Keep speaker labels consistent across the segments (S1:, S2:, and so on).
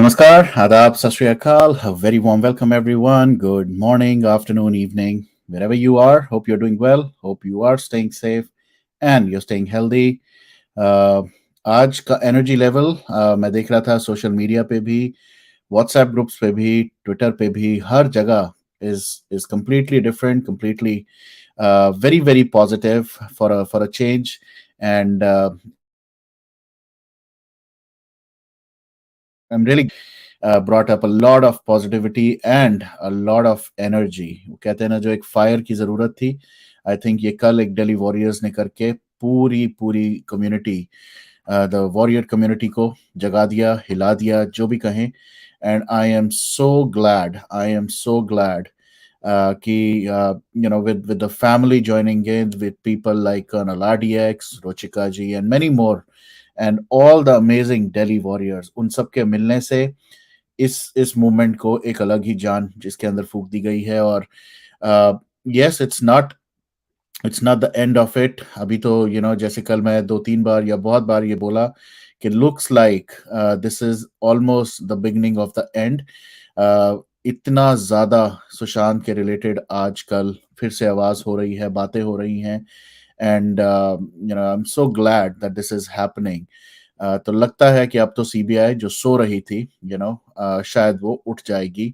S1: Namaskar, Adab, Sat Shri Akal. A very warm welcome, everyone. Good morning, afternoon, evening, wherever you are. Hope you're doing well. Hope you are staying safe and you're staying healthy. Uh, आज का energy level मैं देख रहा था social media पे भी, WhatsApp groups पे भी, ट्विटर पे भी, हर जगह is completely different, completely very very positive for a change. And I'm really brought up a lot of positivity and a lot of energy. वो कहते हैं ना, जो एक फायर की जरूरत थी, आई थिंक ये कल एक दिल्ली वॉरियर्स ने करके पूरी पूरी कम्युनिटी, द वॉरियर कम्युनिटी को जगा दिया, हिला दिया, जो भी कहें. And I am so glad कि with the family joining in, with people like Colonel RDX, Rochika ji, and many more, and all the amazing Delhi warriors, उन सब के मिलने से इस मूवमेंट को एक अलग ही जान जिसके अंदर फूंक दी गई है. और yes, it's not the end of it. अभी तो जैसे कल मैं दो तीन बार या बहुत बार ये बोला कि looks like this is almost the beginning of the end. इतना ज्यादा सुशांत के रिलेटेड आजकल फिर से आवाज हो रही है, बातें हो रही हैं. And I am so glad that this is happening. तो लगता है कि अब तो सीबीआई जो सो रही थी, शायद वो उठ जाएगी.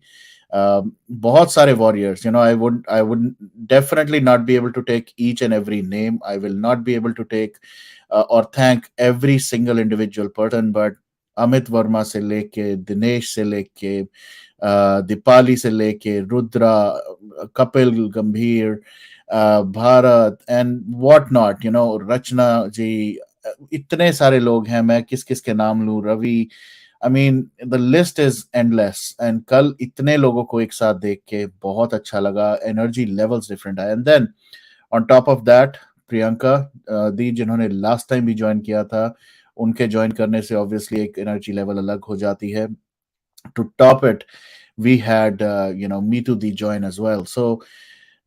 S1: बहुत सारे warriors, I would definitely not be able to take each and every name. I will not be able to take or thank every single individual person, but Amit Verma से लेके, दिनेश से लेके, दीपाली से लेके, रुद्रा, कपिल गंभीर, भारत एंड व्हाट नॉट, रचना जी, इतने सारे लोग हैं, मैं किस किस के नाम लूं, Ravi. I mean the list is endless. And कल इतने लोगों को एक साथ देख के बहुत अच्छा लगा. एनर्जी लेवल्स डिफरेंट है. And then on top of that, Priyanka di, जिन्होंने लास्ट टाइम भी ज्वाइन किया था, उनके ज्वाइन करने से ऑब्वियसली एक एनर्जी लेवल अलग हो जाती है. To top it, we had Meetu Di join as well. So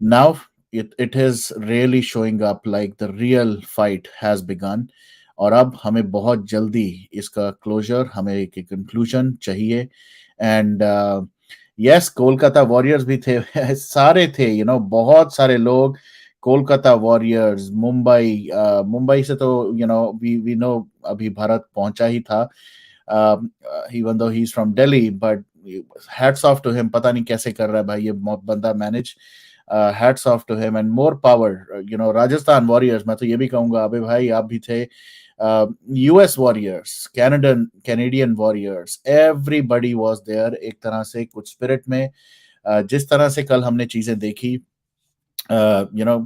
S1: now it is really showing up like the real fight has begun. और अब हमें बहुत जल्दी इसका क्लोजर, हमें एक कंक्लूजन चाहिए. एंड यस, कोलकाता वॉरियर्स भी थे. सारे थे, बहुत सारे लोग. कोलकाता वॉरियर्स, मुंबई से तो वी नो अभी भारत पहुंचा ही था, even though he is from Delhi. But hats off to him. पता नहीं कैसे कर रहा है भाई ये बंदा manage. Hats off to him and more power. Rajasthan warriors, मैं तो ये भी कहूंगा, अबे भाई आप भी थे. US warriors, Canadian warriors, everybody was there एक तरह से कुछ स्पिरिट में. जिस तरह से कल हमने चीजें देखी, यू नो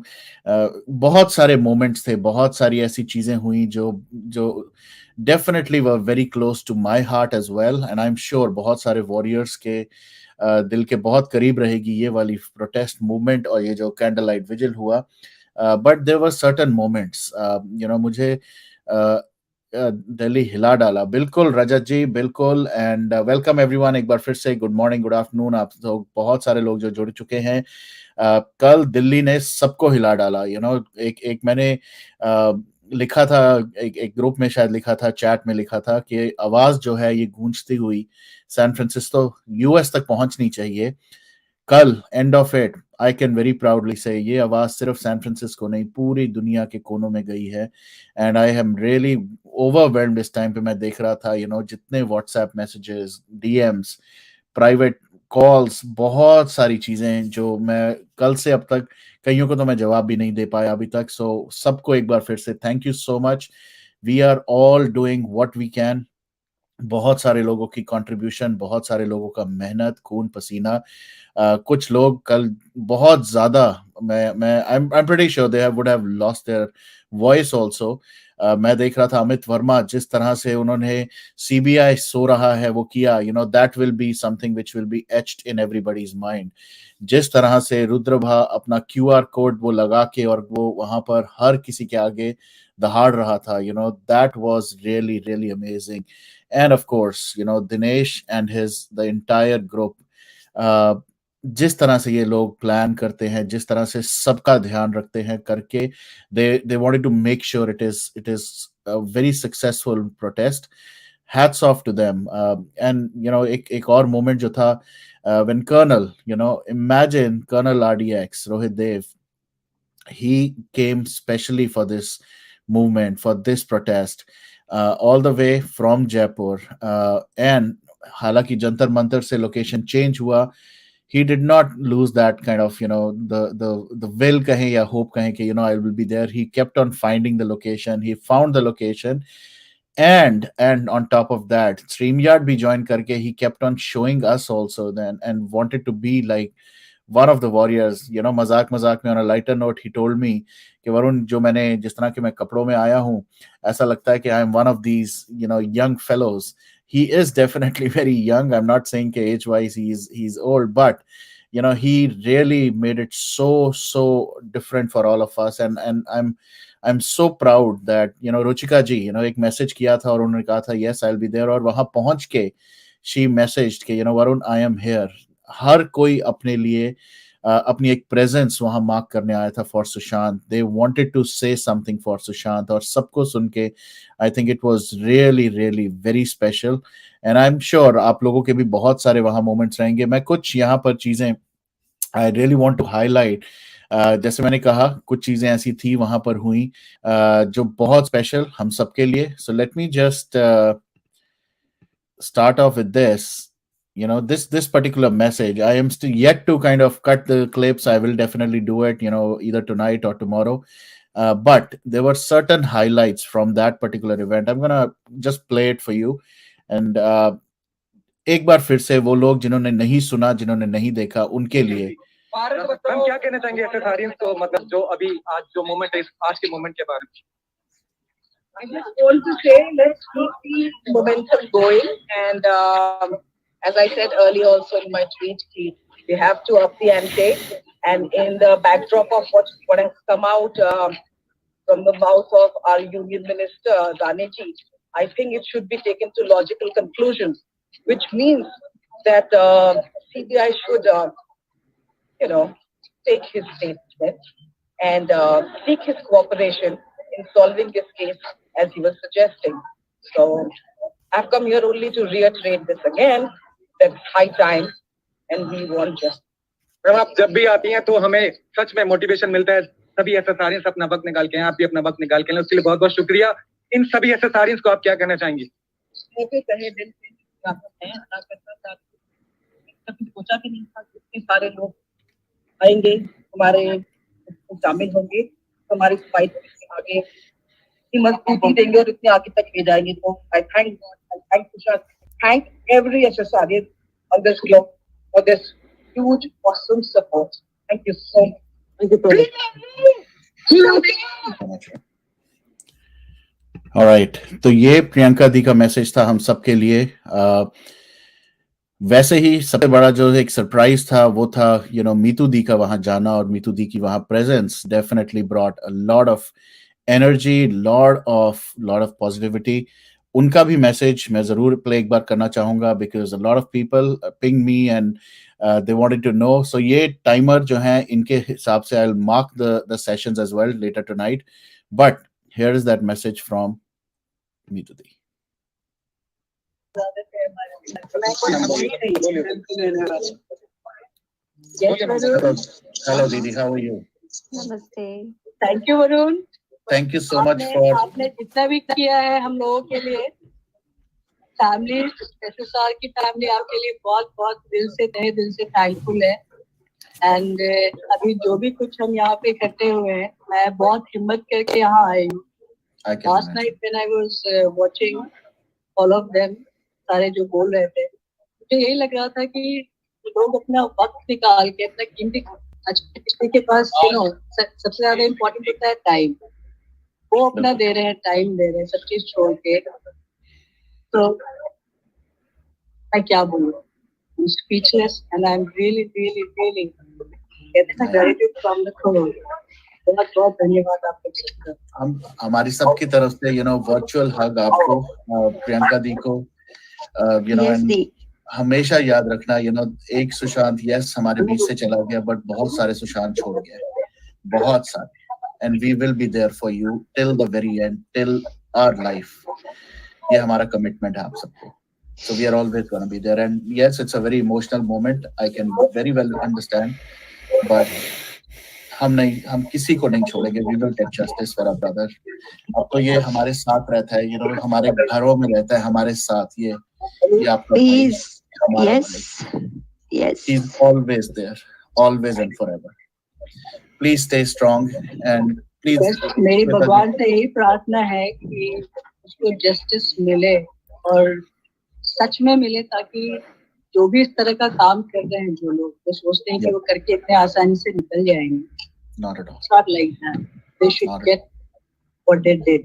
S1: बहुत सारे मोमेंट्स थे, बहुत सारी ऐसी चीजें हुई जो जो definitely were very close to my heart as well. And I am sure बहुत सारे वॉरियर्स के दिल के बहुत करीब रहेगी ये वाली प्रोटेस्ट मूवमेंट और ये जो कैंडल लाइट विजिल हुआ. But there were certain moments, मुझे दिल्ली हिला डाला. बिल्कुल रजत जी, बिल्कुल. एंड वेलकम एवरीवन एक बार फिर से. Good morning, good afternoon. आप तो बहुत सारे लोग जो जुड़ चुके हैं. कल दिल्ली ने सबको हिला डाला. एक एक मैंने लिखा था, एक ग्रुप में शायद लिखा था, चैट में लिखा था कि आवाज जो है ये गूंजती हुई सैन फ्रांसिस्को यूएस तक पहुंचनी चाहिए. कल end of it, I can very proudly से ये आवाज सिर्फ सैन फ्रांसिस्को नहीं, पूरी दुनिया के कोनों में गई है. And I am really overwhelmed. इस टाइम पे मैं देख रहा था, जितने WhatsApp messages, DMs, private calls, बहुत सारी चीजें जो मैं कल से अब तक, कईयों को तो मैं जवाब भी नहीं दे पाया अभी तक. सो सबको एक बार फिर से thank you so much. We are all doing what we can. बहुत सारे लोगों की कंट्रीब्यूशन, बहुत सारे लोगों का मेहनत, खून पसीना. कुछ लोग कल बहुत ज्यादा, मैं I am pretty sure they would have lost their voice also. मैं देख रहा था अमित वर्मा, जिस तरह से उन्होंने सीबीआई सो रहा है वो किया, that will be something which will be etched in everybody's mind. जिस तरह से रुद्रभा अपना क्यूआर कोड वो लगा के और वो वहां पर हर किसी के आगे दहाड़ रहा था, that was really really amazing. And of course, Dinesh and the entire group, जिस तरह से ये लोग प्लान करते हैं, जिस तरह से सबका ध्यान रखते हैं करके, they wanted to make sure it is a very successful protest. hats off to them. And एक और moment जो था, when Colonel, imagine Colonel RDX Rohit Dev, he came specially for this movement, for this protest, all the way from Jaipur. And हालांकि जंतर मंतर से location change हुआ, he did not lose that kind of the will kahe ya hope kahe ki I will be there. He kept on finding the location. He found the location, and on top of that, StreamYard bhi join karke he kept on showing us also then, and wanted to be like one of the warriors. मजाक मजाक में, on a lighter note, he told me कि वरुण, जो मैंने जिस तरह के मैं कपड़ों में आया हूँ, ऐसा लगता है कि I am one of these young fellows. He is definitely very young. I'm not saying कि age wise he's old, but he really made it so different for all of us. And I'm so proud that Ruchika जी एक message किया था और उन्होंने कहा था yes I'll be there, और वहां पहुंच के she messaged कि वरुण, I am here. हर कोई अपने लिए अपनी एक प्रेजेंस वहां मार्क करने आया था for Sushant. They wanted to say something for Sushant, और सबको सुन के I think it was really really very special. And I am sure आप लोगों के भी बहुत सारे वहां मोमेंट्स रहेंगे. मैं कुछ यहाँ पर चीजें I really want to highlight. जैसे मैंने कहा, कुछ चीजें ऐसी थी वहां पर हुई जो बहुत स्पेशल हम सबके लिए. सो let me just start off with this. This particular message, I am still yet to kind of cut the clips. I will definitely do it, either tonight or tomorrow. But there were certain highlights from that particular event. I'm gonna just play it for you. And एक बार फिर से वो लोग जिन्होंने नहीं सुना, जिन्होंने नहीं देखा, उनके लिए
S2: हम क्या कहना चाहेंगे ऐसे सारियों को, मतलब जो अभी आज जो मोमेंट है, आज के मोमेंट के बारे में?
S3: I just want to say, let's keep the momentum going. And as I said earlier also in my tweet, we have to up the ante. And in the backdrop of what has come out from the mouth of our Union Minister, Rane ji, I think it should be taken to logical conclusions, which means that CBI should, take his statement and seek his cooperation in solving this case as he was suggesting. So I've come here only to reiterate this again, that it's high time and we want justice.
S2: आप जब भी आती हैं तो हमें सच में motivation मिलता है. सभी एसएसआरियंस अपना वक्त निकाल के हैं, आप भी अपना वक्त निकाल के हैं, उसके लिए बहुत बहुत शुक्रिया. इन सभी एसएसआरियंस को आप क्या कहना चाहेंगे?
S3: कहे दिल से अदा करना चाहती हूं. कभी सोचा भी नहीं था कि इतने सारे लोग आएंगे, हमारे शामिल होंगे, हमारी फाइट आगे मजबूती देंगे और इतने आगे तक ले जाएंगे. तो I thank God, I thank Tushar, thank every SSRian on this globe for this huge, awesome support. Thank you so much. Thank you so much.
S1: All right, तो ये प्रियंका दी का मैसेज था हम सबके लिए. वैसे ही सबसे बड़ा जो एक सरप्राइज था वो था मीतू दी का वहां जाना, और मीतू दी की वहां presence definitely brought a lot of energy, lot of positivity. उनका भी मैसेज मैं जरूर प्ले एक बार करना चाहूंगा, because a lot of people ping me and they wanted to know. So ये टाइमर जो है इनके हिसाब से I will mark the sessions as well later tonight. But here is that message from Meetu di. Hello Didi, how are you?
S4: नमस्ते.
S3: Thank you, Varun.
S1: Thank you so much for
S3: आपने जितना भी किया है हम लोगों के लिए, फैमिली, एसएसआर की फैमिली आपके लिए बहुत बहुत दिल से, तहे दिल से थैंकफुल है. एंड अभी जो भी कुछ हम यहाँ पे इकट्ठे हुए हैं, मैं बहुत हिम्मत करके यहाँ आई हूँ. Last night when I was watching all of them, सारे जो बोल रहे थे, मुझे यही लग रहा था कि लोग अपना वक्त निकाल के, अपना कीमती, किसी के पास सबसे ज्यादा इम्पोर्टेंट होता है टाइम, वो अपना दे रहे हैं, टाइम दे रहे हैं, सब चीज छोड़ के. तो मैं क्या बोलूं, speechless. And I am really really really कहते हैं ग्रेटिट्यूड फ्रॉम द कोर. बहुत बहुत धन्यवाद आपको सबका.
S1: हम हमारी सबकी तरफ से वर्चुअल हग आपको, प्रियंका दी को. हमेशा याद रखना, एक सुशांत यस हमारे बीच से चला गया, बट बहुत सारे सुशांत छोड़ गए, बहुत सारे. And we will be there for you till the very end, till our life. ये हमारा कमिटमेंट है आप सबको. So we are always going to be there. And yes, it's a very emotional moment. I can very well understand. But हम किसी को नहीं छोड़ेंगे. We will get justice for our brother. अब तो ये हमारे साथ रहता है, you know, हमारे घरों में रहता है हमारे साथ. ये आपका भाई है, हमारा भाई.
S4: Yes.
S1: He's always there, always and forever. Please stay strong and please.
S3: मेरी भगवान से यही प्रार्थना है कि उसको जस्टिस मिले और सच में मिले, ताकि जो भी इस तरह का काम कर रहे हैं जो लोग वो सोचते हैं कि वो करके इतने आसानी से निकल जाएंगे.
S1: Not at all.
S3: It's not like that. They should get what they did.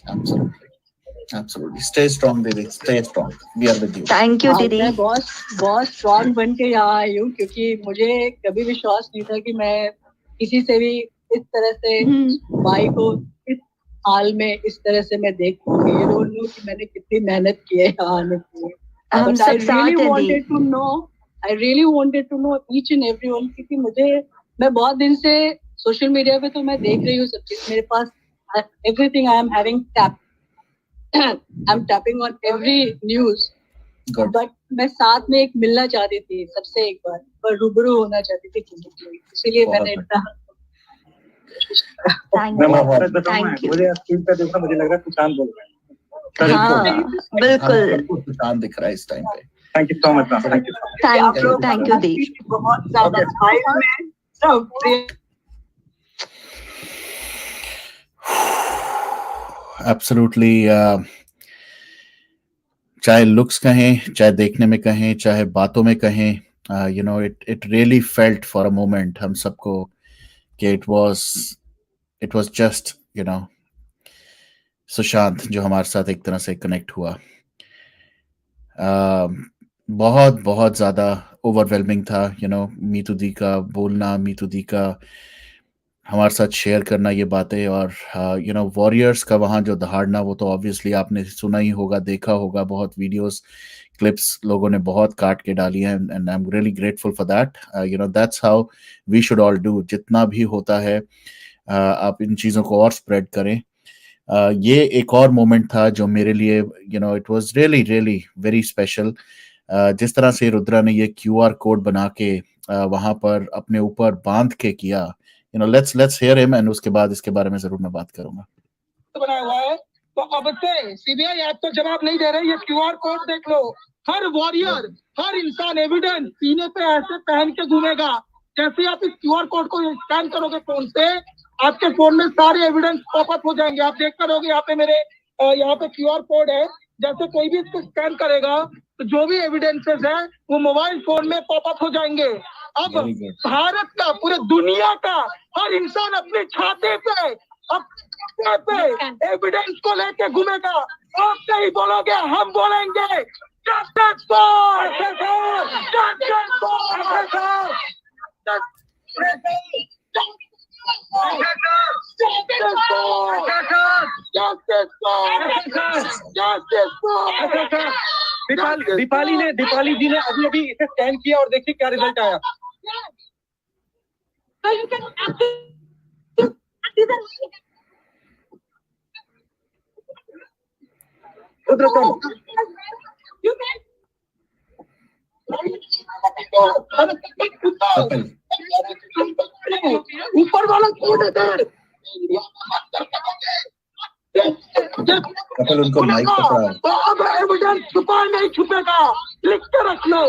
S1: Absolutely. Stay strong, Didi. Stay strong. We are with you.
S4: Thank you, Didi.
S3: मैं बहुत स्ट्रॉन्ग बन के यहाँ आई हूँ, क्योंकि मुझे कभी विश्वास नहीं था कि मैं किसी से भी इस तरह से भाई को इस हाल में इस तरह से मैं देख पाऊंगी. ये डोंट नो कि मैंने कितनी मेहनत की है यहाँ आने के लिए.
S4: हम सब साथ हैं.
S3: I really wanted to know each and everyone, क्योंकि मैं बहुत दिन से सोशल मीडिया पे तो मैं देख रही हूँ सब चीज. मेरे पास everything I am having I'm tapping on every news. But मैं साथ में एक मिलना चाहती थी सबसे एक बार, पर रूबरू होना चाहती थी, इसीलिए मैंने इतना.
S4: Thank you.
S2: मुझे स्क्रीन पे देखा, मुझे लग रहा है सुशांत बोल रहा है.
S4: हाँ, बिल्कुल.
S1: सुशांत दिख रहा है इस टाइम पे.
S2: Thank you so much.
S4: Thank you, दी.
S3: बहुत ज्यादा सब.
S1: Absolutely. चाहे लुक्स कहें, चाहे देखने में कहें, चाहे बातों में कहें, you know, it really felt for a moment हम सबको कि it was just, you know, Sushant जो हमारे साथ एक तरह से कनेक्ट हुआ. बहुत ज़्यादा ओवरवेलमिंग था, you know, मीतू दी का बोलना, मीतू दी का हमारे साथ शेयर करना ये बातें, और यू नो वॉरियर्स का वहाँ जो दहाड़ना, वो तो ऑब्वियसली आपने सुना ही होगा, देखा होगा. बहुत वीडियोस क्लिप्स लोगों ने बहुत काट के डाली हैं, and I am really grateful for that. You know that's how we should all do. जितना भी होता है आप इन चीज़ों को और स्प्रेड करें. ये एक और मोमेंट था जो मेरे लिए, you know, it was really really very special. जिस तरह से रुद्रा ने ये QR कोड बना के वहाँ पर अपने ऊपर बांध के किया. You know, let's hear him, and उसके बाद इसके बारे में जरूर मैं बात करूंगा.
S2: बनाया हुआ है, तो अब से CBI ऐप तो जवाब नहीं दे रही. ये QR कोड देख लो. हर वॉरियर, हर इंसान एविडेंस सीने पे ऐसे पहन के घूमेगा. जैसे आप इस QR कोड को स्कैन करोगे फोन से, आपके फोन में सारे एविडेंस पॉपअप हो जाएंगे. आप देख करोगे यहाँ पे मेरे यहाँ पे QR कोड है. जैसे कोई भी इसको स्कैन करेगा तो जो भी एविडेंसेस है वो मोबाइल फोन में पॉपअप हो जाएंगे. अब भारत का, पूरे दुनिया का हर इंसान अपने छाते पे एविडेंस को लेके घूमेगा. आप नहीं बोलोगे, हम बोलेंगे. Justice for Justice for Deepali जी ने अभी इसे स्कैन किया और देखिए क्या रिजल्ट आया. ऊपर वाला कौन है?
S1: कपिल उनको माइक पकड़ा है.
S2: तो अब एविडेंस छुपा नहीं छुपेगा, लिख के रख लो.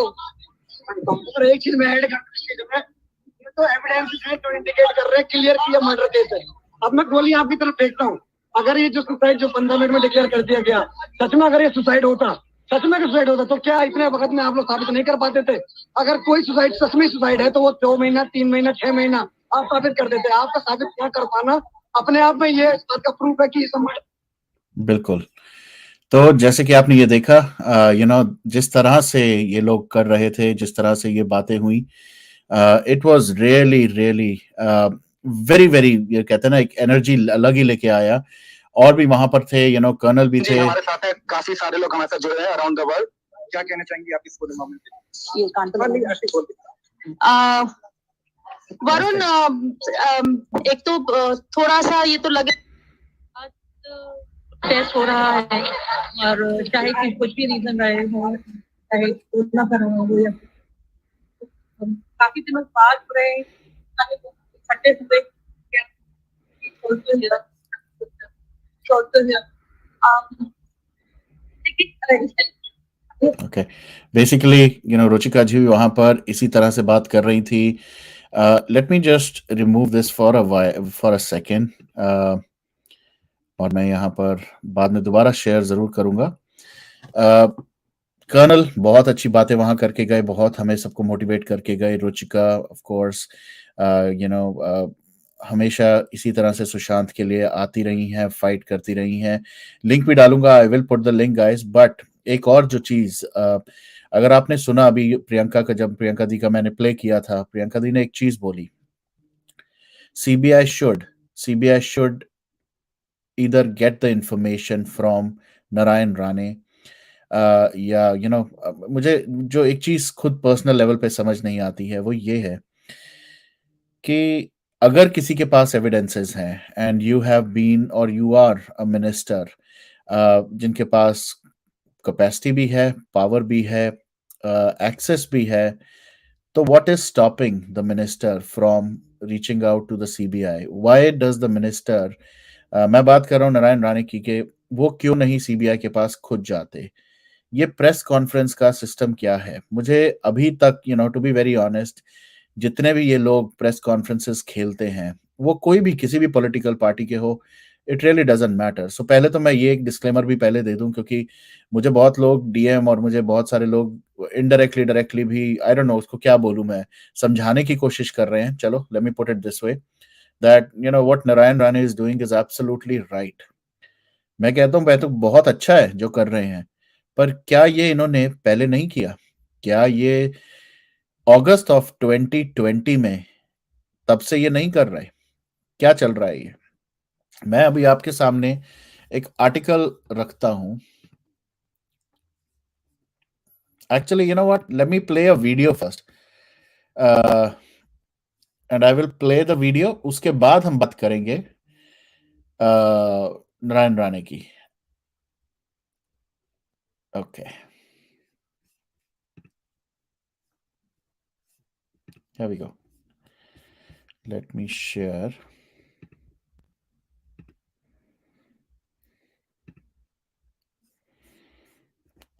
S2: और एक चीज में ऐड करना, ये तो एविडेंस है जो इंडिकेट कर रहे हैं क्लियर कि ये मर्डर केस है. अब मैं गोली आपकी तरफ फेंकता हूँ. अगर ये जो सुसाइड जो 15 मिनट में डिक्लेयर कर दिया गया, सच में अगर ये सुसाइड होता, तो क्या इतने वक्त में आप लोग साबित नहीं कर पाते थे? अगर कोई सुसाइड सच में सुसाइड है तो वो 2 महीना, 3 महीना, 6 महीना आप साबित कर देते. आपका साबित क्या कर पाना अपने आप में ये इस बात का प्रूफ है कि
S1: बिल्कुल. तो जैसे कि आपने ये देखा, यू नो, जिस तरह से ये लोग कर रहे थे, जिस तरह से ये बातें हुई, it was really really very very, ये कहते हैं ना, एक एनर्जी अलग ही लेके आया. और भी वहां पर थे, यू नो, कर्नल भी थे.
S2: हमारे साथ है, काफी सारे लोग हमारे साथ जुड़े हैं अराउंड द वर्ल्ड. क्या कहना चाहेंगे आप इस पूरे मामले में? वरुण,
S4: एक तो थोड़ा सा ये तो लगे
S3: फेस हो रहा है, और चाहे कि कुछ भी रीजन रहे हो, चाहे कोरोना का रहा हो या काफी दिनों बाद हो रहे हैं, सारे लोग इकट्ठे हुए छोड़ते हैं। लेकिन
S1: ओके, बेसिकली रुचिका जी वहां पर इसी तरह से बात कर रही थी. Late me just remove this for a second, और मैं यहाँ पर बाद में दोबारा शेयर जरूर करूंगा. कर्नल बहुत अच्छी बातें वहां करके गए, बहुत हमें सबको मोटिवेट करके गए. रुचिका ऑफ कोर्स हमेशा इसी तरह से सुशांत के लिए आती रही हैं, फाइट करती रही हैं. लिंक भी डालूंगा, I will put the link guys. But एक और जो चीज, अगर आपने सुना अभी प्रियंका का, जब प्रियंका दी का मैंने प्ले किया था, प्रियंका दी ने एक चीज बोली, CBI should either get the information from Narayan Rane, या मुझे जो एक चीज खुद पर्सनल लेवल पे समझ नहीं आती है वो ये है कि अगर किसी के पास एविडेंसेस हैं, एंड यू हैव बीन और यू आर अ मिनिस्टर, जिनके पास कैपेसिटी भी है, पावर भी है, एक्सेस भी है, तो what is stopping the minister from reaching out to the CBI? Why does the minister, मैं बात कर रहा हूँ नारायण राणे की, के वो क्यों नहीं सीबीआई के पास खुद जाते? ये प्रेस कॉन्फ्रेंस का सिस्टम क्या है? मुझे अभी तक टू बी वेरी ऑनेस्ट, जितने भी ये लोग प्रेस कॉन्फ्रेंसेस खेलते हैं, वो कोई भी किसी भी पॉलिटिकल पार्टी के हो, इट रियली डजंट मैटर. सो पहले तो मैं ये एक डिस्क्लेमर भी पहले दे दूं, क्योंकि मुझे बहुत लोग डीएम और मुझे बहुत सारे लोग इनडायरेक्टली डायरेक्टली भी, आई डोंट नो उसको क्या बोलूं, मैं समझाने की कोशिश कर रहे हैं. चलो let me put it this way, that what Narayan Rane is doing is absolutely right. मैं कहता हूँ वह तो बहुत अच्छा है जो कर रहे हैं, पर क्या ये इन्होंने पहले नहीं किया? क्या ये अगस्त ऑफ 2020 में तब से ये नहीं कर रहे? क्या चल रहा है ये? मैं अभी आपके सामने एक आर्टिकल रखता हूं. Actually what, let me play a video first, and I will play the video. उसके बाद हम बात करेंगे नारायण राणे की. Okay, here we go. Let me share.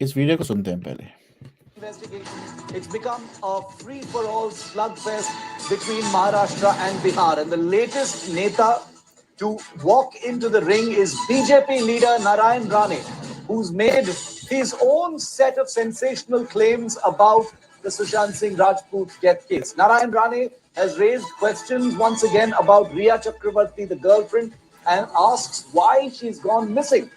S1: इस वीडियो को सुनते हैं पहले.
S5: Investigation, it's become a free-for-all slugfest between Maharashtra and Bihar. And the latest Neta to walk into the ring is BJP leader Narayan Rane, who's made his own set of sensational claims about the Sushant Singh Rajput death case. Narayan Rane has raised questions once again about Riya Chakravarti, the girlfriend, and asks why she's gone missing.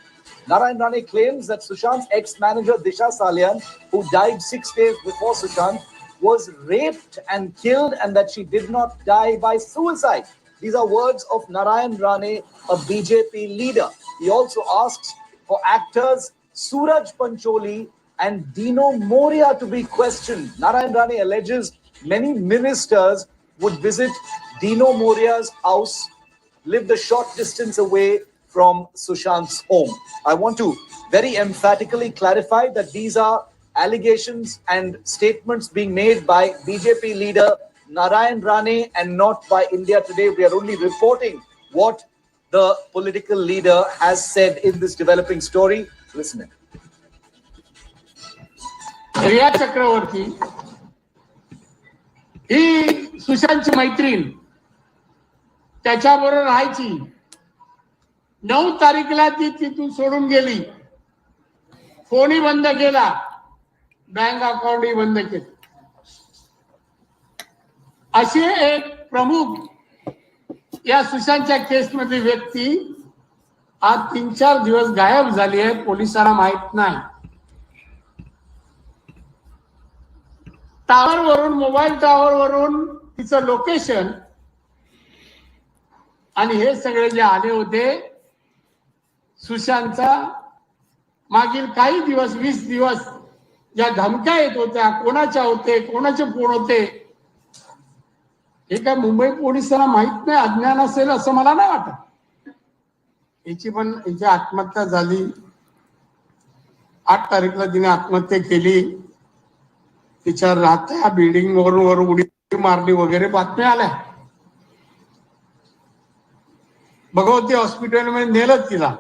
S5: Narayan Rane claims that Sushant's ex-manager Disha Salian, who died 6 days before Sushant, was raped and killed, and that she did not die by suicide. These are words of Narayan Rane, a BJP leader. He also asks for actors Suraj Pancholi and Dino Moria to be questioned. Narayan Rane alleges many ministers would visit Dino Moria's house, lived a short distance away from Sushant's home. I want to very emphatically clarify that these are allegations and statements being made by BJP leader Narayan Rane and not by India Today. We are only reporting what the political leader has said in this developing story. Listen in.
S6: रिया चक्रवर्ती ही सुशांतची मैत्रीण, त्याच्याबरोबर राहायची. 9 तारीखला ती तिथून सोडून गेली. फोनही बंद केला, bank अकाउंटही बंद केले. असे एक प्रमुख या सुशांतच्या केसमध्ये व्यक्ती आज 3-4 दिवस गायब झाली आहे, पोलिसांना माहित नाही. टावर वरून, मोबाईल टावर वरून तिचं लोकेशन आणि हे सगळे जे आले होते, सुशांतचा मागील काही दिवस, 20 दिवस ज्या धमक्या येत होत्या, कोणाच्या होते, कोणाचे फोन होते, हे काय मुंबई पोलिसांना माहित नाही, अज्ञान असेल असं मला नाही वाटत. हिची आत्महत्या झाली. 8 तारीखला तिने आत्महत्या केली. तिच्या राहत्या बिल्डिंग वर उडी मारली वगैरे बातम्या आल्या. भगवती हॉस्पिटलमध्ये नेलं तिला.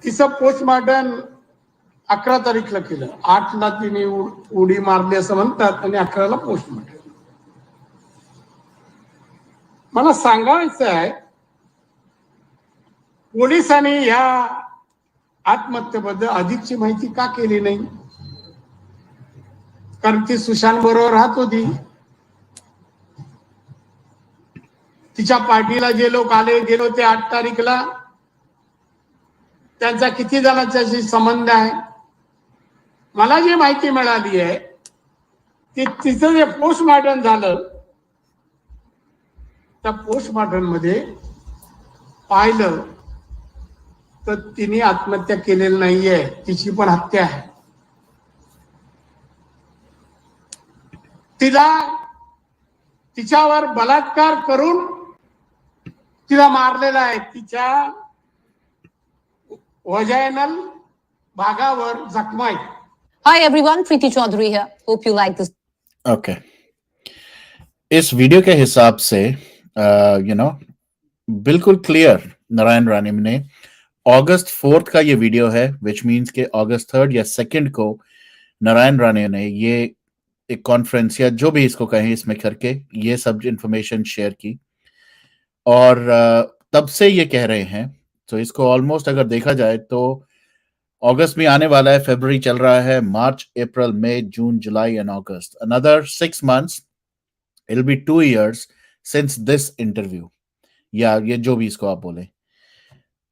S6: तिचं पोस्टमॉर्टम 11 तारीखला केलं. 8ला तिने उडी मारली असं म्हणतात आणि 11ला पोस्टमॉर्टम. मला सांगायचं आहे, पोलिसांनी या आत्महत्येबद्दल अधिकची माहिती का केली नाही? कारण ती सुशांत बरोबर राहत होती. तिच्या पार्टीला जे लोक आले गेलो ते 8 तारीखला, त्यांचा किती जणांच्याशी संबंध आहे? मला जी माहिती मिळाली आहे की तिचं जे पोस्टमॉर्टम झालं, त्या पोस्टमॉर्टम मध्ये पाहिलं तर तिने आत्महत्या केलेली नाहीये, तिची पण हत्या आहे. तिच्यावर बलात्कार करून तिला मारलेला आहे. तिच्या वजायनल भागावर जखमा आहे.
S7: Hi everyone, Preeti Chaudhary here. Hope you like this.
S1: Okay, इस वीडियो के हिसाब से बिल्कुल क्लियर नारायण राणे ने अगस्त 4 का ये वीडियो है, विच मीन्स के अगस्त 3 या 2 को नारायण राणे ने ये एक कॉन्फ्रेंस या जो भी इसको कहें इसमें करके ये सब इंफॉर्मेशन शेयर की और तब से ये कह रहे हैं. तो इसको ऑलमोस्ट अगर देखा जाए तो अगस्त में आने वाला है, फरवरी चल रहा है, March, April, May, June, July and August, another 6 months, it'll be 2 years since this interview, या ये जो भी इसको आप बोले,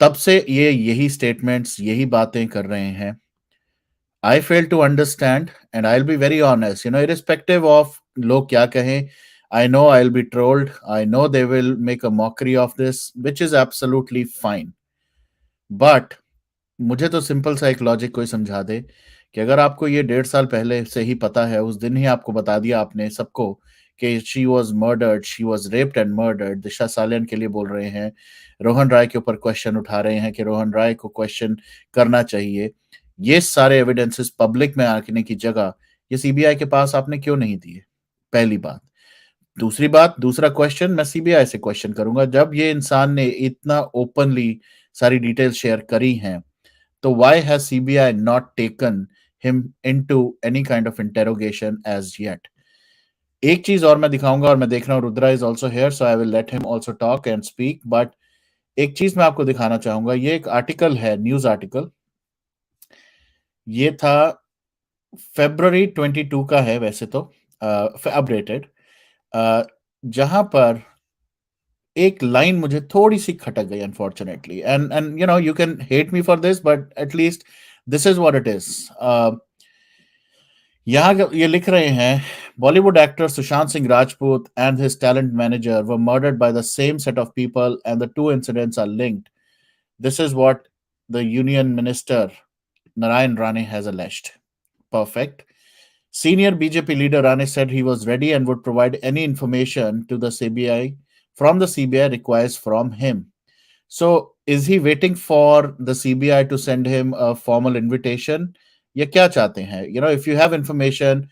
S1: तब से ये यही स्टेटमेंट्स, यही बातें कर रहे हैं. I fail to understand and I will be very honest, irrespective of लोग क्या कहें, I know I'll be trolled. I know they will make a mockery of this, which is absolutely fine. But मुझे तो simple सा एक logic कोई समझा दे कि अगर आपको ये 1.5 साल पहले से ही पता है, उस दिन ही आपको बता दिया आपने सबको कि she was murdered, she was raped and murdered. Disha Salian के लिए बोल रहे हैं, रोहन राय के ऊपर क्वेश्चन उठा रहे हैं कि रोहन राय को क्वेश्चन करना चाहिए. ये सारे एविडेंसेस पब्लिक में आने की जगह ये सीबीआई के पास आपने क्यों नहीं दिए? पहली बात. दूसरी बात, दूसरा क्वेश्चन मैं सीबीआई से क्वेश्चन करूंगा, जब ये इंसान ने इतना ओपनली सारी डिटेल शेयर करी हैं, तो why has CBI not taken him into any kind of interrogation as yet? एक चीज और मैं दिखाऊंगा, और मैं देख रहा हूँ Rudra is also here, so I will let him also talk and speak. But एक चीज मैं आपको दिखाना चाहूंगा, ये एक आर्टिकल है, न्यूज आर्टिकल, ये था फरवरी 22 का है वैसे तो, अपडेटेड, जहां पर एक लाइन मुझे थोड़ी सी खटक गई unfortunately, and you can hate me for this, but at least this is what it is. यहां ये लिख रहे हैं, Bollywood actor Sushant Singh Rajput and his talent manager were murdered by the same set of people and the two incidents are linked. This is what the union minister Narayan Rane has alleged. Perfect. Senior BJP leader Rane said he was ready and would provide any information to the CBI from the CBI requires from him. So, is he waiting for the CBI to send him a formal invitation? या क्या चाहते हैं? If you have information,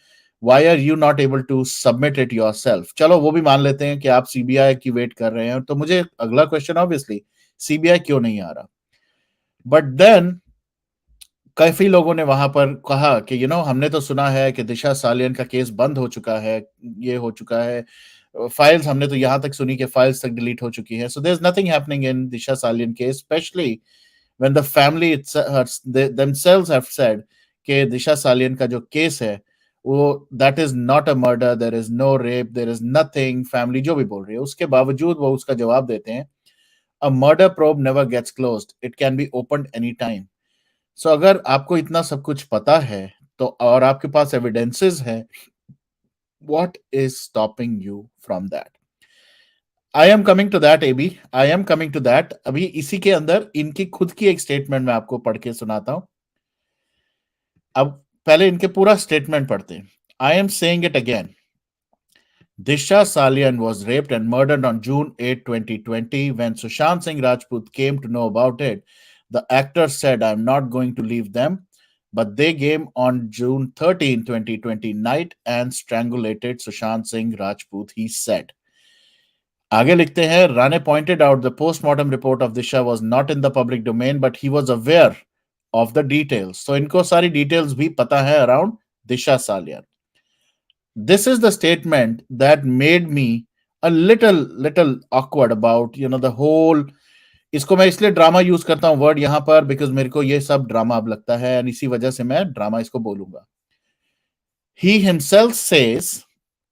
S1: why are you not able to submit it yourself? चलो वो भी मान लेते हैं कि आप CBI की वेट कर रहे हैं, तो मुझे अगला क्वेश्चन ऑब्वियसली CBI क्यों नहीं आ रहा? But then काफी लोगों ने वहां पर कहा कि हमने तो सुना है कि दिशा सालियन का केस बंद हो चुका है, ये हो चुका है, फाइल्स हमने तो यहां तक सुनी कि फाइल्स तक डिलीट हो चुकी हैं. So there is nothing happening in Disha Salian case, specially when the family themselves have said कि दिशा सालियन का जो केस है वो that is not a murder, there is no rape, there is nothing. Family जो भी बोल रही है उसके बावजूद वो उसका जवाब देते हैं, a murder probe never gets closed, it can be opened any time. So अगर आपको इतना सब कुछ पता है तो, और आपके पास एविडेंसेस हैं, what is stopping you from that? I am coming to that AB, I am coming to that. अभी इसी के अंदर इनकी खुद की एक स्टेटमेंट मैं आपको पढ़ के सुनाता हूं. अब पहले इनके पूरा स्टेटमेंट पढ़ते हैं. I am saying it again. Disha Salian was raped and murdered on June 8, 2020. When Sushant Singh Rajput came to know about it, the actor said, I'm not going to leave them. But they came on June 13, 2020 night and strangulated Sushant Singh Rajput, he said. आगे लिखते हैं, Rane pointed out the postmortem report of Disha was not in the public domain, but he was aware of the details. So इनको सारी details भी पता है around Disha Salian. This is the statement that made me a little awkward about the whole. इसको मैं इसलिए drama use करता हूं वर्ड यहां पर बिकॉज मेरे को ये सब ड्रामा अब लगता है एंड इसी वजह से मैं ड्रामा इसको बोलूंगा. He himself says,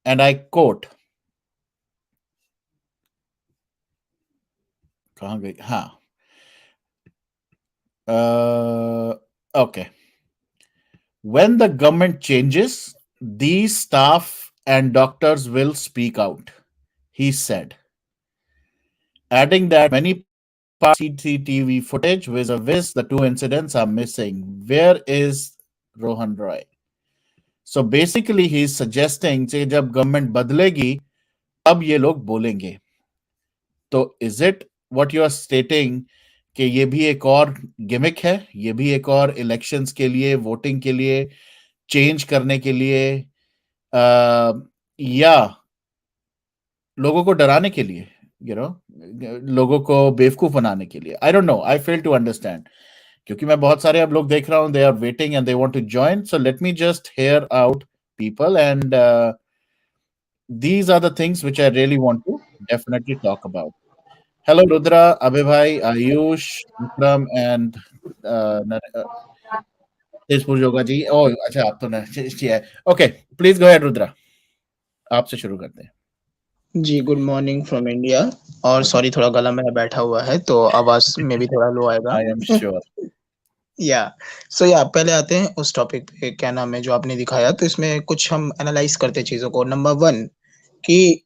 S1: and I quote, कहां गई, हाँ, okay, when the government changes, these staff and doctors will speak out, he said, adding that many CCTV footage vis-a-vis the two incidents are missing. Where is Rohan Roy? So basically he is suggesting कि जब government बदलेगी तब ये लोग बोलेंगे. तो is it what you are stating कि ये भी एक और गिमिक है, ये भी एक और इलेक्शंस के लिए, वोटिंग के लिए, चेंज करने के लिए, या लोगों को डराने के लिए, लोगों को बेवकूफ बनाने के लिए? I don't know, I fail to understand. क्योंकि मैं बहुत सारे अब लोग देख रहा हूं, they are waiting and they want to join. So let me just hear out people, and these are the things which I really want to definitely talk about. Hello Rudra, Abhibhai, Ayush, Vikram, and Tezpur Joga ji. Oh अच्छा, आप तो किया है. Okay, please go ahead Rudra, आपसे शुरू करते हैं.
S8: जी, गुड मॉर्निंग फ्रॉम इंडिया. और सॉरी, थोड़ा गला मेरा बैठा हुआ है तो आवाज में भी थोड़ा लो आएगा.
S1: आई एम श्योर.
S8: या पहले आते हैं उस टॉपिक पे, क्या नाम है, जो आपने दिखाया. तो इसमें कुछ हम एनालाइज करते हैं चीजों को. नंबर 1 कि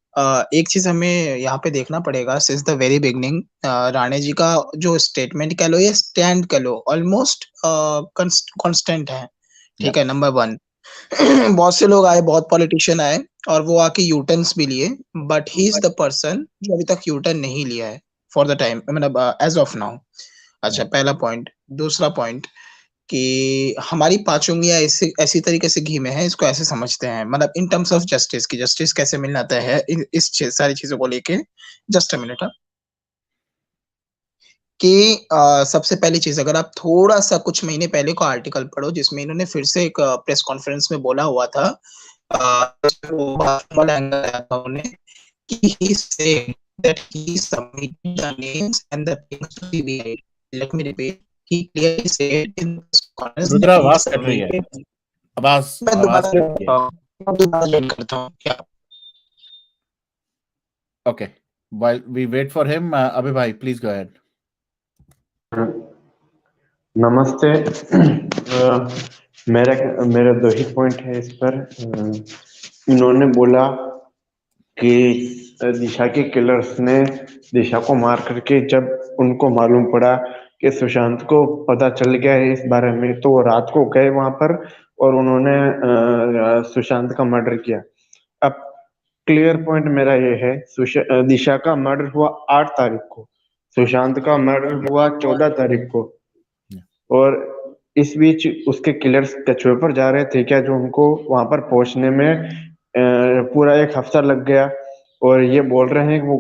S8: एक चीज हमें यहाँ पे देखना पड़ेगा. Since the very beginning Rane ji का जो स्टेटमेंट कह लो या स्टैंड कह लो, ऑलमोस्ट कांस्टेंट है. ठीक है, नंबर 1. बहुत से लोग आए, बहुत पॉलिटिशियन आए और वो आके यूटर्न्स भी लिए, but he is the person जो अभी तक यूटर्न नहीं लिया है फॉर द टाइम, मतलब एज ऑफ नाउ. अच्छा, पहला पॉइंट. दूसरा पॉइंट कि हमारी 5 उंगलियां ऐसी तरीके से घी में है, इसको ऐसे समझते हैं, मतलब इन टर्म्स ऑफ जस्टिस की जस्टिस कैसे मिलना तय है इस सारी चीजों को लेके. Just a minute. कि सबसे पहली चीज, अगर आप थोड़ा सा कुछ महीने पहले का आर्टिकल पढ़ो जिसमें इन्होंने फिर से एक प्रेस कॉन्फ्रेंस में बोला हुआ था, कि he said that he submitted the names and the things to CBI. Let me repeat. He clearly said in this conference
S1: Rudra,
S8: that he
S1: आवाज कट रही है.
S8: submitted.
S1: आवाज
S8: मैं दोबारा ज्वाइन करता हूँ क्या?
S1: Okay, while we wait for him, Abhibhai, please go ahead.
S9: नमस्ते. मेरा 2 ही पॉइंट है इस पर. इन्होंने बोला कि दिशा के किलर्स ने दिशा को मार करके, जब उनको मालूम पड़ा कि सुशांत को पता चल गया है इस बारे में, तो वो रात को गए वहां पर और उन्होंने सुशांत का मर्डर किया. अब क्लियर पॉइंट मेरा ये है, दिशा का मर्डर हुआ 8 तारीख को, सुशांत का मर्डर हुआ 14 तारीख को, और इस बीच उसके किलर्स कछुए पर जा रहे थे क्या, जो उनको वहां पर पहुंचने में पूरा 1 हफ्ता लग गया. और ये बोल रहे हैं कि वो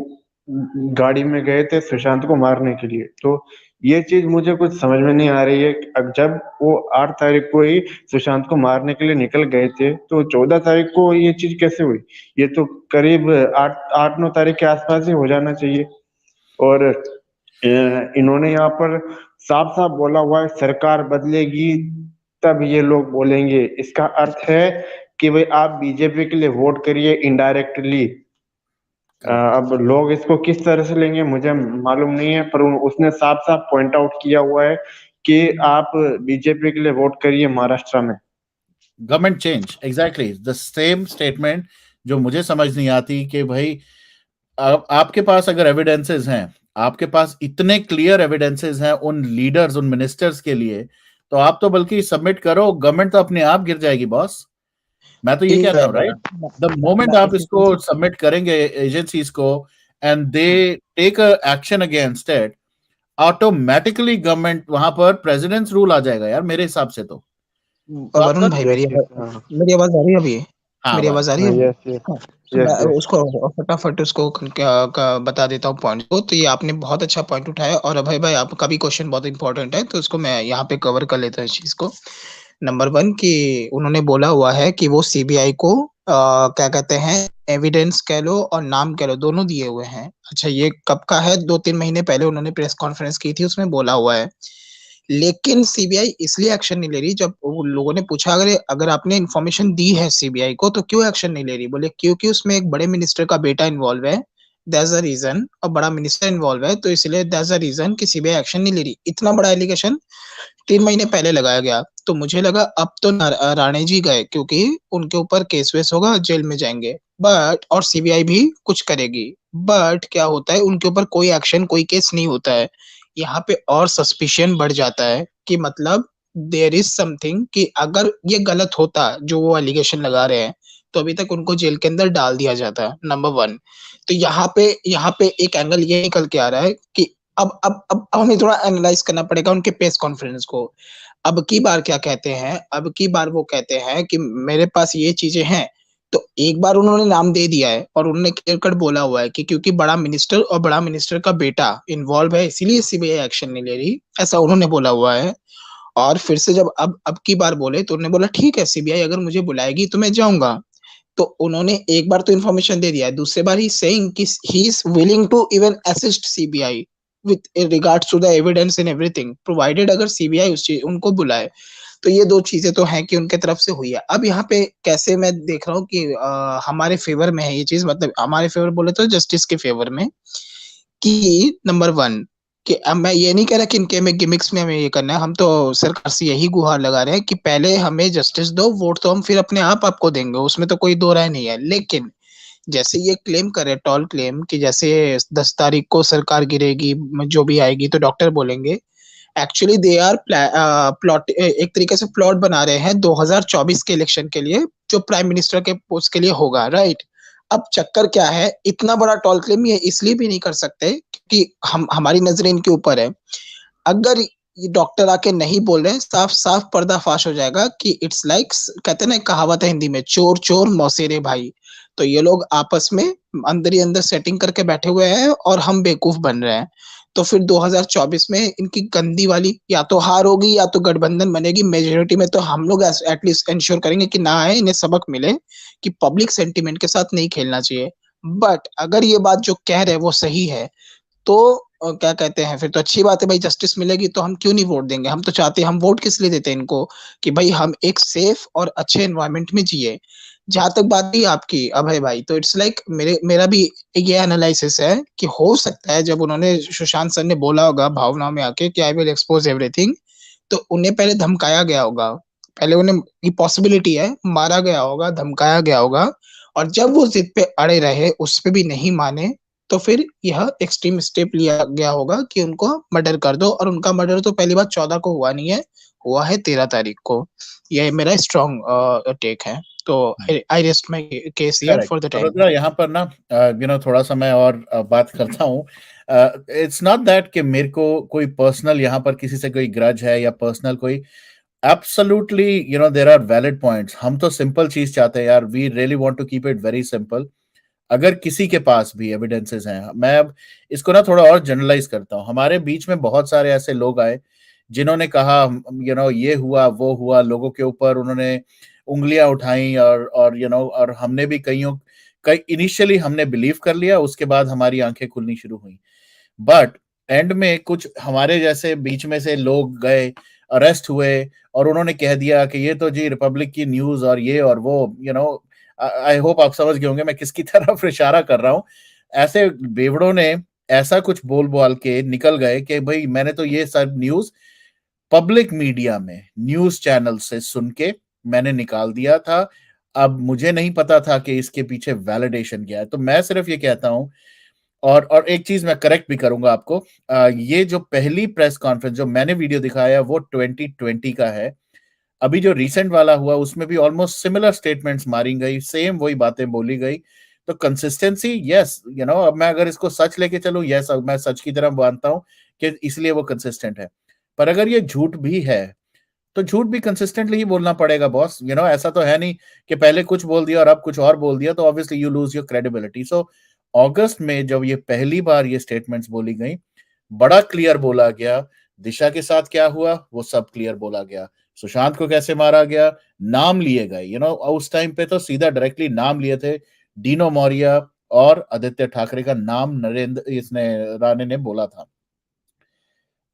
S9: गाड़ी में गए थे सुशांत को मारने के लिए. तो ये चीज मुझे कुछ समझ में नहीं आ रही है. अब जब वो 8 तारीख को ही सुशांत को मारने के लिए निकल गए थे, तो 14 तारीख को ये चीज कैसे हुई? ये तो करीब 8-9 तारीख के आसपास ही हो जाना चाहिए. और इन्होंने यहाँ पर साफ साफ बोला हुआ है, सरकार बदलेगी तब ये लोग बोलेंगे. इसका अर्थ है कि भाई आप बीजेपी के लिए वोट करिए इनडायरेक्टली. अब लोग इसको किस तरह से लेंगे मुझे मालूम नहीं है, पर उसने साफ साफ पॉइंट आउट किया हुआ है कि आप बीजेपी के लिए वोट करिए महाराष्ट्र में.
S1: Government change, exactly the same statement जो मुझे समझ नहीं आती कि भाई आपके पास अगर एविडेंसेस हैं, आपके पास इतने क्लियर एविडेंसेस हैं उन लीडर्स, उन मिनिस्टर्स के लिए, तो आप तो बल्कि सबमिट करो, गवर्नमेंट तो अपने आप गिर जाएगी बॉस. मैं तो ये
S8: कि
S1: कह रहा हूँ, राइट, द मोमेंट आप
S8: इसी
S1: इसको सबमिट करेंगे एजेंसीज को and they take action against it, automatically government वहां पर प्रेसिडेंट्स रूल आ जाएगा यार, मेरे हिसाब से तो आप
S8: वरुण
S1: कर
S8: भाई,
S1: लो।
S8: मेरी आवाज आ रही है अभी?
S1: हाँ
S8: मेरी आवाज आ रही है अभी?
S9: यस यस
S8: हाँ,
S9: यस
S8: मैं
S9: यस
S8: उसको फटाफट उसको बता देता हूँ पॉइंट को। तो ये आपने बहुत अच्छा पॉइंट उठाया, और अभय भाई आपका भी क्वेश्चन बहुत इंपॉर्टेंट है, तो उसको मैं यहाँ पे कवर कर लेता हूँ इस चीज को। नंबर वन, कि उन्होंने बोला हुआ है कि वो सीबीआई को क्या कहते हैं, एविडेंस कह लो और नाम कह लो, दोनों दिए हुए हैं। अच्छा, ये कब का है? 2-3 महीने पहले उन्होंने प्रेस कॉन्फ्रेंस की थी, उसमें बोला हुआ है। लेकिन सीबीआई इसलिए एक्शन नहीं ले रही, जब वो लोगों ने पूछा अगर अगर आपने इन्फॉर्मेशन दी है सीबीआई को तो क्यों एक्शन नहीं ले रही, बोले क्योंकि उसमें एक बड़े मिनिस्टर का बेटा इन्वॉल्व है, दैट्स द रीजन, और बड़ा मिनिस्टर इन्वॉल्व है, तो इसलिए दैट्स द रीजन कि सीबीआई एक्शन नहीं ले रही। इतना बड़ा एलिगेशन 3 महीने पहले लगाया गया। तो मुझे लगा अब तो राणे जी गए, क्योंकि उनके ऊपर केस वेस होगा, जेल में जाएंगे, बट और सीबीआई भी कुछ करेगी। बट क्या होता है, उनके ऊपर कोई एक्शन, कोई केस नहीं होता है। यहाँ पे और सस्पिशन बढ़ जाता है कि मतलब देयर इज समथिंग, कि अगर ये गलत होता जो वो एलिगेशन लगा रहे हैं, तो अभी तक उनको जेल के अंदर डाल दिया जाता। Number one. तो यहाँ पे एक एंगल ये निकल के आ रहा है कि अब हमें थोड़ा एनालाइज करना पड़ेगा उनके प्रेस कॉन्फ्रेंस को। अब की बार क्या कहते हैं, अब की बार वो कहते हैं कि मेरे पास ये चीजें हैं। तो एक बार उन्होंने नाम दे दिया है, और उन्होंने क्लियर कट बोला हुआ है कि क्योंकि बड़ा मिनिस्टर और बड़ा मिनिस्टर का बेटा इन्वॉल्व है, इसीलिए सीबीआई एक्शन नहीं ले रही, ऐसा उन्होंने बोला हुआ है। और फिर से जब अब की बार बोले तो उन्होंने बोला ठीक है, सीबीआई अगर मुझे बुलाएगी तो मैं जाऊंगा। तो उन्होंने एक बार तो इन्फॉर्मेशन दे दिया है, दूसरे बार ही सेइंग कि he is willing to even assist CBI with regards to the evidence and everything, provided अगर सीबीआई उस चीज उनको बुलाए। तो ये दो चीजें तो हैं कि उनके तरफ से हुई है। अब यहाँ पे कैसे मैं देख रहा हूँ कि हमारे फेवर में है ये चीज, मतलब हमारे फेवर बोले तो जस्टिस के फेवर में, कि नंबर वन, कि अब मैं ये नहीं कह रहा कि इनके में गिमिक्स में हमें ये करना है, हम तो सरकार से यही गुहार लगा रहे हैं कि पहले हमें जस्टिस दो, वोट तो हम फिर अपने आप आपको देंगे, उसमें तो कोई दो राय नहीं है। लेकिन जैसे ये क्लेम करे, टॉल क्लेम, कि जैसे 10 तारीख को सरकार गिरेगी, जो भी आएगी तो डॉक्टर बोलेंगे, एक्चुअली दे आर प्लॉट, एक तरीके से प्लॉट बना रहे हैं 2024 के इलेक्शन के लिए, जो प्राइम मिनिस्टर के पोस्ट के लिए होगा, राइट। अब चक्कर क्या है, इतना बड़ा टॉल क्लेम ये इसलिए भी नहीं कर सकते कि हम हमारी नजरें इनके ऊपर है। अगर ये डॉक्टर आके नहीं बोल रहे हैं, साफ साफ पर्दाफाश हो जाएगा कि इट्स लाइक, कहते हैं ना, कहावत है हिंदी में, चोर चोर मौसेरे भाई। तो ये लोग आपस में अंदर ही अंदर सेटिंग करके बैठे हुए हैं, और हम बेवकूफ बन रहे हैं। तो फिर 2024 में इनकी गंदी वाली या तो हार होगी या तो गठबंधन बनेगी, मेजोरिटी में तो हम लोग एटलीस्ट इंश्योर करेंगे कि ना आए, इन्हें सबक मिले कि पब्लिक सेंटिमेंट के साथ नहीं खेलना चाहिए। बट अगर ये बात जो कह रहे हैं वो सही है, तो क्या कहते हैं, फिर तो अच्छी बात है भाई, जस्टिस मिलेगी तो हम क्यों नहीं वोट देंगे। हम तो चाहते हैं, हम वोट किस लिए देते हैं इनको, कि भाई हम एक सेफ और अच्छे एनवायरनमेंट में जिए। जहां तक बात थी आपकी अभय भाई, तो इट्स लाइक मेरा भी ये एनालिसिस है कि हो सकता है जब उन्होंने, सुशांत सर ने बोला होगा भावनाओं में आके कि आई विल एक्सपोज एवरीथिंग, तो उन्हें पहले धमकाया गया होगा, पहले उन्हें, ये पॉसिबिलिटी है, मारा गया होगा, धमकाया गया होगा, और जब वो जिद पे अड़े रहे, उस पे भी नहीं माने, तो फिर यह एक्सट्रीम स्टेप लिया गया होगा कि उनको मर्डर कर दो। और उनका मर्डर तो पहली बात 14 को हुआ नहीं है, हुआ है 13 तारीख को। यह मेरा स्ट्रॉन्ग टेक है। तो आई rest my case here
S1: correct.
S8: For the
S1: तो
S8: टाइम।
S1: रुद्रा, यहाँ पर ना थोड़ा सा मैं और बात करता हूँ। इट्स नॉट दैट कि मेरे को कोई पर्सनल यहाँ पर किसी से कोई ग्रज है या पर्सनल कोई, absolutely there are valid points. हम तो सिंपल चीज चाहते हैं यार, we really want to keep it very simple. अगर किसी के पास भी एविडेंसेस हैं, मैं अब इसको ना थोड़ा और जनरलाइज करता हूँ। हमारे बीच में बहुत सारे ऐसे लोग आए जिन्होंने कहा ये हुआ वो हुआ, लोगों के ऊपर उन्होंने उंगलियां उठाई, और और हमने भी कई इनिशियली हमने बिलीव कर लिया, उसके बाद हमारी आंखें खुलनी शुरू हुई। बट एंड में कुछ हमारे जैसे बीच में से लोग गए, अरेस्ट हुए, और उन्होंने कह दिया कि ये तो जी रिपब्लिक की न्यूज और ये और वो, आई होप आप समझ गए होंगे मैं किसकी तरफ इशारा कर रहा हूँ। ऐसे बेवड़ों ने ऐसा कुछ बोल बोल के निकल गए कि भाई मैंने तो ये सब न्यूज पब्लिक मीडिया में न्यूज चैनल से सुन के मैंने निकाल दिया था। अब मुझे नहीं पता था कि इसके पीछे वैलिडेशन क्या है। तो मैं सिर्फ ये कहता हूं, और एक चीज मैं करेक्ट भी करूंगा आपको, ये जो पहली प्रेस कॉन्फ्रेंस जो मैंने वीडियो दिखाया वो 2020 का है। अभी जो रिसेंट वाला हुआ उसमें भी ऑलमोस्ट सिमिलर स्टेटमेंट्स मारी गई, सेम वही बातें बोली गई। तो कंसिस्टेंसी, यस, अब मैं अगर इसको सच लेके चलूं, यस, मैं सच की तरह मानता हूं कि इसलिए वो कंसिस्टेंट है। पर अगर ये झूठ भी है तो झूठ भी कंसिस्टेंटली ही बोलना पड़ेगा बॉस। ऐसा तो है नहीं कि पहले कुछ बोल दिया और अब कुछ और बोल दिया, तो obviously you lose your credibility. So अगस्त में जब ये पहली बार ये स्टेटमेंट्स बोली गई, बड़ा क्लियर बोला गया। दिशा के साथ क्या हुआ वो सब क्लियर बोला गया। सुशांत को कैसे मारा गया, नाम लिए गए। उस टाइम पे तो सीधा डायरेक्टली नाम लिए थे। डीनो मौर्य और आदित्य ठाकरे का नाम नरेंद्र इसने राणे ने बोला था।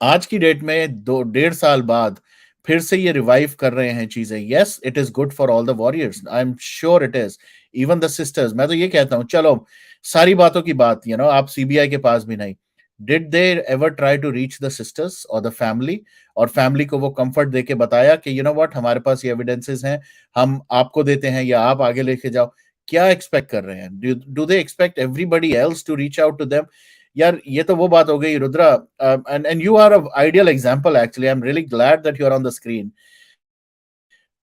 S1: आज की डेट में 1.5 साल बाद फिर से ये रिवाइव कर रहे हैं चीजें। Yes, it is good for all the warriors, I am sure it is, even the sisters. मैं तो ये कहता हूं, चलो सारी बातों की बात, आप सीबीआई के पास भी नहीं, did they ever try to reach the sisters और द फैमिली, और फैमिली को वो कंफर्ट देके बताया कि व्हाट, हमारे पास ये एविडेंसेस हैं, हम आपको देते हैं या आप आगे लेके जाओ। क्या एक्सपेक्ट कर रहे हैं? Do they expect everybody else to reach out to them? यार ये तो वो बात हो गई Rudra, and you are a ideal example actually. I am really glad that you are on the screen.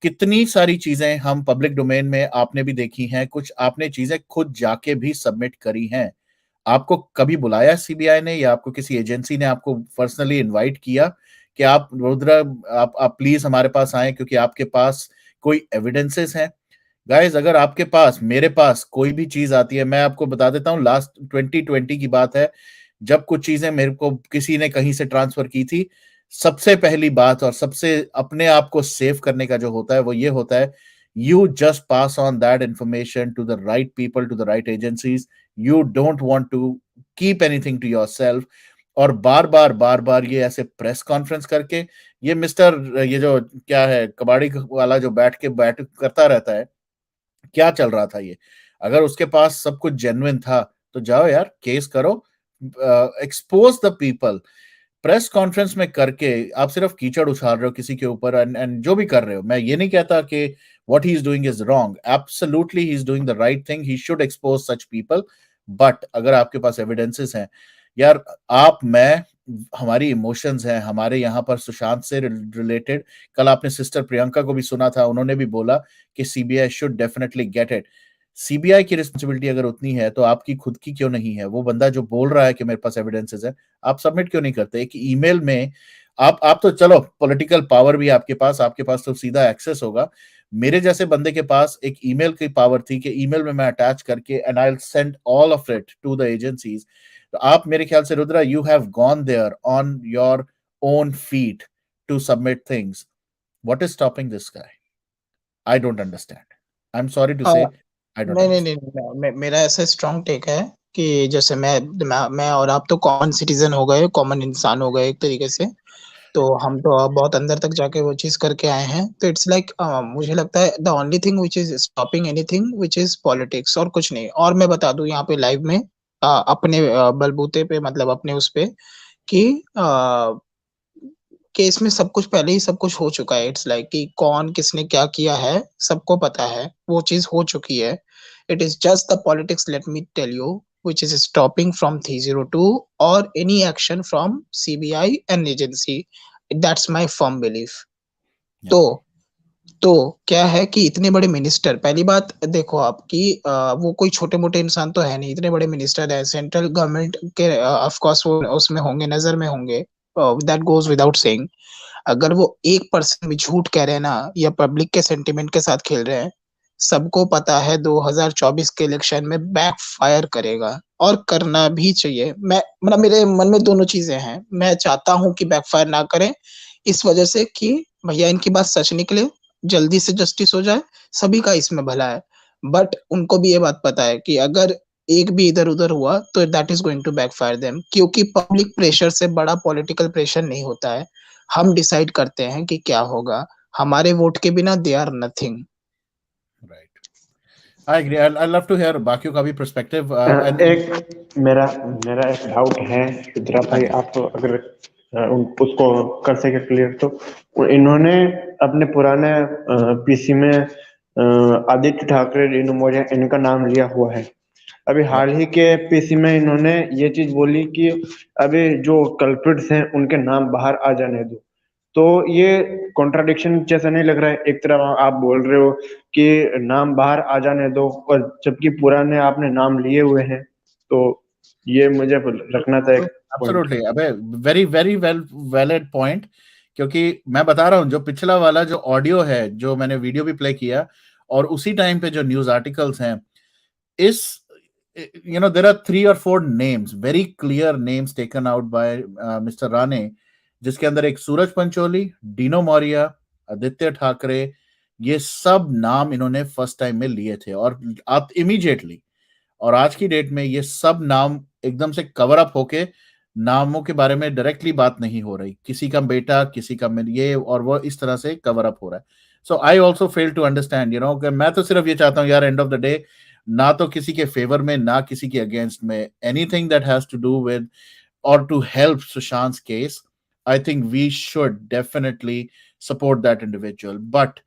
S1: कितनी सारी चीजें हम पब्लिक डोमेन में आपने भी देखी हैं, कुछ आपने चीजें खुद जाके भी सबमिट करी हैं। आपको कभी बुलाया सीबीआई ने, या आपको किसी एजेंसी ने आपको पर्सनली इनवाइट किया कि आप रुद्रा, आप प्लीज हमारे पास आए क्योंकि आपके पास कोई एविडेंसेस हैं? गाइस, अगर आपके पास, मेरे पास कोई भी चीज आती है, मैं आपको बता देता हूँ, लास्ट 2020 की बात है, जब कुछ चीजें मेरे को किसी ने कहीं से ट्रांसफर की थी, सबसे पहली बात और सबसे अपने आप को सेव करने का जो होता है वो ये होता है, you just pass on that information to the right people, to the right agencies. You don't want to keep anything to yourself. और बार बार ये ऐसे प्रेस कॉन्फ्रेंस करके, ये मिस्टर, ये जो क्या है, कबाड़ी वाला जो बैठ करता रहता है, क्या चल रहा था ये? अगर उसके पास सब कुछ जेन्युइन था तो जाओ यार, केस करो, expose the people. Press conference में करके आप सिर्फ कीचड़ उछाल रहे हो किसी के ऊपर, एंड जो भी कर रहे हो, मैं ये नहीं कहता कि what he is doing is wrong, absolutely he is doing the right thing, he should expose such people. But अगर आपके पास एविडेंसेस हैं, यार आप, मैं, हमारी इमोशंस हैं, हमारे यहाँ पर सुशांत से रिलेटेड, कल आपने सिस्टर प्रियंका को भी सुना था, उन्होंने भी बोला कि CBI should definitely get it. CBI की रिस्पॉन्सिबिलिटी अगर उतनी है तो आपकी खुद की क्यों नहीं है? वो बंदा जो बोल रहा है कि मेरे पास एविडेंसेस है, आप सबमिट क्यों नहीं करते? एक ईमेल में आप तो चलो, पॉलिटिकल पावर भी आपके पास तो सीधा एक्सेस होगा। मेरे जैसे बंदे के पास एक ईमेल की पावर थी कि ईमेल में मैं अटैच करके and I will send all of it to the agencies. तो आप, मेरे ख्याल से Rudra, you have gone there on your own feet to submit things. What is stopping this guy? I don't understand. I am sorry to say, I don't
S8: नहीं नहीं
S1: understand.
S8: नहीं मेरा ऐसा स्ट्रॉन्ग टेक है कि जैसे मैं और आप तो कॉमन सिटीजन हो गए, कॉमन इंसान हो गए एक तरीके से, तो हम तो अब बहुत अंदर तक जाके वो चीज करके आए हैं। तो इट्स लाइक मुझे लगता है the only thing which is stopping anything which is politics, और कुछ नहीं। और मैं बता दूं यहाँ पे लाइव में अपने बलबूते पे, मतलब अपने उस पे, कि केस में सब कुछ पहले ही सब कुछ हो चुका है। इट्स लाइक कि कौन किसने क्या किया है सबको पता है, वो चीज हो चुकी है। It is just the politics, let me tell you, which is stopping from 302 or any action from CBI and agency. That's my firm belief. तो तो क्या है कि इतने बड़े मिनिस्टर, पहली बात देखो आपकी, वो कोई छोटे मोटे इंसान तो है नहीं, इतने बड़े मिनिस्टर है सेंट्रल गवर्नमेंट के, ऑफ कोर्स वो उसमें होंगे, नजर में होंगे, दैट गोज विदाउट सेइंग। अगर वो 1% भी झूठ कह रहे हैं ना, या पब्लिक के सेंटिमेंट के साथ खेल रहे हैं, सबको पता है 2024 के इलेक्शन में बैक फायर करेगा, और करना भी चाहिए। मैं, मतलब मेरे मन में दोनों चीजें हैं। मैं चाहता हूं कि बैकफायर ना करें, इस वजह से कि भैया इनकी बात सच निकले, जल्दी से जस्टिस हो जाए, सभी का इसमें भला है। बट उनको भी ये बात पता है कि अगर एक भी इधर उधर हुआ तो that is going to backfire them, क्योंकि पब्लिक प्रेशर से बड़ा पॉलिटिकल प्रेशर नहीं होता है। हम डिसाइड करते हैं कि क्या होगा, हमारे वोट के बिना they are nothing.
S1: I agree. I love to hear बाकियों का भी पर्सपेक्टिव।
S9: एक मेरा मेरा एक डाउट है रुद्रा भाई, आप तो अगर उसको कर सके क्लियर, तो इन्होंने अपने पुराने पीसी में आदित्य ठाकरे, रेणु मौर्य, इनका नाम लिया हुआ है। अभी हाल ही के पीसी में इन्होंने ये चीज बोली कि अभी जो कल्प्रिट्स हैं उनके नाम बाहर आ जाने दो। तो ये कॉन्ट्राडिक्शन जैसा नहीं लग रहा है? एक तरफ आप बोल रहे हो कि नाम बाहर आ जाने दो, और जबकि पुराने आपने नाम लिए हुए हैं। तो ये मुझे रखना था एक पॉइंट।
S1: एब्सोल्युटली, अबे वेरी वेरी वैलिड पॉइंट, क्योंकि मैं बता रहा हूँ जो पिछला वाला जो ऑडियो है, जो मैंने वीडियो भी प्ले किया, और उसी टाइम पे जो न्यूज आर्टिकल्स हैं, इस there are 3 or 4 names, very clear names taken out by Mr. Rane, जिसके अंदर एक सूरज पंचोली, डीनो मौर्या, आदित्य ठाकरे, ये सब नाम इन्होंने फर्स्ट टाइम में लिए थे, और आप इमीडिएटली, और आज की डेट में ये सब नाम एकदम से कवर अप होके नामों के बारे में डायरेक्टली बात नहीं हो रही, किसी का बेटा, किसी का ये और वो, इस तरह से कवर अप हो रहा है। So I also fail to understand, कि मैं तो सिर्फ ये चाहता हूँ यार, एंड ऑफ द डे, ना तो किसी के फेवर में, ना किसी के अगेंस्ट में, anything that has to do with और to help Sushant case, I think we should definitely support that individual. But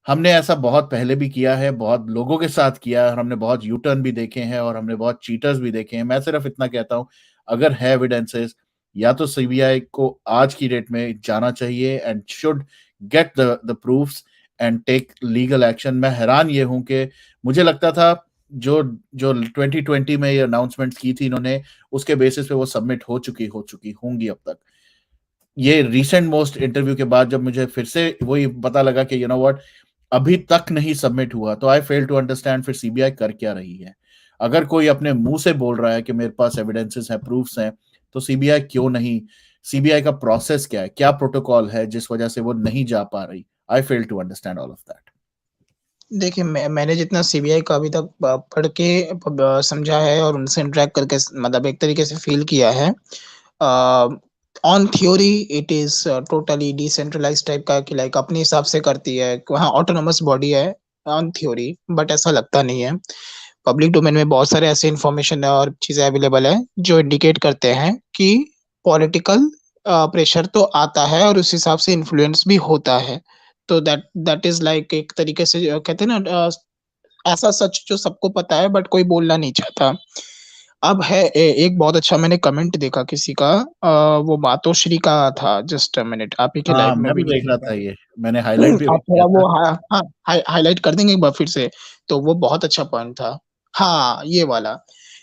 S1: हमने ऐसा बहुत पहले भी किया है, बहुत लोगों के साथ किया है, और हमने बहुत यू टर्न भी देखे हैं, और हमने बहुत चीटर्स भी देखे हैं। मैं सिर्फ इतना कहता हूं, अगर है एविडेंसेस, या तो सीबीआई को आज की डेट में जाना चाहिए and should get the proofs and take legal action. मैं हैरान ये हूं कि मुझे लगता था जो जो 2020 में ये अनाउंसमेंट्स की थी इन्होंने, उसके बेसिस पे वो सबमिट हो चुकी होंगी अब तक। ये रिसेंट मोस्ट इंटरव्यू के बाद जब मुझे फिर से वही पता लगा कि व्हाट, अभी तक नहीं सबमिट हुआ, तो आई फेल टू अंडरस्टैंड फिर सीबीआई कर क्या रही है। अगर कोई अपने मुंह से बोल रहा है कि मेरे पास एविडेंसेस हैं, प्रूफ्स हैं, तो सीबीआई क्यों नहीं? सीबीआई का प्रोसेस क्या है, क्या प्रोटोकॉल है जिस वजह से वो नहीं जा पा रही? I fail to understand all of that.
S8: देखिए, मैंने जितना सीबीआई का अभी तक पढ़ के समझा है और उनसे इंटरेक्ट करके मतलब एक तरीके से फील किया है, on theory it is totally decentralised type का, कि लाइक अपने हिसाब से करती है, हाँ ऑटोनोमस बॉडी है ऑन थ्योरी, बट ऐसा लगता नहीं है। पब्लिक डोमेन में बहुत सारे ऐसे इंफॉर्मेशन और चीजें अवेलेबल है जो इंडिकेट करते हैं कि पॉलिटिकल प्रेशर तो आता है और उस हिसाब से इन्फ्लुएंस भी होता है। तो दैट इज लाइक एक तरीके से कहते हैं ना, ऐसा सच जो सबको पता है बट कोई बोलना नहीं चाहता। अब है एक बहुत अच्छा मैंने कमेंट देखा किसी का, वो मातोश्री का था, जस्ट अ मिनट, आप ही के
S1: हाँ,
S8: लाइव में
S1: मैं भी देख रहा
S8: वीडियो
S1: था, ये मैंने हाईलाइट भी
S8: आप
S1: किया
S8: थोड़ा
S1: था।
S8: वो हाँ हाईलाइट कर देंगे एक बार फिर से, तो वो बहुत अच्छा पॉइंट था। हाँ ये वाला,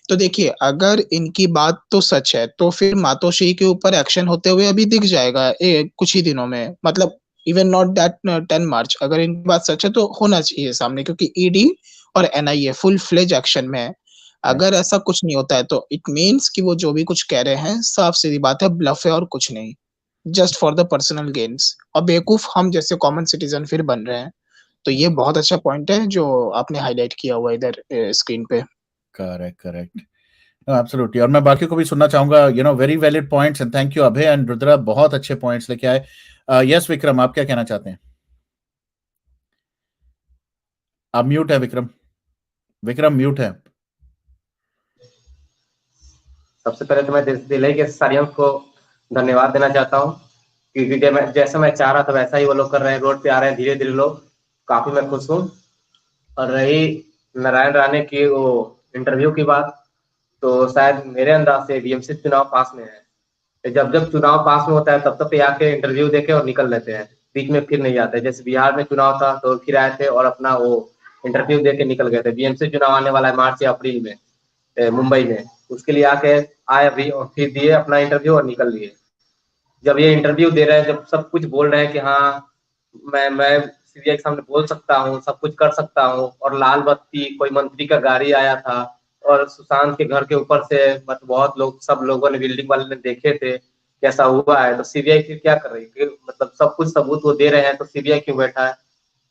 S8: तो देखिए अगर इनकी बात तो सच है तो फिर मातोश्री के ऊपर एक्शन होते हुए अभी दिख जाएगा कुछ ही दिनों में, मतलब इवन नॉट दैट 10 मार्च, अगर इनकी बात सच है तो होना चाहिए सामने, क्योंकि ईडी और एनआईए फुल फ्लेज एक्शन में है। अगर ऐसा कुछ नहीं होता है तो इट मीन्स कि वो जो भी कुछ कह रहे हैं साफ सीधी बात है, ब्लफ है और कुछ नहीं, just for the personal gains, और बेवकूफ हम जैसे कॉमन सिटीजन फिर बन रहे हैं। तो ये बहुत अच्छा पॉइंट है जो आपने हाईलाइट किया हुआ इधर स्क्रीन पे।
S1: Correct, correct, absolutely. और मैं बाकी को भी सुनना चाहूंगा, very valid points, and thank you Abhay and Rudra, बहुत अच्छे पॉइंट्स लेके आए। यस विक्रम, आप क्या कहना चाहते हैं? आप म्यूट है विक्रम, विक्रम म्यूट है।
S10: सबसे पहले तो मैं दिल्ली के सारियों को धन्यवाद देना चाहता हूँ, क्योंकि जैसा मैं चाह रहा था वैसा ही वो लोग कर रहे हैं, रोड पे आ रहे हैं धीरे धीरे लोग, काफी मैं खुश हूँ। और रही नारायण राणे की वो इंटरव्यू की बात, तो शायद मेरे अंदाज से बीएमसी चुनाव पास में है। जब जब चुनाव पास में होता है तब तब पे आके इंटरव्यू देके और निकल लेते हैं, बीच में फिर नहीं आते। जैसे बिहार में चुनाव था तो फिर आए थे और अपना वो इंटरव्यू दे के निकल गए थे। बीएमसी चुनाव आने वाला है मार्च या अप्रैल में मुंबई में, उसके लिए आके आए अभी और फिर दिए अपना इंटरव्यू और निकल लिए। जब ये इंटरव्यू दे रहे हैं, जब सब कुछ बोल रहे हैं कि हाँ मैं सीबीआई के सामने बोल सकता हूँ, सब कुछ कर सकता हूँ, और लाल बत्ती कोई मंत्री का गाड़ी आया था और सुशांत के घर के ऊपर से मतलब बहुत लोग, सब लोगों ने, बिल्डिंग वाले ने देखे थे कैसा हुआ है, तो सीबीआई फिर क्या कर रही है? मतलब सब कुछ सबूत वो दे रहे हैं तो सीबीआई क्यों बैठा है?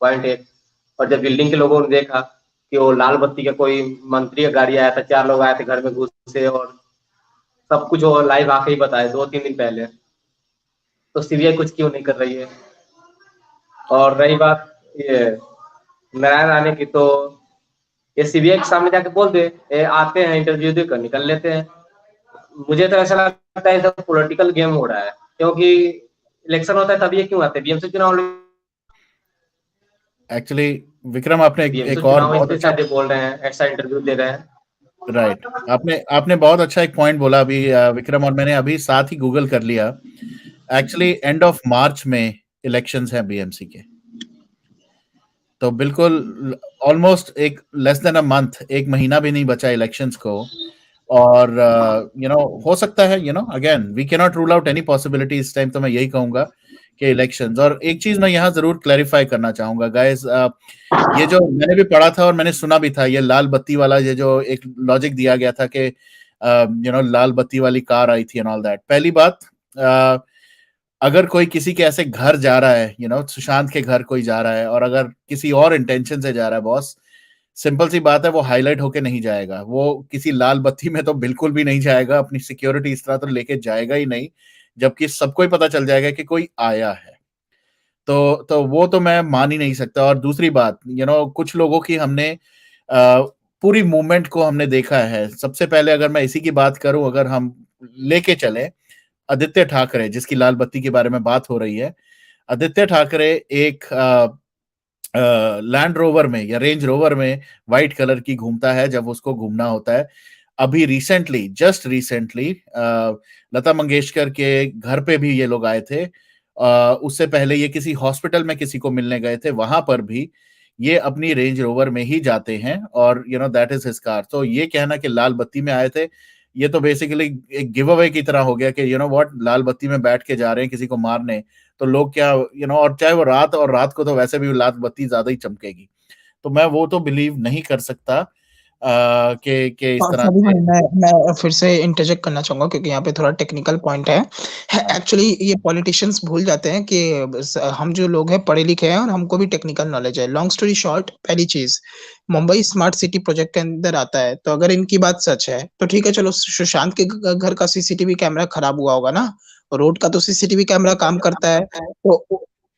S10: पॉइंट एक। और जब बिल्डिंग के लोगों ने देखा कि वो लाल बत्ती का कोई मंत्री का गाड़ी आया था, 4 लोग आए थे घर में घुसे, और सब कुछ वो लाइव आके ही बताए 2-3 दिन पहले, तो सीबीआई कुछ क्यों नहीं कर रही है? और रही बात ये नारायण राणे की, तो ये सीबीआई के सामने जाके बोल दे, ये आते हैं इंटरव्यू देकर निकल लेते हैं। मुझे तो ऐसा लगता है सब पॉलिटिकल गेम हो रहा है, क्योंकि इलेक्शन होता है तब ये क्यों आते हैं? बीएमसी चुनाव,
S1: एक्चुअली विक्रम, आपने
S10: बीएमसी
S1: एक और
S10: चुनाव
S1: बहुत
S10: इसलिए
S1: अच्छा,
S10: शायद ये बोल रहे हैं, ऐसा इंटरव्यू दे रहे हैं।
S1: राइट, आपने आपने बहुत अच्छा एक पॉइंट बोला अभी विक्रम, और मैंने अभी साथ ही गूगल कर लिया एक्चुअली एंड ऑफ मार्च में इलेक्शंस हैं बीएमसी के, तो बिल्कुल ऑलमोस्ट एक लेस देन अ मंथ, एक महीना भी नहीं बचा इलेक्शंस को। और हो सकता है, again we can not rule out any possibility इस टाइम, तो मैं यही कहूंगा कि इलेक्शंस। और एक चीज मैं यहाँ जरूर क्लैरिफाई करना चाहूंगा गाइस, ये जो मैंने भी पढ़ा था और मैंने सुना भी था, ये लाल बत्ती वाला, ये जो एक लॉजिक दिया गया था कि लाल बत्ती वाली कार आई थी एंड ऑल दैट। पहली बात, अगर कोई किसी के ऐसे घर जा रहा है, सुशांत के घर कोई जा रहा है, और अगर किसी और इंटेंशन से जा रहा है बॉस, सिंपल सी बात है, वो हाईलाइट होके नहीं जाएगा, वो किसी लाल बत्ती में तो बिल्कुल भी नहीं जाएगा, अपनी सिक्योरिटी इस तरह तो लेके जाएगा ही नहीं, जबकि सबको ही पता चल जाएगा कि कोई आया है। तो वो तो मैं मान ही नहीं सकता। और दूसरी बात, कुछ लोगों की हमने पूरी मूवमेंट को हमने देखा है। सबसे पहले अगर मैं इसी की बात करूं, अगर हम लेके चले आदित्य ठाकरे, जिसकी लाल बत्ती के बारे में बात हो रही है, आदित्य ठाकरे एक लैंड रोवर में या रेंज रोवर में व्हाइट कलर की घूमता है जब उसको घूमना होता है। अभी recently, just recently, Lata Mangeshkar के घर पे भी ये लोग आए थे। उससे पहले ये किसी हॉस्पिटल में किसी को मिलने गए थे, वहां पर भी ये अपनी रेंज रोवर में ही जाते हैं, और दैट इज हिज कार। तो ये कहना कि लाल बत्ती में आए थे, ये तो बेसिकली एक गिव अवे की तरह हो गया कि व्हाट, लाल बत्ती में बैठ के जा रहे हैं किसी को मारने, तो लोग क्या, और चाहे वो रात, और रात को तो वैसे भी लाल बत्ती ज्यादा ही चमकेगी। तो मैं वो तो बिलीव नहीं कर सकता कि इस तरह
S8: सॉरी
S1: से।
S8: भाई, मैं फिर से इंटरजेक्ट करना चाहूंगा क्योंकि यहाँ पे थोड़ा टेक्निकल पॉइंट है। एक्चुअली ये पॉलिटिशियंस भूल जाते हैं कि हम जो लोग हैं पढ़े लिखे हैं और हमको भी टेक्निकल नॉलेज है। लॉन्ग स्टोरी शॉर्ट, पहली चीज, मुंबई स्मार्ट सिटी प्रोजेक्ट के अंदर आता है, तो अगर इनकी बात सच है तो ठीक है, चलो सुशांत के घर का सीसीटीवी कैमरा खराब हुआ होगा ना, रोड का तो सीसीटीवी कैमरा काम करता है,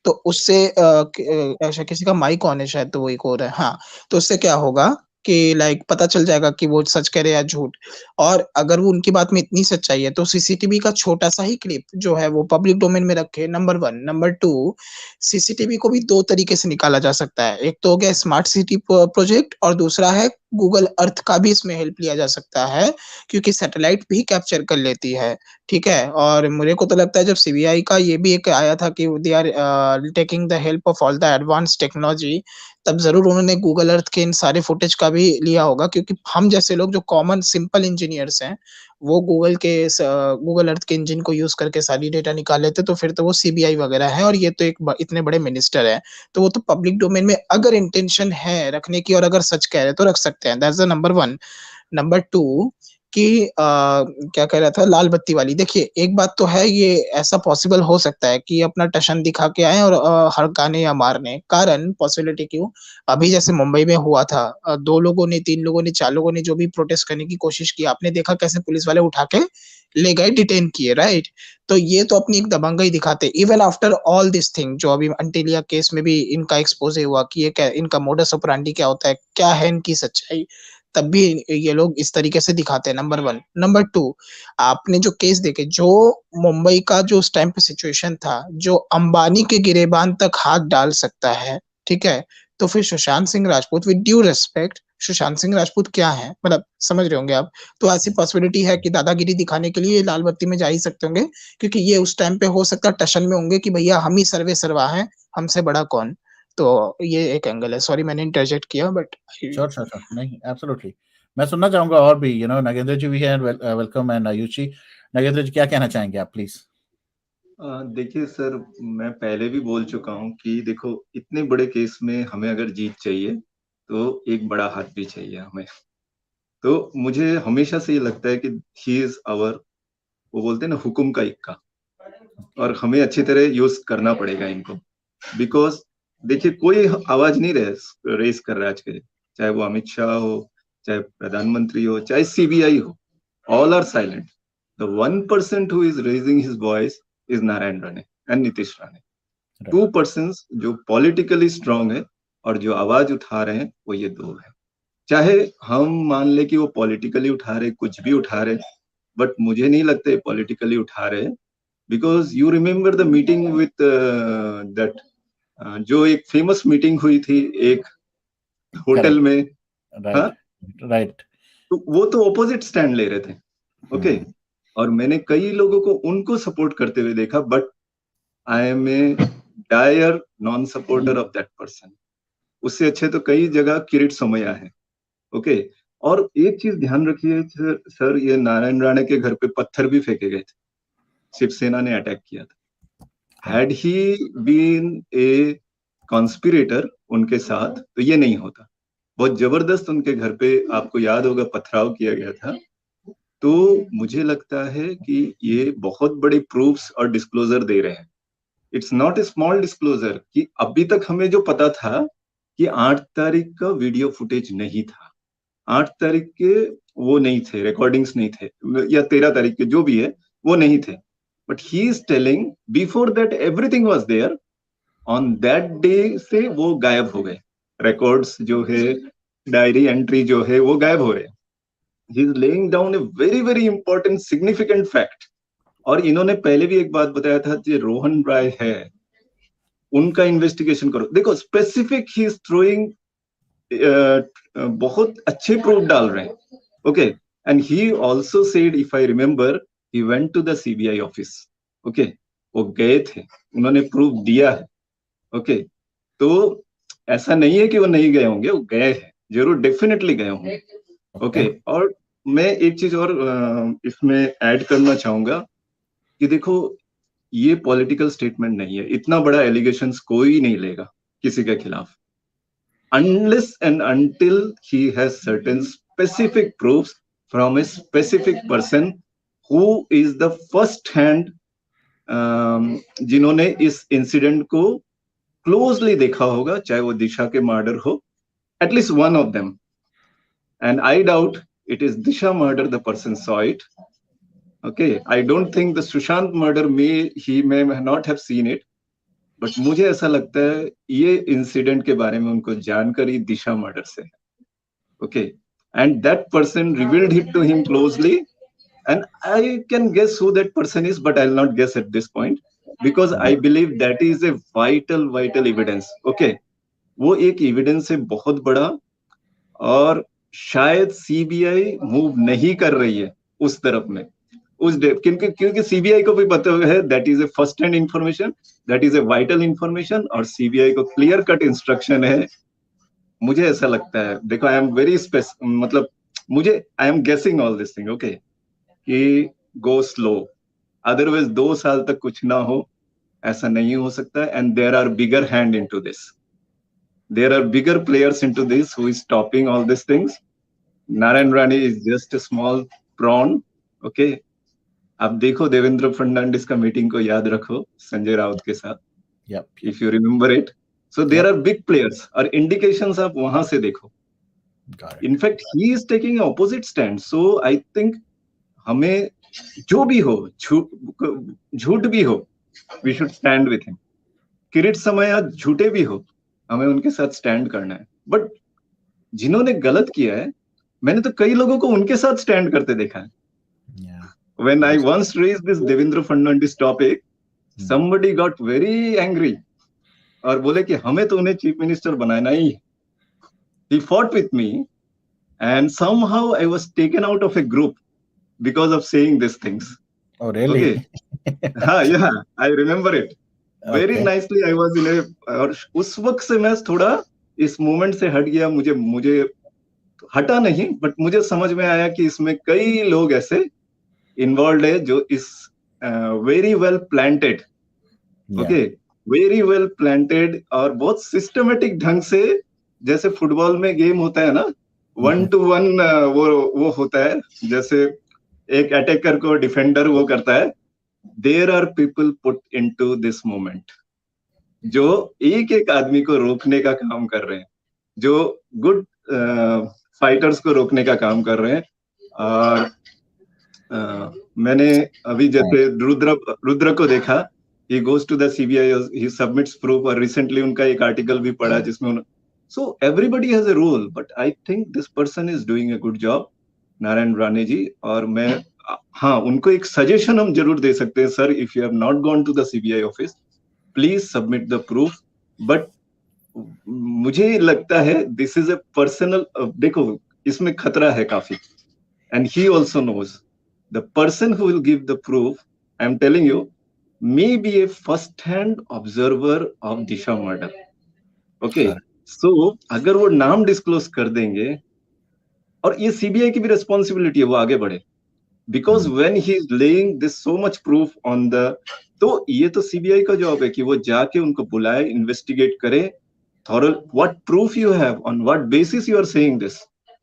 S8: तो उससे ऐसा किसी का माइक ऑन है शायद, तो वो एक और है, हाँ, तो उससे क्या होगा कि लाइक पता चल जाएगा कि वो सच कह रहे हैं या झूठ। और अगर वो उनकी बात में इतनी सच्चाई है तो सीसीटीवी का छोटा सा ही क्लिप जो है वो पब्लिक डोमेन में रखे, नंबर 1। नंबर 2, सीसीटीवी को भी 2 तरीके से निकाला जा सकता है। एक तो हो गया स्मार्ट सिटी प्रोजेक्ट, और दूसरा है गूगल अर्थ का भी इसमें हेल्प लिया जा सकता है, क्योंकि सैटेलाइट भी कैप्चर कर लेती है, ठीक है। और मुझे को तो लगता है जब सीबीआई का ये भी एक आया था कि they are taking the help of all the advance technology, तब जरूर उन्होंने गूगल अर्थ के इन सारे फुटेज का भी लिया होगा, क्योंकि हम जैसे लोग जो कॉमन सिंपल इंजीनियर्स हैं वो गूगल अर्थ के इंजन को यूज करके सारी डेटा निकाल लेते, तो फिर तो वो सीबीआई वगैरह है, और ये तो एक इतने बड़े मिनिस्टर है, तो वो तो पब्लिक डोमेन में अगर इंटेंशन है रखने की और अगर सच कह रहे तो रख सकते हैं। That's the number 1। नंबर 2 कि क्या कह रहा था, लाल बत्ती वाली, देखिए एक बात तो है, ये ऐसा पॉसिबल हो सकता है कि अपना टशन दिखा के आए और हड़काने या मारने, कारण पॉसिबिलिटी क्यों, अभी जैसे मुंबई में हुआ था, 2 लोगों ने, 3 लोगों ने, 4 लोगों ने जो भी प्रोटेस्ट करने की कोशिश की, आपने देखा कैसे पुलिस वाले उठा के ले गए, डिटेन किए, राइट। तो ये तो अपनी एक दबंगई दिखाते, even after all this thing, जो अभी अंटिलिया केस में भी इनका एक्सपोज हुआ कि ये क्या, इनका मोडस ऑपरेंडी क्या होता है, क्या है इनकी सच्चाई, तब भी ये लोग इस तरीके से दिखाते हैं, नंबर 1। नंबर 2, आपने जो केस देखे, जो मुंबई का जो उस टाइम पे सिचुएशन था, जो अंबानी के गिरेबान तक हाथ डाल सकता है, ठीक है, तो फिर Sushant Singh Rajput, with due respect, Sushant Singh Rajput क्या है, मतलब समझ रहे होंगे आप। तो ऐसी पॉसिबिलिटी है कि दादागिरी दिखाने के लिए लाल बत्ती में जा ही सकते होंगे, क्योंकि ये उस टाइम पे हो सकता है टशन में होंगे कि भैया हम ही सर्वे सर्वा हैं, हमसे बड़ा कौन। तो ये एक एंगल है, सॉरी मैंने इंटरजेक्ट किया, बट
S1: श्योर श्योर श्योर, नहीं एब्सोल्युटली। मैं सुनना चाहूंगा और भी, नागेंद्र जी भी है, वेलकम, एंड आयुष जी। नागेंद्र जी, क्या कहना चाहेंगे आप, प्लीज।
S11: देखिए सर, मैं पहले भी बोल चुका हूँ कि देखो, इतने बड़े केस में हमें अगर जीत चाहिए तो एक बड़ा हाथ भी चाहिए हमें। तो मुझे हमेशा से ये लगता है कि ही इज आवर, वो बोलते हैं ना, हुकुम का इक्का, और हमें अच्छी तरह यूज करना पड़ेगा इनको। बिकॉज देखिए, कोई आवाज नहीं रेस कर रहा है आज के, चाहे वो अमित शाह हो, चाहे प्रधानमंत्री हो, चाहे सीबीआई हो, all are silent. The 1% who is raising his voice is Narayan Rane and Nitish Rane. 2% जो पॉलिटिकली स्ट्रांग है और जो आवाज उठा रहे हैं, वो ये 2 है। चाहे हम मान ले कि वो पॉलिटिकली उठा रहे, कुछ भी उठा रहे, बट मुझे नहीं लगता है पॉलिटिकली उठा रहे, because you remember the meeting with that, जो एक फेमस मीटिंग हुई थी एक होटल में, हाँ,
S1: राइट।
S11: तो वो तो ऑपोजिट स्टैंड ले रहे थे, ओके। और मैंने कई लोगों को उनको सपोर्ट करते हुए देखा, but I am a dire non supporter of that person. उससे अच्छे तो कई जगह किरीट सोमैया है। ओके, और एक चीज ध्यान रखिए सर, ये नारायण राणे के घर पे पत्थर भी फेंके गए थे, शिवसेना ने अटैक किया था। Had he been a conspirator उनके साथ तो ये नहीं होता। बहुत जबरदस्त उनके घर पे, आपको याद होगा, पथराव किया गया था। तो मुझे लगता है कि ये बहुत बड़े प्रूफ्स और डिस्क्लोजर दे रहे हैं। It's not a small disclosure कि अभी तक हमें जो पता था कि 8 तारीख का वीडियो फुटेज नहीं था, 8 तारीख के वो नहीं थे, रिकॉर्डिंग्स नहीं थे, या 13 तारीख के जो भी है वो नहीं थे। But he is telling before that everything was there, on that day से वो गायब हो गए। रिकॉर्ड्स जो है, डायरी एंट्री जो है, वो गायब हो रहे हैं। He is laying down a very very important significant fact. और इन्होंने पहले भी एक बात बताया था कि रोहन राय है, उनका इन्वेस्टिगेशन करो। देखो स्पेसिफिक ही इज थ्रोइंग, बहुत अच्छे प्रूफ डाल रहे हैं। Okay, and he also said, if I remember, he went to the CBI office. Okay, वो गए थे, उन्होंने प्रूफ दिया है। ओके, तो ऐसा नहीं है कि वो नहीं गए होंगे, वो गए हैं, जरूर डेफिनेटली गए होंगे। ओके, और मैं एक चीज और इसमें ऐड करना चाहूंगा कि देखो, ये पॉलिटिकल स्टेटमेंट नहीं है, इतना बड़ा एलिगेशंस कोई नहीं लेगा किसी के खिलाफ unless and until he has certain specific proofs from a specific person who is the first hand, जिन्होंने इस इंसिडेंट को क्लोजली देखा होगा, चाहे वो दिशा के मर्डर हो, at least one of them. And I doubt it is Disha murder the person saw it. Okay, I don't think the Sushant murder he may not have seen it, but मुझे ऐसा लगता है ये इंसिडेंट के बारे में उनको जानकारी दिशा मर्डर से है। Okay, and that person revealed it to him closely, and I can guess who that person is, but I will not guess at this point, because I believe that is a vital evidence. Okay, वो एक evidence है बहुत बड़ा, और शायद CBI move नहीं कर रही है उस तरफ में, उस क्योंकि सीबीआई को भी पता है that is A first hand information, that is a vital information, और सीबीआई को क्लियर कट इंस्ट्रक्शन है। मुझे ऐसा लगता है, देखो आई एम वेरी मतलब मुझे, I am guessing all this thing, okay, कि गो स्लो, अदरवाइज 2 साल तक कुछ ना हो, ऐसा नहीं हो सकता। And there are bigger hand into this, there are bigger players into this who is stopping all this things. Narayan Rane is just a small pawn. Okay, आप देखो देवेंद्र फडणवीस का मीटिंग को याद रखो संजय राउत के साथ, if you remember it. So there are big players, और indications आप वहां से देखो। In fact he is taking opposite stand. So I think हमें जो भी हो, झूठ भी हो, we should stand with him. Kirit Somaiya झूठे भी हो, हमें उनके साथ स्टैंड करना है। बट जिन्होंने गलत किया है, मैंने तो कई लोगों को उनके साथ स्टैंड करते देखा है। When I once raised this Devendra Fadnavis topic, somebody got very angry और बोले कि हमें तो उन्हें चीफ मिनिस्टर बनाना ही है। He fought with me, and somehow I was taken out of a group because of saying these things.
S1: Oh, really?
S11: Okay. हाँ, yeah, I remember it. Very nicely I was in a, और उस वक्त से मैं थोड़ा इस moment से हट गया। मुझे हटा नहीं, बट मुझे समझ में आया कि इसमें कई लोग ऐसे इन्वॉल्व है जो इस very well planted, okay, very well planted, और बहुत सिस्टमेटिक ढंग से, जैसे फुटबॉल में गेम होता है ना, 1-to-1 वो होता है, जैसे एक अटैकर को डिफेंडर वो करता है। There are people put into this moment जो एक एक आदमी को रोकने का काम कर रहे हैं, जो गुड फाइटर्स को रोकने का काम कर रहे हैं। और मैंने अभी जैसे रुद्र को देखा, he goes to the CBI, he submits proof, और रिसेंटली उनका एक आर्टिकल भी पढ़ा जिसमें so everybody has a role, but I think this person is doing a good job, Narayan Rane जी। और मैं, हाँ, उनको एक सजेशन हम जरूर दे सकते हैं, sir, if you have not gone to the CBI office, please submit the proof. But मुझे लगता है दिस इज ए पर्सनल, देखो इसमें खतरा है काफी, and he also knows the person who will give the proof, I am telling you, may be a first-hand observer of Disha murder. Okay,
S1: Correct.
S11: so अगर वो नाम डिस्क्लोज कर देंगे, और ये सीबीआई की भी रिस्पॉन्सिबिलिटी है वो आगे बढ़े, because when he is laying this so much proof on the, तो ये तो सीबीआई का जॉब है कि वो जाके उनको बुलाए, इन्वेस्टिगेट करे, thorough, what proof you have, on what basis you are saying this,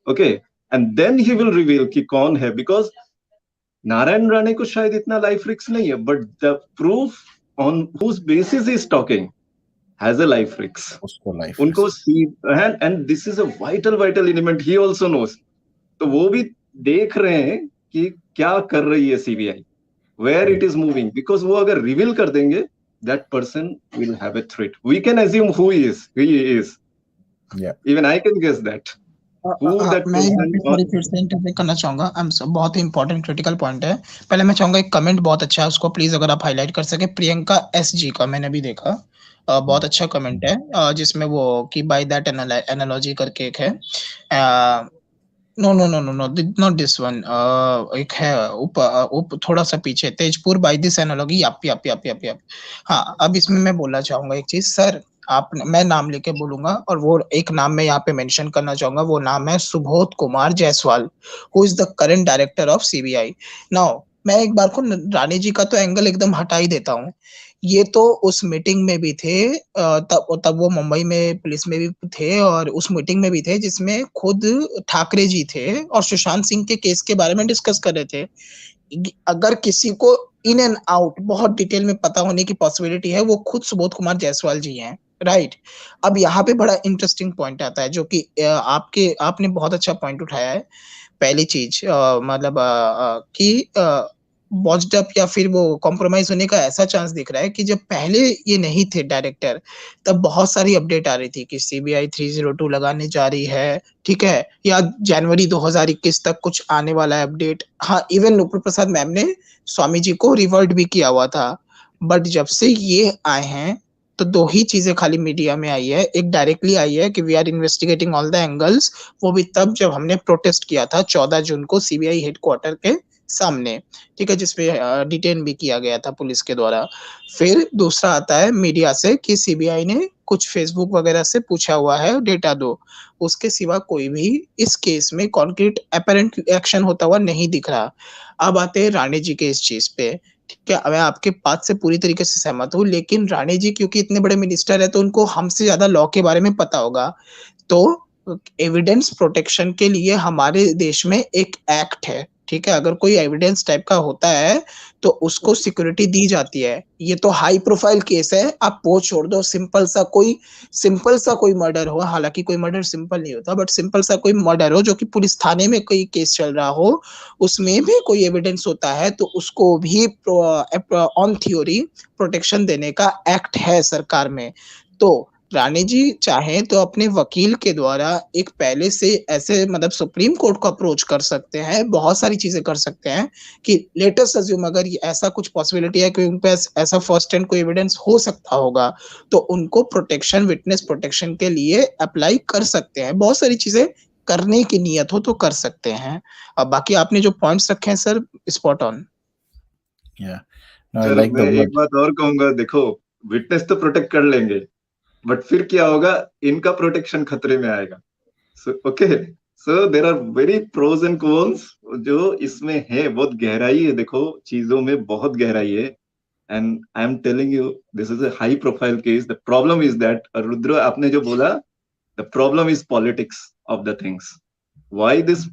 S11: okay, and then he will reveal कि कौन है, बिकॉज नारायण राणे को शायद इतना लाइफ रिस्क नहीं है, but the proof on whose basis is talking has a life risk,
S1: उसको life
S11: उनको see, and this is a vital element, he also knows, तो वो भी देख रहे हैं कि क्या कर रही है CBI, where it is moving, because वो अगर रिवील कर देंगे, that person will have a threat. We can assume who he is.
S1: Yeah.
S11: Even I can guess that. Who that
S8: मैं यहाँ
S11: person
S8: पे
S11: or
S8: थोड़ी फिर से इंटरजेक्ट करना चाहूंगा। बहुत ही इंपॉर्टेंट क्रिटिकल पॉइंट है। पहले मैं चाहूंगा, एक कमेंट बहुत अच्छा है, उसको प्लीज अगर आप हाईलाइट कर सके, प्रियंका SG का मैंने भी देखा, बहुत अच्छा कमेंट है, जिसमें वो कि बाय दैट एनालॉजी करके एक है, no no no no no not this one, एक है थोड़ा सा पीछे, Tezpur by this analogy, yup. हाँ, अब इसमें मैं बोलना चाहूंगा एक चीज सर, आप, मैं नाम लेके बोलूंगा, और वो एक नाम मैं यहाँ पे मेंशन करना चाहूंगा, वो नाम है Subodh Kumar Jaiswal, who is the current director of CBI. Now मैं एक बार को रानी जी का तो एंगल एकदम हटा ही देता हूँ, ये तो उस मीटिंग में भी थे, तब वो मुंबई में पुलिस में भी थे, और उस मीटिंग में भी थे जिसमें खुद ठाकरे जी थे और सुशांत सिंह के केस के बारे में डिस्कस कर रहे थे। अगर किसी को इन एंड आउट बहुत डिटेल में पता होने की पॉसिबिलिटी है, वो खुद सुबोध कुमार जायसवाल जी हैं, राइट। अब यहाँ पे बड़ा इंटरेस्टिंग पॉइंट आता है, जो कि आपने बहुत अच्छा पॉइंट उठाया है। पहली चीज, मतलब कि बॉस्ड अप या फिर वो कॉम्प्रोमाइज होने का ऐसा चांस दिख रहा है कि जब पहले ये नहीं थे डायरेक्टर, तब बहुत सारी अपडेट आ रही थी कि सीबीआई 302 लगाने जा रही है, ठीक है, या जनवरी 2021 तक कुछ आने वाला है अपडेट। हाँ, इवन नुपुर प्रसाद मैम ने स्वामी जी को रिवर्ट भी किया हुआ था। बट जब से ये आए हैं, तो दो ही चीजें खाली मीडिया में आई है। एक डायरेक्टली आई है कि we are investigating all the angles, वो भी तब जब हमने प्रोटेस्ट किया था 14 जून को सीबीआई हेडक्वार्टर के सामने, ठीक है, जिसपे डिटेन भी किया गया था पुलिस के द्वारा। फिर दूसरा आता है मीडिया से कि सीबीआई ने कुछ फेसबुक वगैरह से पूछा हुआ है, डेटा दो। उसके सिवा कोई भी इस केस में कॉन्क्रीट अपरेंट एक्शन होता हुआ नहीं दिख रहा। अब आते हैं राणे जी के इस चीज पे, ठीक है, मैं आपके बात से पूरी तरीके से सहमत हूँ, लेकिन राणे जी क्योंकि इतने बड़े मिनिस्टर है, तो उनको हमसे ज्यादा लॉ के बारे में पता होगा। तो एविडेंस प्रोटेक्शन के लिए हमारे देश में एक एक्ट है, ठीक है, अगर कोई एविडेंस टाइप का होता है तो उसको सिक्योरिटी दी जाती है। ये तो हाई प्रोफाइल केस है, आप वो छोड़ दो, सिंपल सा कोई मर्डर हो, हालांकि कोई मर्डर सिंपल नहीं होता, बट सिंपल सा कोई मर्डर हो जो कि पुलिस थाने में कोई केस चल रहा हो, उसमें भी कोई एविडेंस होता है, तो उसको भी ऑन थ्योरी प्रोटेक्शन देने का एक्ट है सरकार में। तो राणे जी चाहें तो अपने वकील के द्वारा एक पहले से ऐसे, मतलब सुप्रीम कोर्ट को अप्रोच कर सकते हैं, बहुत सारी चीजें कर सकते हैं कि लेटेस्ट अज्यूम अगर ऐसा कुछ पॉसिबिलिटी है कि उन पे ऐसा फर्स्ट हैंड कोई एविडेंस हो सकता होगा, तो उनको प्रोटेक्शन, विटनेस प्रोटेक्शन के लिए अप्लाई कर सकते हैं। बहुत सारी चीजें करने की नियत हो तो कर सकते हैं। अब बाकी आपने जो पॉइंट्स रखे हैं सर, स्पॉट ऑन।
S11: सर मैं एक बात और कहूंगा, देखो विटनेस तो प्रोटेक्ट कर लेंगे, बट फिर क्या होगा, इनका प्रोटेक्शन खतरे में आएगा। Okay, so there are very pros and cons जो इसमें है, बहुत गहराई है, देखो चीजों में बहुत गहराई है, and I am telling you this is a high profile case. The problem is that, Rudra आपने जो बोला, the problem is politics of the things, why this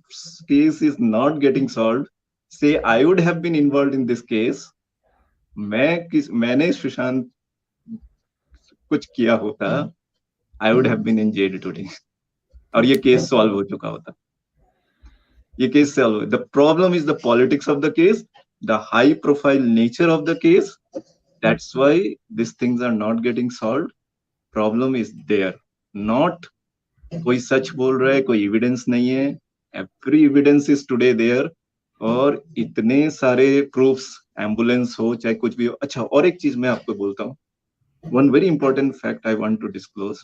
S11: case is not getting solved. Say I would have been involved in this case, मैंने सुशांत कुछ किया होता, I would have been in jail today, और ये case solve हो चुका होता, ये case solve. The problem is the politics of the case, the high profile nature of the case, that's why this things are not getting solved. Problem is there, not कोई सच बोल रहा है, कोई एविडेंस नहीं है, every evidence is today there, और इतने सारे प्रूफ्स, एम्बुलेंस हो चाहे कुछ भी हो। अच्छा, और एक चीज मैं आपको बोलता हूँ, one very important fact I want to disclose.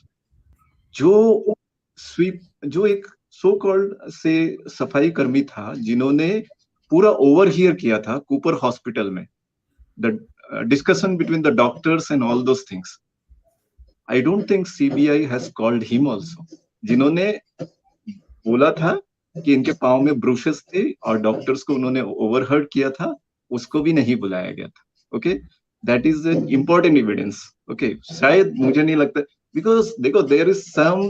S11: जो एक सो कॉल्ड से सफाई कर्मी था, जिन्होंने पूरा ओवरहियर किया था कूपर हॉस्पिटल में, the discussion between the doctors and all those things. I don't think CBI has called him also. जिन्होंने बोला था कि इनके पाँव में ब्रूशेस थे और डॉक्टर्स को उन्होंने ओवरहर्ड किया था, उसको भी नहीं बुलाया गया था. Okay, that is an important evidence. Okay, शायद मुझे नहीं लगता, बिकॉज देखो there is some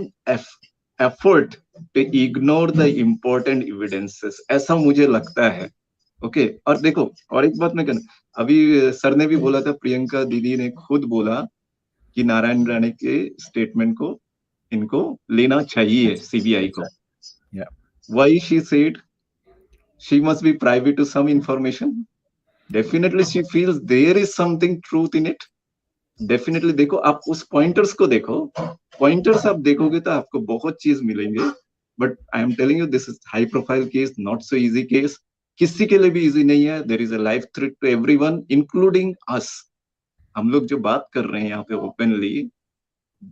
S11: effort to ignore the important evidences, ऐसा मुझे लगता है. ओके, और देखो और एक बात मैं कहना, अभी सर ने भी बोला था, प्रियंका दीदी ने खुद बोला कि नारायण राणे के स्टेटमेंट को इनको लेना चाहिए, सीबीआई को.
S1: Yeah.
S11: Why she said she must be privy to some information? Definitely she feels there is something truth in it. Definitely देखो, आप उस पॉइंटर्स को देखो, पॉइंटर्स आप देखोगे तो आपको बहुत चीज मिलेंगे. But I am telling you, this is high profile case, not so easy case. किसी के लिए भी इजी नहीं है. There is a life threat to everyone, including us. हम लोग जो बात कर रहे हैं यहाँ पे openly,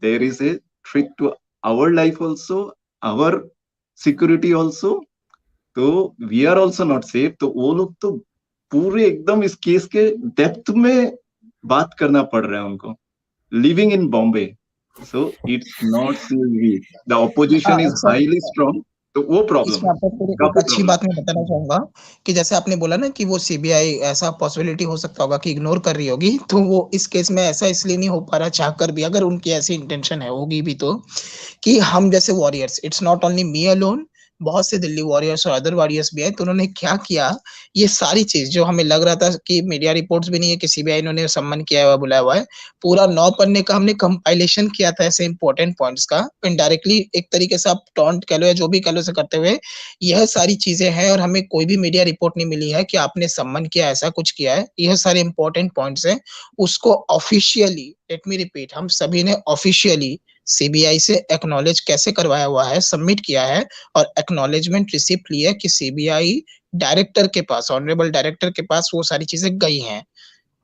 S11: there is a threat to our life also, our security also. तो we are also not safe. तो वो लोग तो पूरे एकदम इस केस के डेप्थ में बात करना पड़ रहा है उनको, living in Bombay. So it's not so easy. The opposition is highly strong. तो वो प्रॉब्लम
S8: इसमें आपको एक अच्छी बात मैं बताना चाहूंगा कि जैसे आपने बोला ना कि वो सीबीआई ऐसा पॉसिबिलिटी हो सकता होगा कि इग्नोर कर रही होगी, तो वो इस केस में ऐसा इसलिए नहीं हो पा रहा, चाहकर भी, अगर उनकी ऐसी इंटेंशन है होगी भी तो, कि हम जैसे warriors, it's not only me alone, बहुत से दिल्ली वॉरियर्स और अदर वॉरियर्स भी है. तो उन्होंने क्या किया, ये सारी चीज जो हमें लग रहा था कि मीडिया रिपोर्ट्स भी नहीं है कि सीबीआई इन्होंने सम्मान किया हुआ, बुलाया हुआ है, पूरा 9 पन्ने का हमने कंपाइलेशन किया था ऐसे इंपॉर्टेंट पॉइंट्स का. इनडायरेक्टली एक तरीके से आप टॉन्ट कह लो या जो भी कह लो से करते हुए यह सारी चीजें हैं, और हमें कोई भी मीडिया रिपोर्ट नहीं मिली है कि आपने सम्मान किया, ऐसा कुछ किया है. यह सारे इंपॉर्टेंट पॉइंट्स हैं. उसको ऑफिशियली, लेट मी रिपीट, हम सभी ने ऑफिशियली सीबीआई से एक्नॉलेज कैसे करवाया हुआ है, सबमिट किया है, और एक्नॉलेजमेंट रिसिप्ट ली है कि सीबीआई डायरेक्टर के पास, ऑनरेबल डायरेक्टर के पास वो सारी चीजें गई हैं.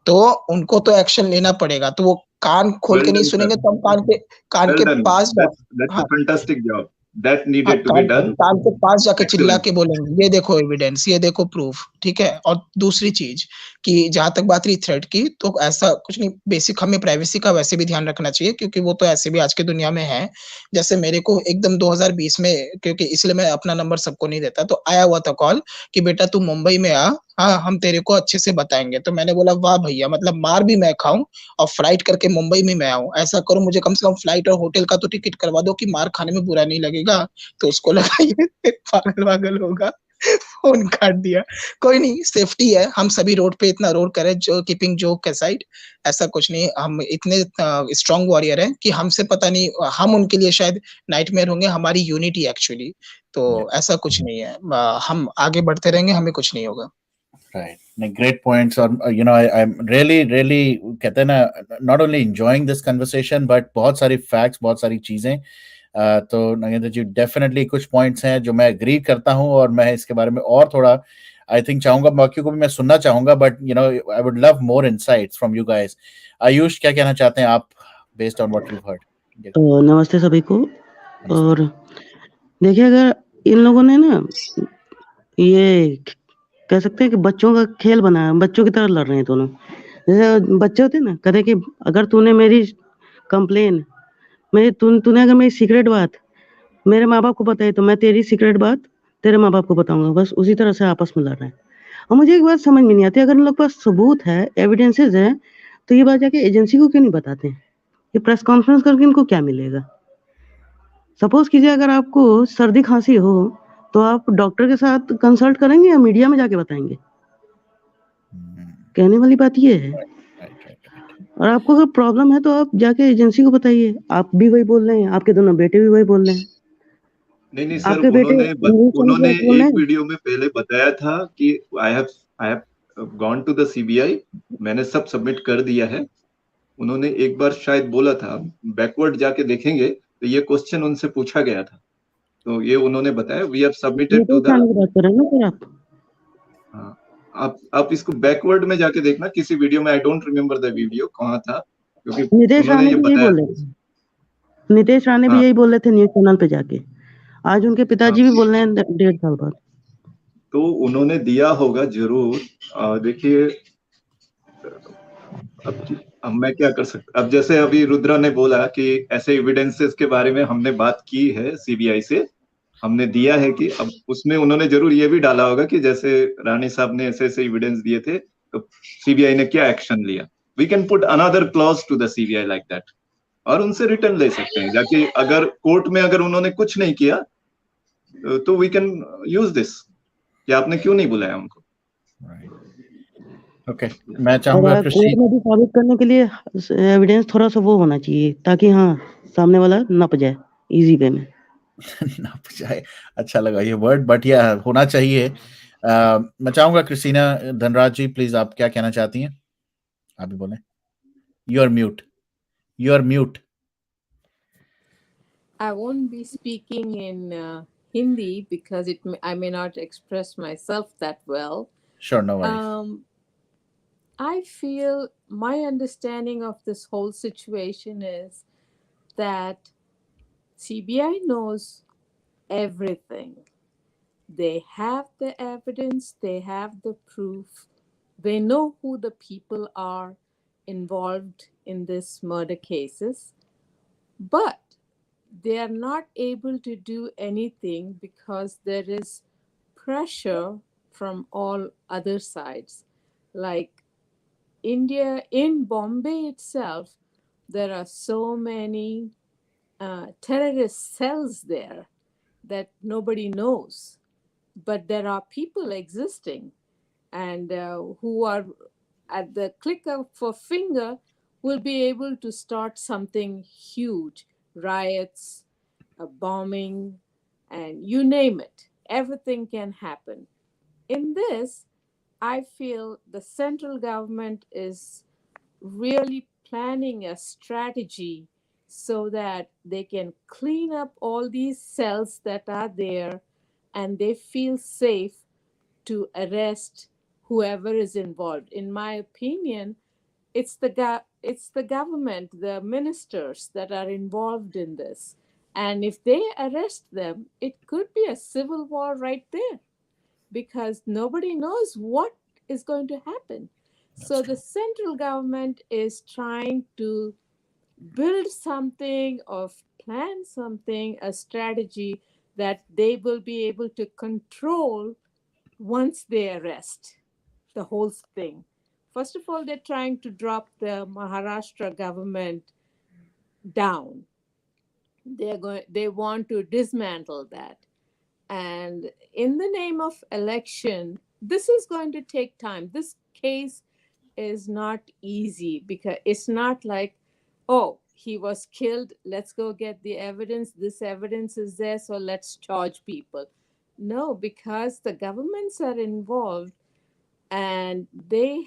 S8: तो उनको तो एक्शन लेना पड़ेगा. तो वो कान खोल के नहीं सुनेंगे तो हम कान के पास
S11: that's a fantastic job that needed to be done.
S8: कान के पास जाके चिल्ला
S11: Excellent.
S8: के बोलेंगे, ये देखो एविडेंस, ये देखो प्रूफ, ठीक है. और दूसरी चीज कि जहां तक बात रही थ्रेट की, तो ऐसा कुछ नहीं, बेसिक हमें प्राइवेसी का वैसे भी ध्यान रखना चाहिए, क्योंकि वो तो ऐसे भी आज की दुनिया में है. जैसे मेरे को एकदम 2020 में, क्योंकि इसलिए मैं अपना नंबर सबको नहीं देता, तो आया हुआ था कॉल कि बेटा तू मुंबई में आ, हाँ हम तेरे को अच्छे से बताएंगे. तो मैंने बोला वाह भैया, मतलब मार भी मैं खाऊं और फ्लाइट करके मुंबई में मैं आऊं, ऐसा करो, मुझे कम से कम फ्लाइट और होटल का तो टिकट करवा दो कि मार खाने में बुरा नहीं लगेगा. तो उसको लगा ये पागल होगा, फोन काट दिया. कोई नहीं, सेफ्टी है. हम सभी रोड पे इतना रोड करें, जो कीपिंग जोक के साइड, ऐसा कुछ नहीं. हम इतने स्ट्रॉन्ग वॉरियर हैं कि हमसे पता नहीं, हम उनके लिए शायद नाइटमेयर होंगे, हमारी यूनिटी एक्चुअली. तो ऐसा कुछ नहीं है, हम आगे बढ़ते रहेंगे, हमें कुछ नहीं होगा.
S1: Right. Great points. और I'm really कहते हैं ना, not only enjoying this conversation but बहुत सारी facts, बहुत सारी चीजें. तो नगेंद्र जी, डेफिनेटली कुछ पॉइंट्स हैं जो मैं एग्री करता हूं, और मैं इसके बारे में और थोड़ा आई थिंक चाहूंगा, बाकी को भी मैं सुनना चाहूंगा, but I would love more insights from you guys. Ayush, क्या कहना चाहते हैं आप based on what you heard?
S12: नमस्ते सभी को. और देखिए, अगर इन लोगों ने ना, ये कह सकते हैं कि बच्चों का खेल बनाया, बच्चों की तरह लड़ रहे हैं दोनों. जैसे बच्चे होते हैं ना, कहते कि अगर तूने मेरी कंप्लेन, तूने अगर मेरी सीक्रेट बात मेरे माँ बाप को बताई, तो मैं तेरी सीक्रेट बात तेरे माँ बाप को बताऊंगा. बस उसी तरह से आपस में लड़ रहे हैं. और मुझे एक बात समझ में नहीं आती, अगर इन लोग पास सबूत है, एविडेंसेस है, तो ये बात जाके एजेंसी को क्यों नहीं बताते हैं? ये प्रेस कॉन्फ्रेंस करके इनको क्या मिलेगा? सपोज कीजिए अगर आपको सर्दी खांसी हो, तो आप डॉक्टर के साथ कंसल्ट करेंगे या मीडिया में जाके बताएंगे? कहने वाली बात ये है. और आपको अगर प्रॉब्लम है तो आप जाके एजेंसी को बताइए. आप भी वही बोल रहे हैं, आपके दोनों बेटे भी वही बोल रहे हैं.
S11: नहीं सर, उन्होंने एक वीडियो में पहले बताया था कि I have gone to the CBI, मैंने सब सबमिट कर दिया है. उन्होंने एक बार शायद बोला था, बैकवर्ड जाके देखेंगे तो ये क्वेश्चन उनसे पूछा गया था, तो ये उन्होंने बताया, we have submitted to the. आप इसको बैकवर्ड में जाके देखना किसी वीडियो में, I don't remember the video कहाँ था, क्योंकि उन्होंने ये बताया.
S12: नीतीश राणे भी यही बोल रहे थे न्यूज चैनल पे जाके. आज उनके पिताजी भी बोल रहे हैं 1.5 साल बाद.
S11: तो उन्होंने दिया होगा जरूर. देखिए, अब मैं क्या कर सकता, अब जैसे अभी रुद्रा ने बोला कि ऐसे एविडेंसेस के बारे में हमने बात की है सीबीआई से, हमने दिया है कि अब उसमें उन्होंने जरूर ये भी डाला होगा कि जैसे रानी साहब ने ऐसे ऐसे एविडेंस दिए थे तो सीबीआई ने क्या एक्शन लिया. We can put another clause to the CBI like that, और उनसे रिटर्न ले सकते हैं जाके, अगर कोर्ट में अगर उन्होंने कुछ नहीं किया तो वी कैन यूज दिस कि आपने क्यों नहीं बुलाया उनको.
S1: ओके, मैं चाहूंगा
S12: और
S1: कृषि.
S12: कोर्ट में भी साबित करने के लिए एविडेंस थोड़ा सा वो होना चाहिए ताकि हाँ सामने वाला नप जाए इजी वे में.
S1: नप जाए, अच्छा लगा ये वर्ड, बट यह होना चाहिए. मैं चाहूंगा क्रिस्टीना धनराज जी, प्लीज आप क्या कहना चाहती हैं? आप भी बोलें. You are mute. You are mute.
S13: I won't be speaking in Hindi because I may not express myself that well.
S1: Sure, no worries.
S13: I feel my understanding of this whole situation is that CBI knows everything. They have the evidence, they have the proof, they know who the people are involved in this murder cases, but they are not able to do anything because there is pressure from all other sides. Like India, in Bombay itself, there are so many terrorist cells there that nobody knows. But there are people existing and who are at the click of a finger will be able to start something huge, riots, a bombing, and you name it. Everything can happen. In this, I feel the central government is really planning a strategy so that they can clean up all these cells that are there and they feel safe to arrest whoever is involved. In my opinion, it's the government, the ministers that are involved in this. And if they arrest them, it could be a civil war right there because nobody knows what is going to happen. So the central government is trying to build something or plan something, a strategy that they will be able to control once they arrest the whole thing. First of all, they're trying to drop the Maharashtra government down. They want to dismantle that. And in the name of election, this is going to take time. This case is not easy because it's not like, oh, he was killed, let's go get the evidence. This evidence is there, so let's charge people. No, because the governments are involved and the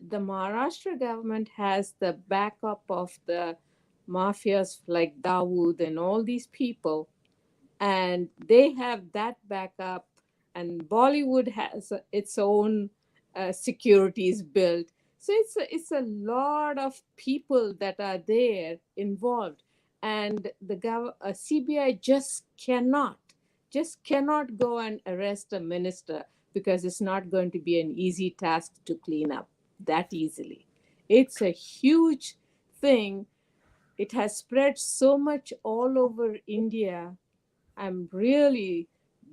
S13: Maharashtra government has the backup of the mafias like Dawood and all these people, and they have that backup, and Bollywood has its own securities built. So it's a lot of people that are there involved, and the CBI just cannot go and arrest a minister because it's not going to be an easy task to clean up that easily. It's a huge thing. It has spread so much all over India. I'm really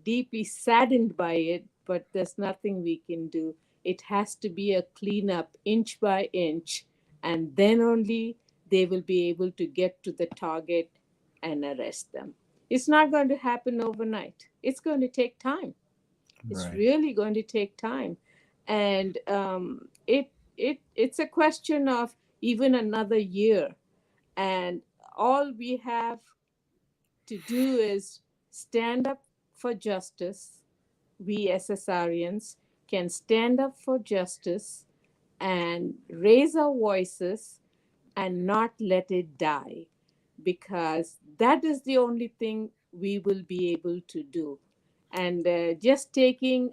S13: deeply saddened by it, but there's nothing we can do. It has to be a cleanup inch by inch, and then only they will be able to get to the target and arrest them. It's not going to happen overnight. It's going to take time. It's really going to take time, and it's a question of even another year, and all we have to do is stand up for justice. We SSRians can stand up for justice and raise our voices and not let it die, because that is the only thing we will be able to do. And just taking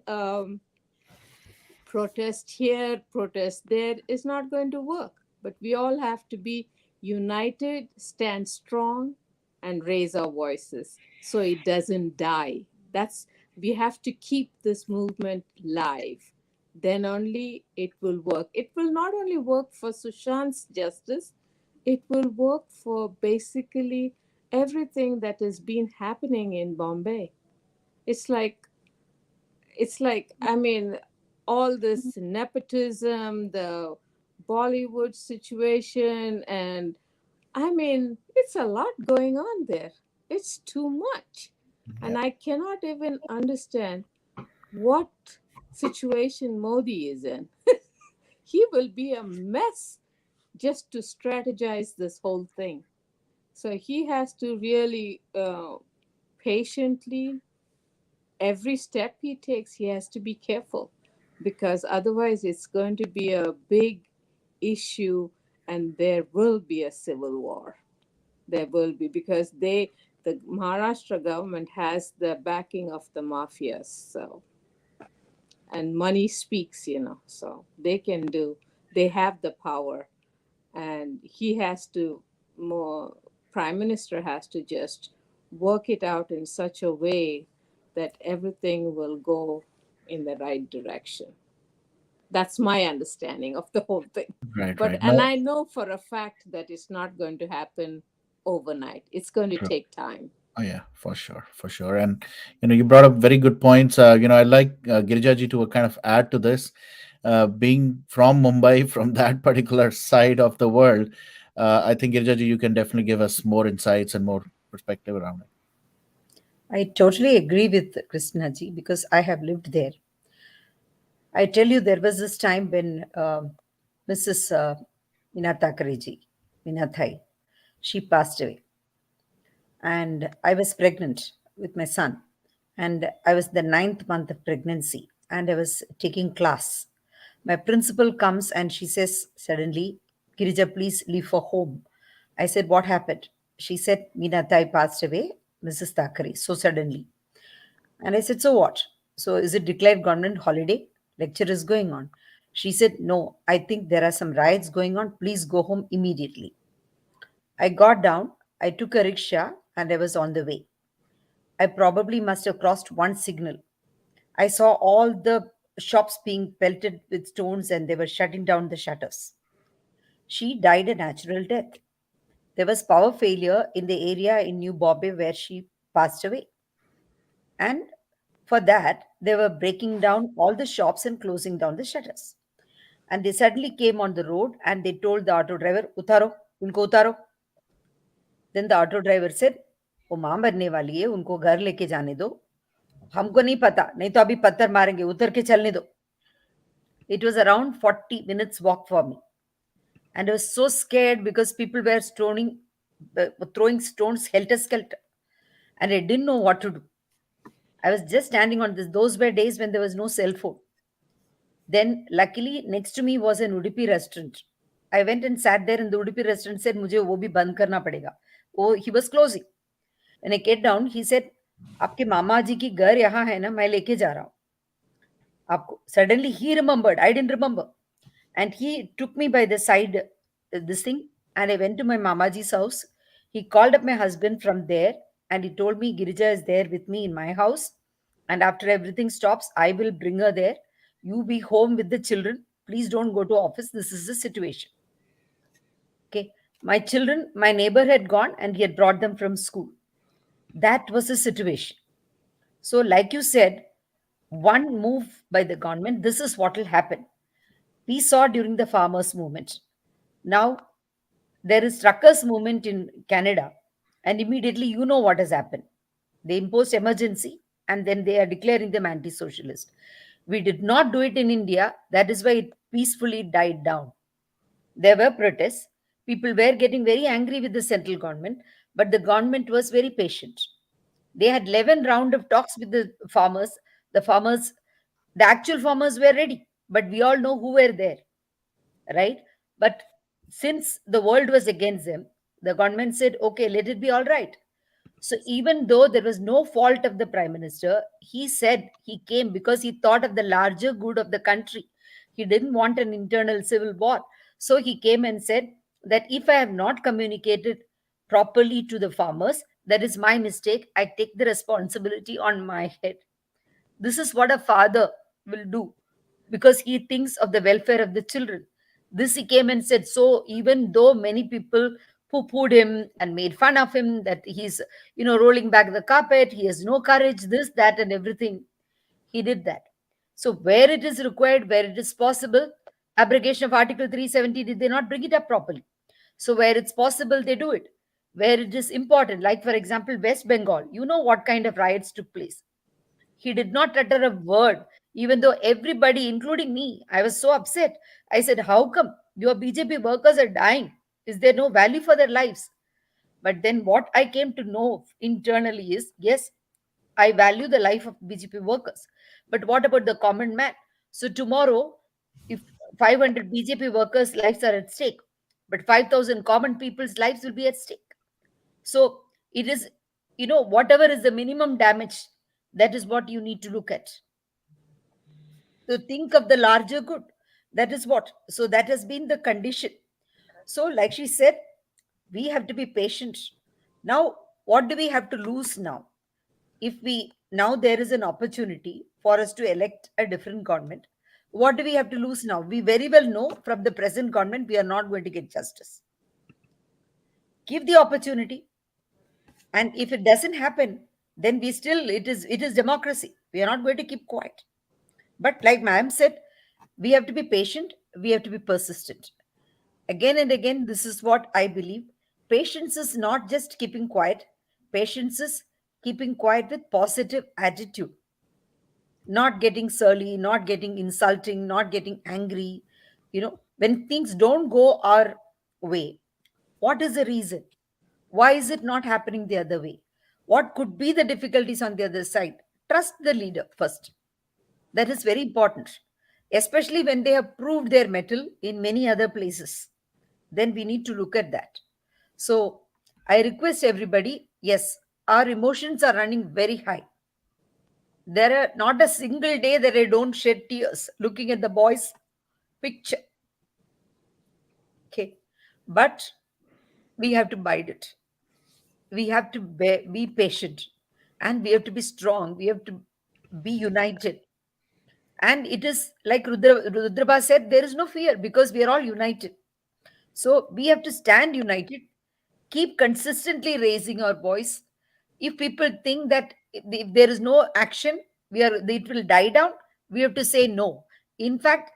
S13: protest here, protest there is not going to work. But we all have to be united, stand strong, and raise our voices so it doesn't die. We have to keep this movement live. then only it will work. It will not only work for Sushant's justice, it will work for basically everything that has been happening in Bombay. It's like I mean, all this nepotism, the Bollywood situation, and I mean, it's a lot going on there. It's too much. And I cannot even understand what situation Modi is in. He will be a mess just to strategize this whole thing. So he has to really patiently, every step he takes, he has to be careful, because otherwise it's going to be a big issue and there will be a civil war. There will be, because the Maharashtra government has the backing of the mafias. So, and money speaks, so they have the power, and he has to more prime minister has to just work it out in such a way that everything will go in the right direction. That's my understanding of the whole thing.
S1: Right,
S13: But
S1: right.
S13: and
S1: No,
S13: I know for a fact that it's not going to happen overnight. It's going to
S1: true.
S13: take time.
S1: Oh yeah, for sure, for sure. And you brought up very good points. I like Girija to kind of add to this. Being from Mumbai, from that particular side of the world, I think Girija you can definitely give us more insights and more perspective around it.
S14: I totally agree with Krishna ji because I have lived there. I tell you, there was this time when Mrs. Minata Kareji, Minathai, she passed away. And I was pregnant with my son. And I was the 9th month of pregnancy. And I was taking class. My principal comes and she says suddenly, Girija, please leave for home. I said, what happened? She said, Minathai passed away, Mrs. Thackeray, so suddenly. And I said, so what? So is it declared government holiday? Lecture is going on. She said, no, I think there are some riots going on. Please go home immediately. I got down, I took a rickshaw, and I was on the way. I probably must have crossed one signal. I saw all the shops being pelted with stones and they were shutting down the shutters. She died a natural death. There was power failure in the area in New Bombay where she passed away. And for that, they were breaking down all the shops and closing down the shutters. And they suddenly came on the road and they told the auto driver, Utaro, unko utaro. Then the auto driver said, वो मां मरने वाली है उनको घर लेके जाने दो हमको नहीं पता नहीं तो अभी पत्थर मारेंगे उतर के चलने दो. It was around 40 minutes walk for me. And I was so scared because people were throwing stones helter skelter. And I didn't know what to do. I was just standing on this. Those were days when there was no cell phone. Then, luckily, next to me was an Udupi restaurant. I went and sat there in the Udupi restaurant, said, मुझे वो भी बंद करना पड़ेगा. Oh, he was closing. When I get down, he said, आपके मामा जी की घर यहाँ है ना, मैं लेके जा रहा हूँ. आपको. Suddenly, he remembered. I didn't remember. And he took me by the side, this thing, and I went to my mamaji's house. He called up my husband from there, and he told me Girija is there with me in my house. And after everything stops, I will bring her there. You be home with the children. Please don't go to office. This is the situation. Okay. My children, my neighbor had gone and he had brought them from school. That was the situation. So, like you said, one move by the government, this is what will happen. We saw during the farmers' movement. Now, there is truckers' movement in Canada, and immediately you know what has happened. They imposed emergency, and then they are declaring them anti-socialist. We did not do it in India. That is why it peacefully died down. There were protests. People were getting very angry with the central government, but the government was very patient. They had 11 round of talks with the farmers. The farmers, the actual farmers were ready, but we all know who were there, right? But since the world was against them, the government said, okay, let it be all right. So even though there was no fault of the prime minister, he said he came because he thought of the larger good of the country. He didn't want an internal civil war. So he came and said that if I have not communicated properly to the farmers, that is my mistake. I take the responsibility on my head. This is what a father will do. because he thinks of the welfare of the children. This he came and said. So even though many people poo-pooed him and made fun of him, that he's, rolling back the carpet, he has no courage, this, that, and everything, he did that. So where it is required, where it is possible, abrogation of Article 370, did they not bring it up properly? So where it's possible, they do it. Where it is important, like for example, West Bengal, what kind of riots took place. He did not utter a word, even though everybody, including me, I was so upset. I said, how come your BJP workers are dying? Is there no value for their lives? But then what I came to know internally is, yes, I value the life of BJP workers. But what about the common man? So tomorrow, if 500 BJP workers' lives are at stake, but 5,000 common people's lives will be at stake. So it is, whatever is the minimum damage, that is what you need to look at. So think of the larger good. That is what. So that has been the condition. So, like she said, we have to be patient. Now, what do we have to lose now? If we now there is an opportunity for us to elect a different government, what do we have to lose now? We very well know from the present government we are not going to get justice. Give the opportunity, and if it doesn't happen, then it is democracy. We are not going to keep quiet. But like ma'am said, we have to be patient, we have to be persistent. Again and again, this is what I believe. Patience is not just keeping quiet, patience is keeping quiet with positive attitude, not getting surly, not getting insulting, not getting angry. When things don't go our way, what is the reason? Why is it not happening the other way? What could be the difficulties on the other side? Trust the leader first. That is very important, especially when they have proved their mettle in many other places. Then we need to look at that. So I request everybody, yes, our emotions are running very high. There are not a single day that I don't shed tears looking at the boys' picture. Okay. But we have to bide it. We have to be patient, and we have to be strong. We have to be united. And it is like Rudraba said, there is no fear because we are all united. So we have to stand united, keep consistently raising our voice. If people think that if there is no action, it will die down, we have to say no. In fact,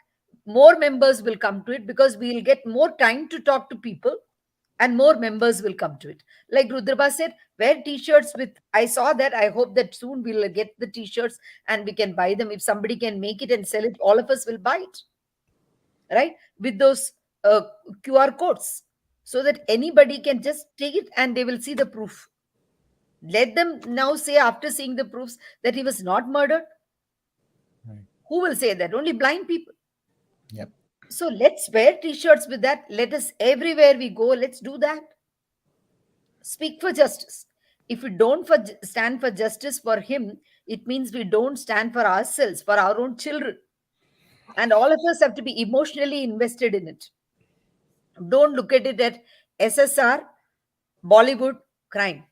S14: more members will come to it because we will get more time to talk to people and more members will come to it. Like Rudraba said, wear t-shirts with, I saw that. I hope that soon we'll get the t-shirts and we can buy them. If somebody can make it and sell it, all of us will buy it, right? With those QR codes, so that anybody can just take it and they will see the proof. Let them now say, after seeing the proofs, that he was not murdered.
S1: Right.
S14: Who will say that? Only blind people.
S1: Yep.
S14: So let's wear t-shirts with that. Let us, everywhere we go, let's do that. Speak for justice. If we don't stand for justice for him, it means we don't stand for ourselves, for our own children. And all of us have to be emotionally invested in it. Don't look at it at SSR, Bollywood, crime.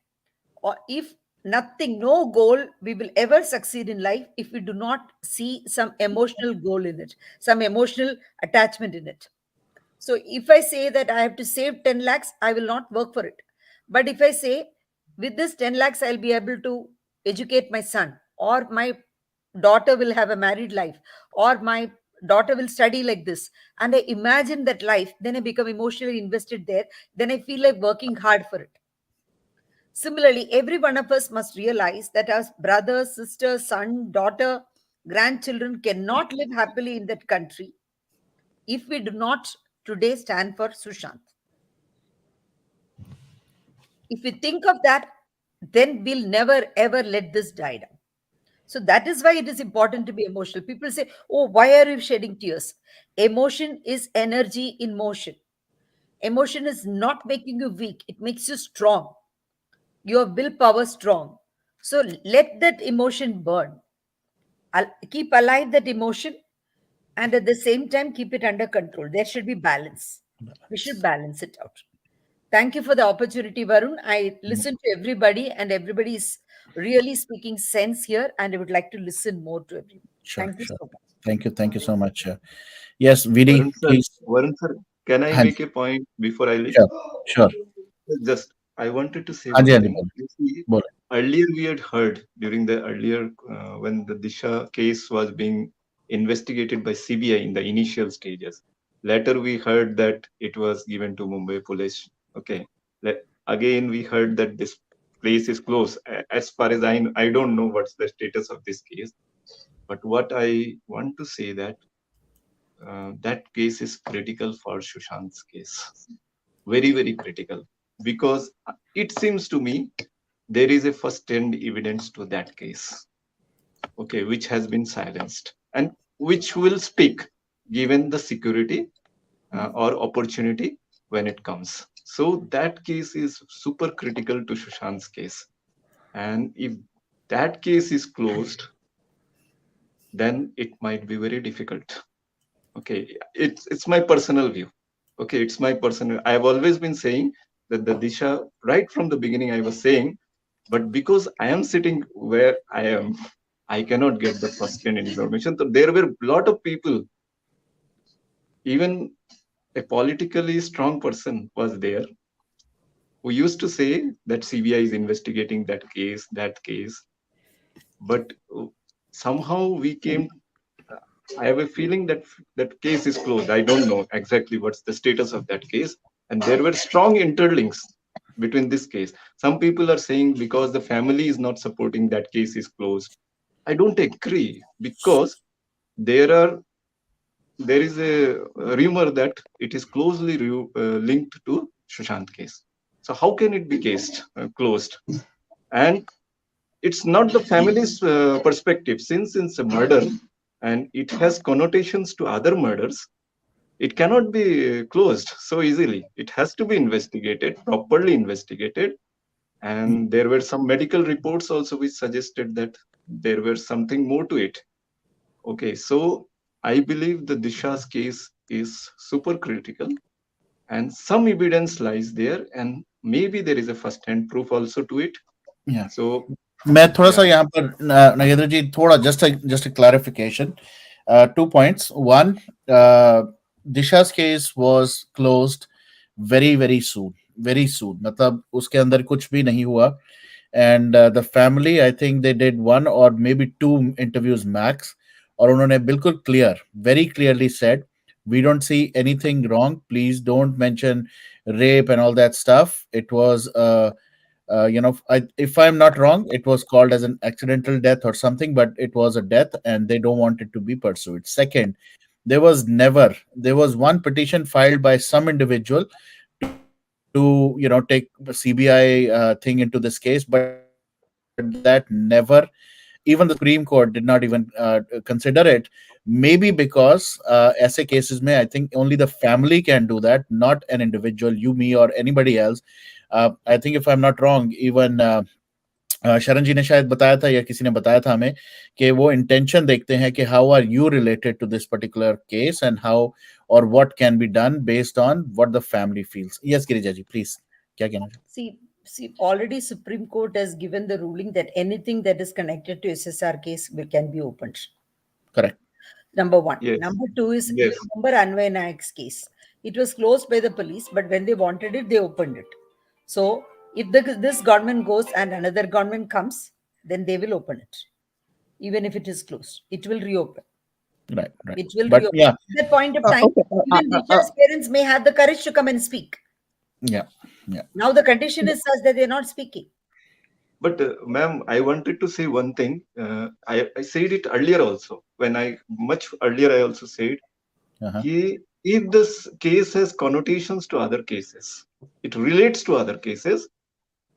S14: Or if nothing, no goal we will ever succeed in life if we do not see some emotional goal in it, some emotional attachment in it. So if I say that I have to save 10 lakhs, I will not work for it. But if I say with this 10 lakhs, I'll be able to educate my son, or my daughter will have a married life, or my daughter will study like this, and I imagine that life, then I become emotionally invested there, then I feel like working hard for it. Similarly, every one of us must realize that our brother, sister, son, daughter, grandchildren cannot live happily in that country if we do not today stand for Sushant. If we think of that, then we'll never ever let this die down. So that is why it is important to be emotional. People say, oh, why are you shedding tears? Emotion is energy in motion. Emotion is not making you weak, it makes you strong, your willpower strong. So let that emotion burn. Keep alive that emotion, and at the same time keep it under control. There should be balance. We should balance it out. Thank you for the opportunity, Varun. I listened to everybody, and everybody is really speaking sense here, and I would like to listen more to everyone.
S1: Sure,
S14: Thank you
S1: sure.
S14: so much.
S1: Thank you so much. Yes, VD, please.
S11: Varun sir, can I
S1: हाँ
S11: make
S1: ji,
S11: a point before I leave?
S1: sure, sure.
S11: Just, I wanted to say
S1: हाँ जी,
S11: one
S1: हाँ जी,
S11: thing. You see,
S1: बोलो.
S11: earlier we had heard during the earlier when the Disha case was being investigated by CBI in the initial stages. Later we heard that it was given to Mumbai police. Okay. Again we heard that this place is closed. As far as I don't know what's the status of this case. But what I want to say that that case is critical for Sushant's case. Very, very critical. Because it seems to me there is a first-hand evidence to that case, okay, which has been silenced and which will speak given the security or opportunity when it comes. So that case is super critical to Sushant's case. And if that case is closed, then it might be very difficult. Okay, it's my personal view. Okay, it's my personal. I have always been saying that the Disha, right from the beginning, I was saying, but because I am sitting where I am, I cannot get the first-hand information. So there were a lot of people, even a politically strong person was there who used to say that CBI is investigating that case. But somehow we came. I have a feeling that that case is closed. I don't know exactly what's the status of that case. And there were strong interlinks between this case. Some people are saying because the family is not supporting that case is closed. I don't agree because there are there is a rumor that it is closely linked to Sushant case. So how can it be closed? And it's not the family's perspective since it's a murder and it has connotations to other murders. It cannot be closed so easily. It has to be investigated, properly investigated. And there were some medical reports also which suggested that there were something more to it. Okay, so I believe the Disha's case is super critical and some evidence lies there and maybe there is a first-hand proof also to it.
S1: Yeah.
S11: So
S1: मैं थोड़ा सा
S11: yeah,
S1: यहाँ पर नगेंद्र जी थोड़ा just a clarification. 2 points. One, Disha's case was closed very soon, very soon. मतलब उसके अंदर कुछ भी नहीं हुआ. And the family, I think they did one or maybe two interviews max. और उन्होंने बिल्कुल very clearly said, we don't see anything wrong. Please don't mention rape and all that stuff. It was if I'm not wrong, it was called as an accidental death or something, but it was a death and they don't want it to be pursued. Second, there was one petition filed by some individual to take CBI thing into this case, but that never, even the Supreme Court did not even consider it. Maybe because ऐसे cases में I think only the family can do that, not an individual, you, me, or anybody else. I think if I'm not wrong, even शरण जी ने शायद बताया था या किसी ने बताया था हमें कि वो इंटेंशन देखते हैं कि how are you related to this particular case and how और what can be done based on what the family feels. Yes Girija ji, please, क्या कहना चाहते हैं?
S14: See, already Supreme Court has given the ruling that anything that is connected to SSR case can be opened.
S1: Correct.
S14: Number one.
S11: yes,
S14: Number two is, you
S11: yes.
S14: remember Anvay Naik's case. It was closed by the police, but when they wanted it, they opened it. So if this government goes and another government comes, then they will open it. Even if it is closed, it will reopen.
S1: Right.
S14: It will
S1: But
S14: reopen.
S1: yeah,
S14: At that point of time, even Disha's parents may have the courage to come and speak.
S1: yeah.
S14: Now the condition is such that they're not speaking.
S11: But ma'am, I wanted to say one thing. I said it earlier also. Much earlier, I also said, if this case has connotations to other cases, it relates to other cases,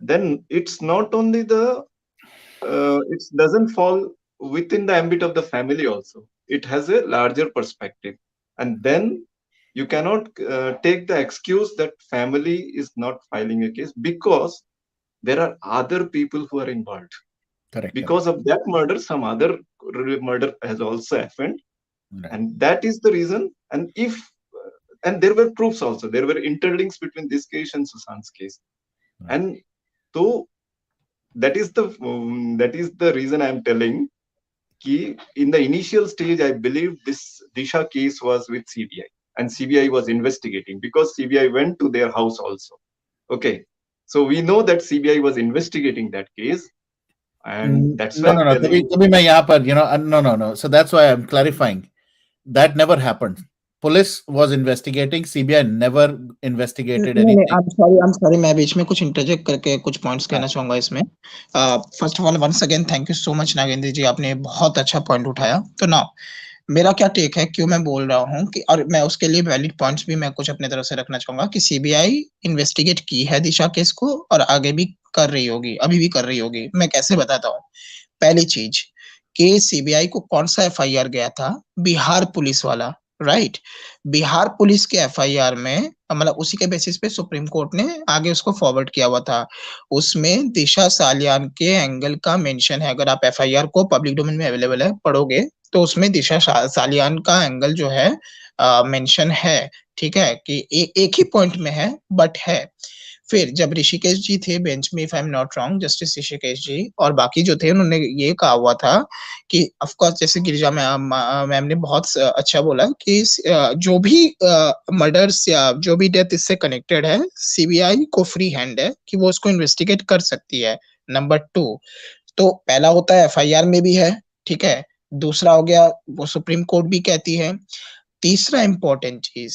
S11: then it's not only it doesn't fall within the ambit of the family also. It has a larger perspective. And then you cannot take the excuse that family is not filing a case because there are other people who are involved.
S1: Correct.
S11: Because of that murder, some other murder has also happened. Right. And that is the reason. And there were proofs also. There were interlinks between this case and Sushant's case. Right. And so that is the reason I am telling कि in the initial stage, I believe this Disha case was with CBI, and CBI was investigating because CBI went to their house also. Okay, so we know that CBI was investigating that case, and that's why
S1: No, no,
S11: I'm
S1: no.
S11: telling you.
S1: तभी मैं यहाँ पर, no, no, no. So that's why I'm clarifying. That never happened. Police was investigating. CBI never investigated
S8: नहीं
S1: anything.
S8: I'm sorry मैं बीच में कुछ interject करके कुछ पॉइंट्स कहना चाहूंगा इसमें। First of all once again thank you so much Nagendra ji, आपने बहुत अच्छा पॉइंट उठाया। तो नाउ मेरा क्या टेक है, क्यों मैं बोल रहा हूँ कि, और मैं उसके लिए वैलिड पॉइंट्स भी मैं कुछ अपने तरफ से रखना चाहूंगा कि सीबीआई इन्वेस्टिगेट की है दिशा केस को और आगे भी कर रही होगी, अभी भी कर रही होगी। मैं कैसे बताता हूँ। पहली चीज कि सीबीआई को कौन सा एफआईआर गया था, बिहार पुलिस वाला, राइट। बिहार पुलिस के एफआईआर में मतलब उसी के बेसिस पे सुप्रीम कोर्ट ने आगे उसको फॉरवर्ड किया हुआ था। उसमें दिशा सालियान के एंगल का मेंशन है। अगर आप एफआईआर को पब्लिक डोमेन में अवेलेबल है पढ़ोगे तो उसमें दिशा सालियान का एंगल जो है मेंशन है, ठीक है, कि एक ही पॉइंट में है बट है। फिर जब ऋषिकेश जी थे बेंच में, if I am not wrong, justice Rishikesh ji और बाकी जो थे, उन्होंने ये कहा हुआ था कि ऑफ कोर्स जैसे गिरिजा मैम ने बहुत अच्छा बोला कि जो भी मर्डर्स या जो भी डेथ इससे कनेक्टेड है, सीबीआई को फ्री हैंड है कि वो उसको इन्वेस्टिगेट कर सकती है। नंबर 2, तो पहला होता है एफआईआर में भी है, ठीक है। दूसरा हो गया वो सुप्रीम कोर्ट भी कहती है। तीसरा इंपॉर्टेंट चीज,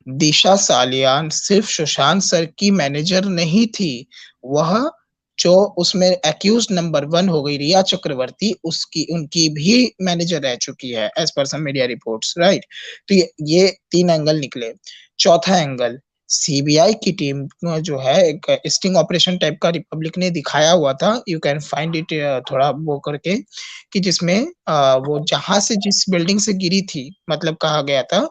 S8: दिशा सालियान सिर्फ सुशांत सर की मैनेजर नहीं थी, वह जो उसमें एक्यूज नंबर 1 हो गई रिया चक्रवर्ती, उसकी उनकी भी मैनेजर रह चुकी है एज पर सम मीडिया रिपोर्ट्स, राइट। तो ये 3 एंगल निकले। चौथा एंगल, सीबीआई की टीम जो है एक स्टिंग ऑपरेशन टाइप का रिपब्लिक ने दिखाया हुआ था, यू कैन फाइंड इट थोड़ा वो करके, कि जिसमें वो जहां से जिस बिल्डिंग से गिरी थी, मतलब कहा गया था,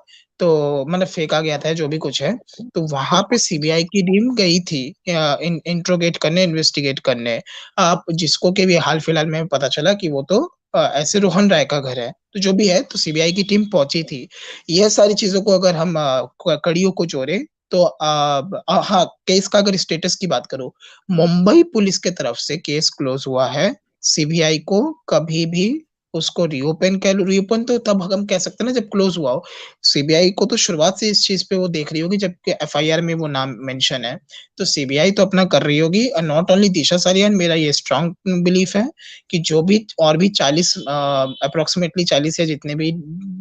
S8: तो मतलब फेंका गया था जो भी कुछ है, तो वहां पे सीबीआई की टीम गई थी इंट्रोगेट करने, इन्वेस्टिगेट करने। आप जिसको के भी हाल फिलहाल में पता चला कि वो तो ऐसे रोहन राय का घर है, तो जो भी है, तो सीबीआई की टीम पहुंची थी। यह सारी चीजों को अगर हम कड़ियों को जोड़े तो हाँ, केस का अगर स्टेटस की बात करो, मुंबई पुलिस के तरफ से केस क्लोज हुआ है। सीबीआई को कभी भी उसको रीओपन तो तब हम कह सकते हैं ना जब क्लोज हुआ हो। सीबीआई को तो शुरुआत से इस चीज पे वो देख रही होगी जबकि एफआईआर में वो नाम मेंशन है, तो सीबीआई तो अपना कर रही होगी। और नॉट ओनली दिशा सालियान, मेरा ये स्ट्रांग बिलीफ है कि जो भी और भी 40 अप्रोक्सीमेटली 40 या जितने भी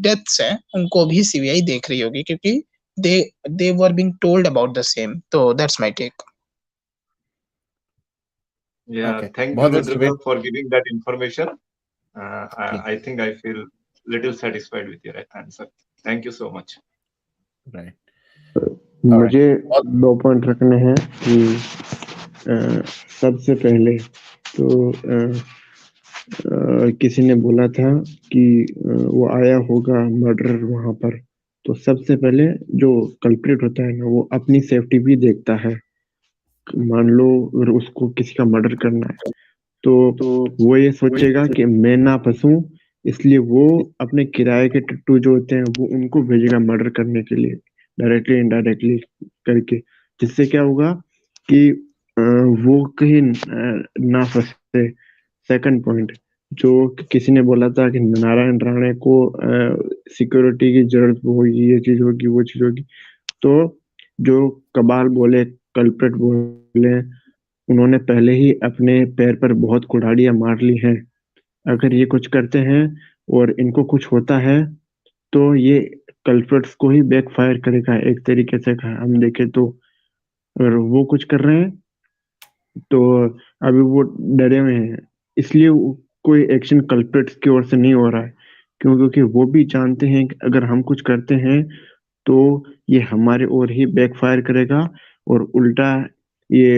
S8: डेथ्स हैं उनको भी सीबीआई देख रही होगी, क्योंकि they were being told about the same. So that's my take.
S11: Yeah,
S1: Okay.
S11: thank you, Vedra, for giving that information. I think I feel little satisfied with your answer. Thank you so much.
S1: Right.
S9: मुझे 2 point रखने हैं कि सबसे पहले तो किसी ने बोला था कि वो आया होगा मर्डरर वहां पर, तो सबसे पहले जो कल्प्रिट होता है ना, वो अपनी सेफ्टी भी देखता है। मान लो अगर उसको किसी का मर्डर करना है तो वो ये सोचेगा कि मैं ना फंसूं, इसलिए वो अपने किराए के टट्टू जो होते हैं वो उनको भेजेगा मर्डर करने के लिए, डायरेक्टली इनडायरेक्टली करके, जिससे क्या होगा कि वो कहीं ना फंसे। सेकंड पॉइंट, जो किसी ने बोला था कि नारायण राणे को सिक्योरिटी की जरूरत होगी, ये चीज होगी, वो चीज होगी, तो जो कबाल बोले, कल्प्रिट बोले, उन्होंने पहले ही अपने पैर पर बहुत कुल्हाड़ियां मार ली हैं। अगर ये कुछ करते हैं और इनको कुछ होता है तो ये कल्प्रिट्स को ही बैकफायर करेगा एक तरीके से हम देखें तो। अगर वो कुछ कर रहे हैं तो अभी वो डरे हुए हैं, इसलिए कोई एक्शन कल्प्रिट्स की ओर से नहीं हो रहा है, क्योंकि वो भी जानते हैं कि अगर हम कुछ करते हैं तो ये हमारे ओर ही बैकफायर करेगा और उल्टा ये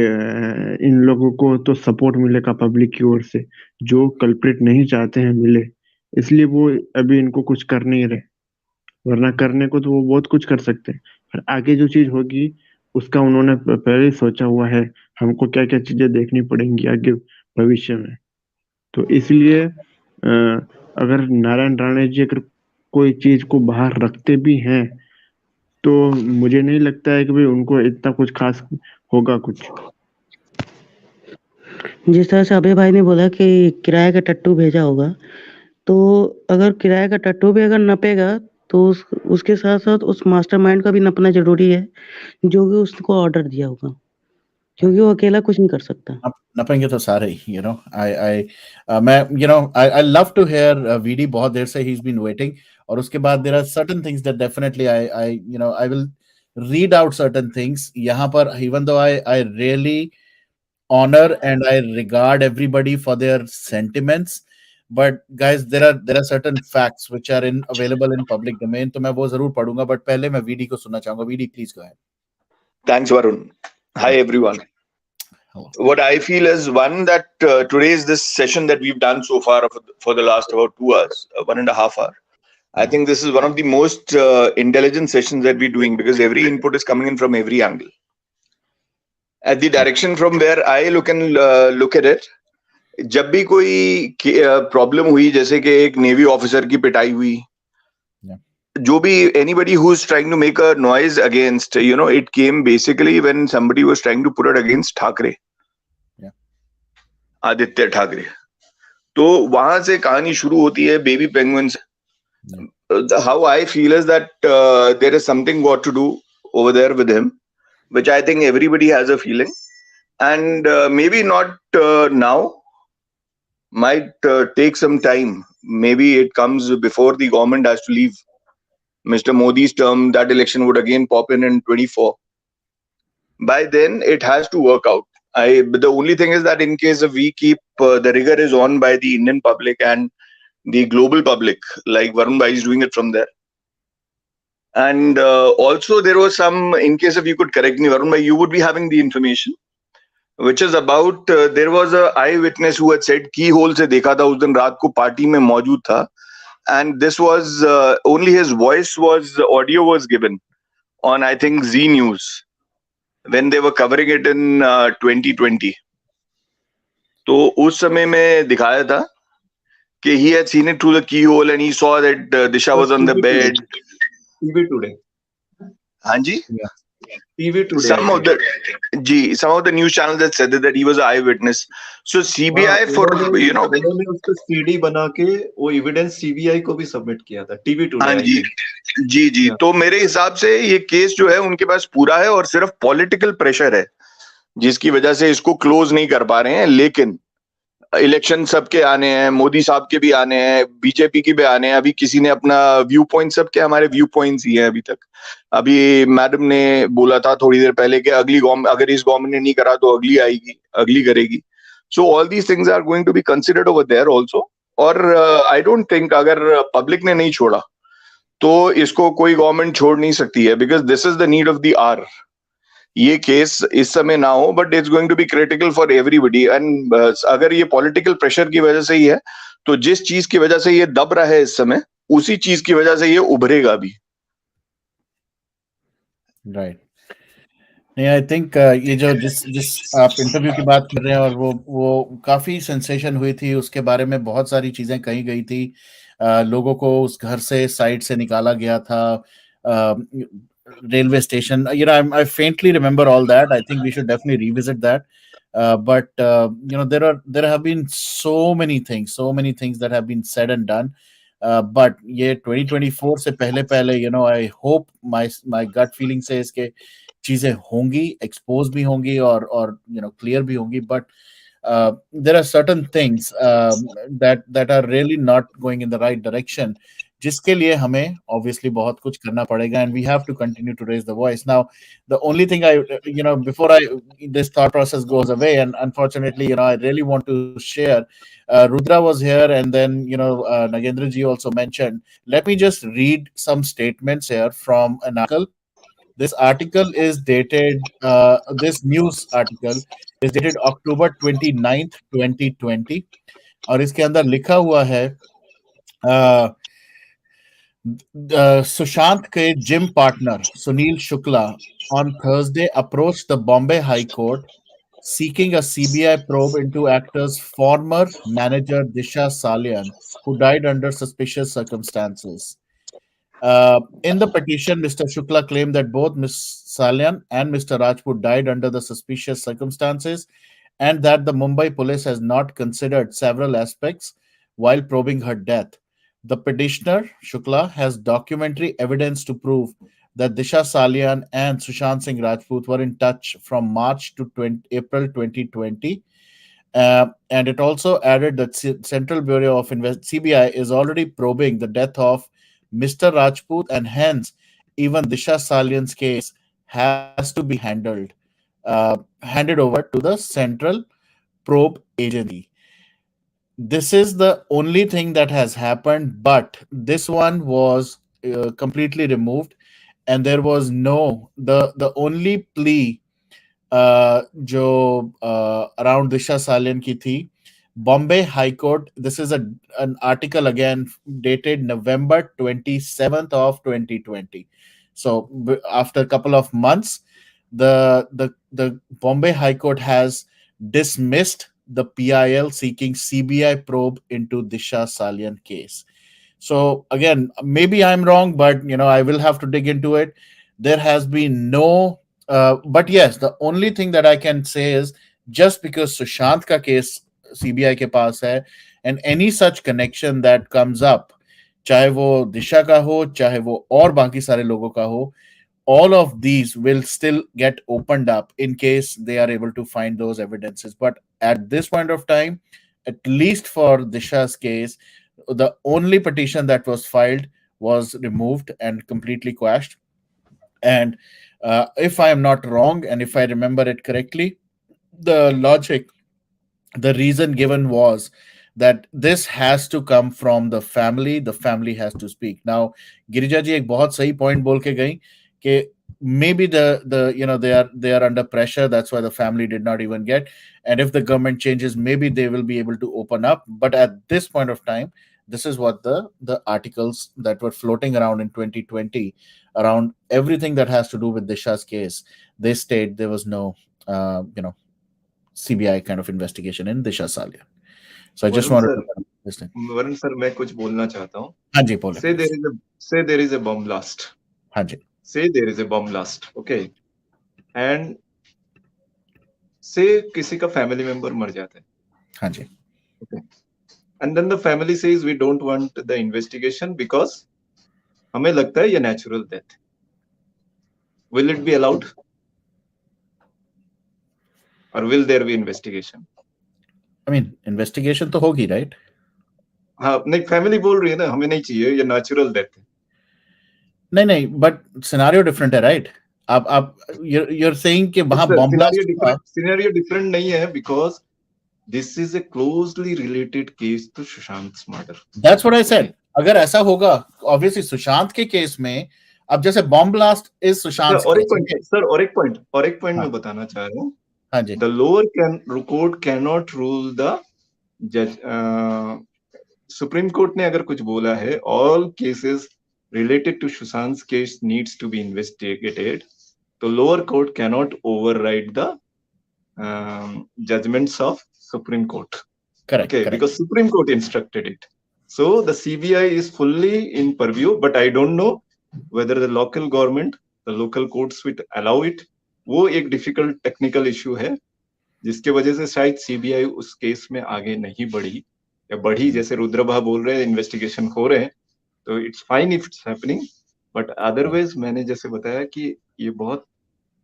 S9: इन लोगों को तो सपोर्ट मिलेगा पब्लिक की ओर से, जो कल्प्रिट नहीं चाहते हैं मिले, इसलिए वो अभी इनको कुछ कर नहीं रहे। वरना करने को तो वो बहुत कुछ कर सकते हैं, पर आगे जो चीज होगी उसका उन्होंने पहले ही सोचा हुआ है, हमको क्या क्या चीजें देखनी पड़ेंगी आगे भविष्य में। तो इसलिए अगर नारायण राणे जी अगर कोई चीज को बाहर रखते भी हैं तो मुझे नहीं लगता है कि भाई उनको इतना कुछ खास होगा कुछ।
S12: जिस तरह से अभय भाई ने बोला कि किराए का टट्टू भेजा होगा, तो अगर किराए का टट्टू भी अगर नपेगा तो उसके साथ-साथ उस मास्टरमाइंड का भी नपना ज़रूरी है, जो कि उसको ऑर्डर दिया होगा, क्योंकि वो अकेला कुछ नहीं कर सकता।
S1: नपेंगे तो सारे ही, मैं I love to hear VD, बहुत देर से ही इज बीन वेटिंग, और उसके बाद there are certain things that definitely I will read out certain things यहाँ पर, even though I really honor and I regard everybody for their sentiments, but guys, there are certain facts which are available in public domain, तो मैं वो जरूर पढ़ूंगा, but पहले मैं VD को सुनना चाहूंगा. VD, please go ahead.
S15: Thanks, Varun. Hi, everyone.
S1: Hello.
S15: What I feel is, one, that today's this session that we've done so far for the last about 2 hours, 1.5 hours, I think this is one of the most intelligent sessions that we're doing, because every input is coming in from every angle. At the direction from where I look at it, जब भी कोई problem हुई, जैसे कि एक navy officer की पिटाई हुई, जो भी anybody who's trying to make a noise against, it came basically when somebody was trying to put it against Thackeray, Aditya Thackeray. तो वहां से कहानी शुरू होती है बेबी पेंगुइन से. How I feel is that there is something got to do over there with him, which I think everybody has a feeling, and maybe not now, might take some time. Maybe it comes before the government has to leave. Mr. Modi's term, that election would again pop in 24. By then, it has to work out. But the only thing is that in case if we keep the rigor is on by the Indian public and the global public, like Varun Bhai is doing it from there. And also there was some, in case if you could correct me, Varun Bhai, you would be having the information, which is about there was a eyewitness who had said keyhole se dekha tha, us din raat ko party mein maujood tha, and this was only his voice was, audio was given on, I think, Z News when they were covering it in 2020. तो उस समय में दिखाया था कि he had seen it through the keyhole and he saw that Disha was on the bed.
S11: TV Today.
S15: हाँ जी.
S11: TV Today.
S15: Some of the news channels that said that he was an eyewitness. So CBI for
S11: उन्होंने उसको CD बना के वो evidence CBI को भी submit किया था. TV Today.
S15: हाँ जी. जी. तो मेरे हिसाब से ये केस जो है उनके पास पूरा है और सिर्फ पॉलिटिकल प्रेशर है जिसकी वजह से इसको क्लोज नहीं कर पा रहे हैं. लेकिन इलेक्शन सबके आने हैं, मोदी साहब के भी आने हैं, बीजेपी के भी आने हैं. अभी किसी ने अपना व्यू पॉइंट, सबके हमारे व्यू पॉइंट्स ही हैं अभी तक. अभी मैडम ने बोला था थोड़ी देर पहले कि अगली गवर्नमेंट, अगर इस गवर्नमेंट ने नहीं करा तो अगली आएगी, अगली करेगी. So all these things are going to be considered over there also. और आई डोंट थिंक अगर पब्लिक ने नहीं छोड़ा तो इसको कोई गवर्नमेंट छोड़ नहीं सकती है, because this is the need of the hour. ये केस इस समय ना हो, but it's going to be critical for everybody. And अगर ये पॉलिटिकल प्रेशर की वजह से ही है तो जिस चीज की वजह से ये दब रहा है इस समय, उसी चीज की वजह से ये उभरेगा भी.
S1: राइट. नहीं, आई थिंक ये जो जिस आप इंटरव्यू की बात कर रहे हैं, और वो काफी सेंसेशन हुई थी, उसके बारे में बहुत सारी चीजें कही गई थी. लोगों को उस घर से, साइड से निकाला गया था, railway station. I faintly remember all that. I think we should definitely revisit that. But there have been so many things that have been said and done. But ये 2024 से पहले I hope my gut feeling says कि चीजें होंगी, expose भी होंगी और clear भी होंगी. But there are certain things that are really not going in the right direction, जिसके लिए हमें obviously बहुत कुछ करना पड़ेगा, and we have to continue to raise the voice. Now, the only thing before this thought process goes away, and unfortunately, I really want to share, Rudra was here, and then, Nagendra ji also mentioned. Let me just read some statements here from an article. This article is dated, this news article is dated October 29th, 2020. और इसके अंदर लिखा हुआ है, Sushant ke gym partner Sunil Shukla on Thursday approached the Bombay High Court seeking a CBI probe into actor's former manager Disha Salian, who died under suspicious circumstances. In the petition, Mr. Shukla claimed that both Ms. Salian and Mr. Rajput died under the suspicious circumstances, and that the Mumbai police has not considered several aspects while probing her death. The petitioner, Shukla, has documentary evidence to prove that Disha Salian and Sushant Singh Rajput were in touch from March to April 2020. And it also added that Central Bureau of CBI is already probing the death of Mr. Rajput, and hence even Disha Salian's case has to be handed over to the Central Probe Agency. This is the only thing that has happened, but this one was completely removed, and there was no the only plea जो around दिशा सालियन की थी, Bombay high court, this is an article again dated November 27th of 2020. So after a couple of months, the Bombay High Court has dismissed the PIL seeking CBI probe into Disha Salian case. So again, maybe I'm wrong, but I will have to dig into it. There has been no, but yes, the only thing that I can say is just because Sushant ka case CBI के पास है, and any such connection that comes up, चाहे वो दिशा का हो, चाहे वो और बाकी सारे लोगों का हो, all of these will still get opened up in case they are able to find those evidences. But at this point of time, at least for Disha's case, the only petition that was filed was removed and completely quashed. And if I am not wrong, and if I remember it correctly, the logic, the reason given was that this has to come from the family has to speak. Now Girija जी एक बहुत सही point बोल के गई कि maybe they are under pressure, that's why the family did not even get, and if the government changes, maybe they will be able to open up. But at this point of time, this is what the articles that were floating around in 2020 around everything that has to do with Disha's case, they state there was no CBI kind of investigation in Disha Salian. So I just
S11: Varun
S1: wanted
S11: sir,
S1: to listen.
S11: Varun sir, मैं कुछ बोलना चाहता हूँ.
S1: हाँ जी, बोले.
S11: Say there is a bomb blast.
S1: हाँ जी.
S11: Say there is a bomb blast, okay, and say किसी का family member मर जाता है.
S1: हाँ जी.
S11: Okay, and then the family says we don't want the investigation because हमें लगता है ये natural death. Will it be allowed? Or will there be investigation?
S1: I mean, investigation तो होगी, right?
S11: हाँ, नहीं, फैमिली बोल रही है ना हमें नहीं चाहिए, ये नेचुरल डेथ है.
S1: नहीं, बट सिनेरियो डिफरेंट है, राइट? आप you're saying कि वहां बॉम्ब ब्लास्ट,
S11: सिनेरियो डिफरेंट नहीं है because this is a closely related case to सुशांत's murder.
S1: That's what I said. अगर ऐसा होगा, obviously सुशांत के केस में, अब जैसे बॉम्ब ब्लास्ट इज सुशांत,
S11: और एक पॉइंट मैं बताना चाह रहा हूँ.
S1: हाँ जी.
S11: The lower court cannot rule the judge. Supreme court ने अगर कुछ बोला है, all cases related to Sushant's case needs to be investigated. The lower court cannot override the judgments of Supreme Court.
S1: Correct.
S11: Okay,
S1: correct.
S11: because Supreme Court instructed it. So the CBI is fully in purview, but I don't know whether the local government, the local courts will allow it. वो एक difficult technical issue है जिसके वजह से शायद CBI उस case में आगे नहीं बढ़ी या बढ़ी. जैसे रुद्रभा बोल रहे हैं इन्वेस्टिगेशन हो रहे हैं, तो it's fine if it's happening, but otherwise मैंने जैसे बताया कि ये बहुत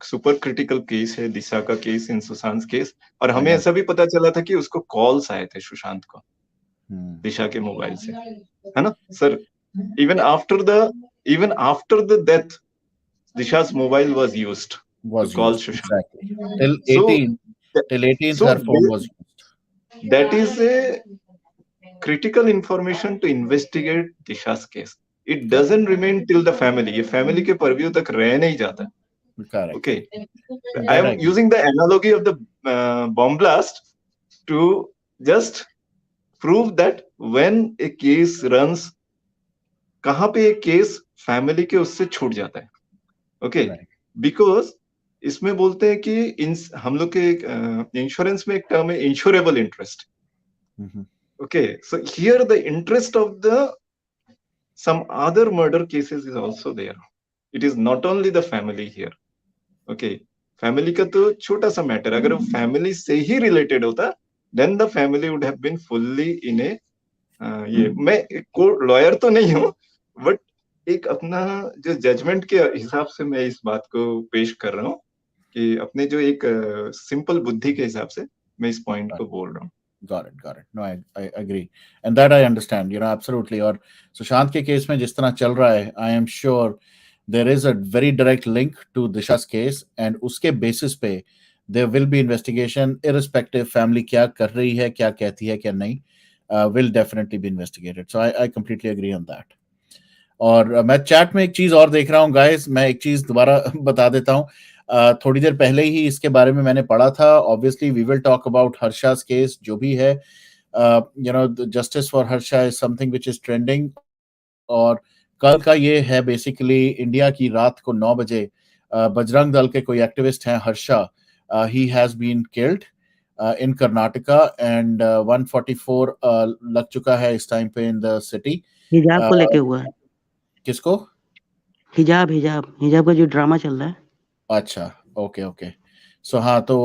S11: सुपर क्रिटिकल केस है, दिशा का केस, इन सुशांत केस. और हमें ऐसा भी पता चला था कि उसको कॉल्स आए थे सुशांत को दिशा के मोबाइल से, है ना sir? Even after the death Disha's mobile was used to call Sushant.
S1: Exactly. Till 18th her phone was used.
S11: That is a critical information to investigate Disha's case. It doesn't remain till the family. ये family के purview तक रह नहीं जाता.
S1: Correct.
S11: Okay. I am using the analogy of the bomb blast to just prove that when a case runs, कहाँ पे एक case family के उससे छूट जाता है. Okay. Because इसमें बोलते हैं कि हम लोग के इंश्योरेंस में एक टर्म है insurable interest. Okay, so here the interest of the some other murder cases is also there. It is not only the family here. Okay, family का तो छोटा सा मैटर, अगर फैमिली से ही रिलेटेड होता then the family would have been fully in a ये मैं lawyer तो नहीं हूँ, बट एक अपना जो जजमेंट के हिसाब से मैं इस बात को पेश कर रहा हूँ कि अपने जो एक सिंपल बुद्धि के हिसाब से मैं इस पॉइंट को बोल रहा हूँ.
S1: Got it, got it. No, I agree, and that I understand. Absolutely. और सुशांत के केस में जिस तरह चल रहा है, I am sure there is a very direct link to Disha's case, and उसके basis पे there will be investigation, irrespective family क्या कर रही है, क्या कहती है, क्या नहीं, will definitely be investigated. So I completely agree on that. और मैं चैट में एक चीज और देख रहा हूँ गाइस, मैं एक चीज दोबारा बता देता हूँ. थोड़ी देर पहले ही इसके बारे में मैंने पढ़ा था. Obviously we will talk about Harsha's case जो भी है. Justice for Harsha is something which is trending. और कल का ये है बेसिकली इंडिया की रात को 9 बजे बजरंग दल के कोई एक्टिविस्ट हैं Harsha. He has been killed in Karnataka and 144 लग चुका है इस टाइम पे इन द सिटी.
S12: हिजाब को लेके हुआ है.
S1: किसको?
S12: हिजाब का जो ड्रामा चल रहा है.
S1: अच्छा, ओके. सो हाँ, तो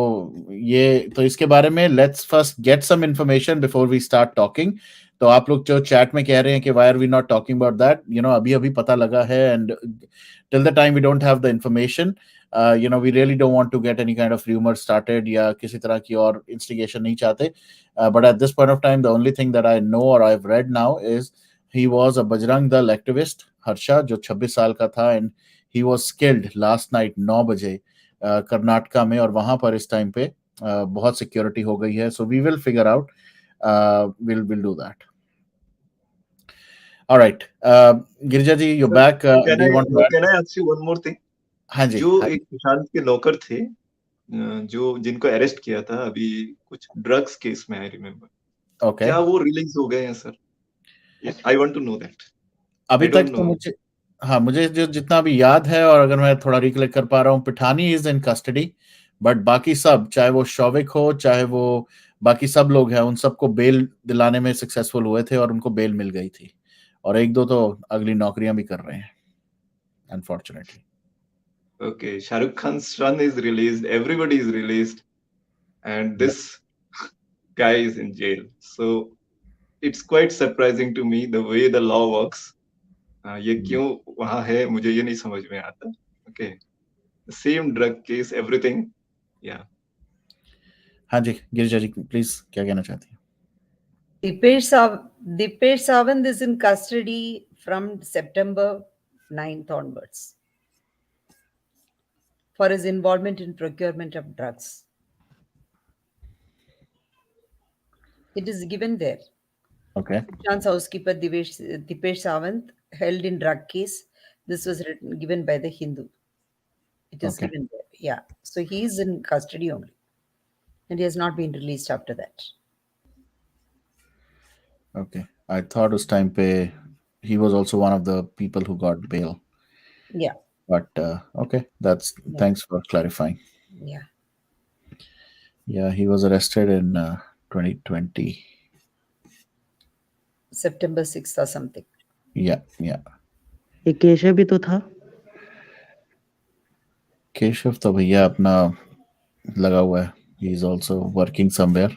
S1: इसके बारे में let's first get some information before we start talking. तो आप लोग जो चैट में कह रहे हैं कि why are we not talking about that, अभी पता लगा है, and till the time we don't have the information, we really don't want to get any kind of rumour started या किसी तरह की और इंस्टिगेशन नहीं चाहते. But at this point of time the only thing that I know और I have read now is he was a Bajrang Dal activist Harsha, जो 26 साल का था, and he was killed last night 9 बजे कर्नाटका में. और वहां पर इस टाइम पे बहुत सिक्योरिटी हो गई है. So we will figure out, will do that. Alright, Girija ji you back. Do you want to
S11: Can I ask you one more thing?
S1: हाँ जी.
S11: जो एक सुशांत के नौकर थे, जो जिनको अरेस्ट किया था अभी कुछ ड्रग्स केस में, आई रिमेम्बर,
S1: ओके.
S11: क्या वो रिलीज हो गए हैं sir? I want to know that.
S1: अभी
S11: I
S1: तक
S11: don't
S1: तो
S11: know.
S1: मुझे जो जितना भी याद है, और अगर मैं थोड़ा रिकलेक्ट कर पा रहा हूँ, Pithani is in custody, but बाकी सब, चाहे वो शौविक हो, चाहे वो बाकी सब लोग हैं, उन सबको बेल दिलाने में सक्सेसफुल हुए थे और उनको बेल मिल गई थी. और एक दो तो अगली नौकरियां भी कर रहे हैं, unfortunately.
S11: Okay, Shah Rukh Khan's son is released, everybody is released, and this guy is in jail. So it's quite surprising to me the way the law works. ये क्यों वहां है मुझे ये नहीं समझ में आता. Okay, the same drug case, everything. Yeah.
S1: हाँ जी, गिरिजा जी प्लीज क्या कहना चाहती हैं?
S14: Dipesh Sawant is in custody from September 9th onwards for his involvement in procurement of drugs. It is given there.
S1: Okay.
S14: Sushant's housekeeper Dipesh Sawant held in drug case. This was given by the Hindu. It is given there. Yeah. So he is in custody only. And he has not been released after that.
S1: Okay. I thought उस time पे he was also one of the people who got bail.
S14: Yeah.
S1: But okay, thanks for clarifying.
S14: Yeah.
S1: Yeah, he was arrested in 2020.
S14: September 6th or something.
S1: Yeah.
S12: एक केशव भी तो था.
S1: केशव तो भैया अपना लगा हुआ है. He is also working somewhere.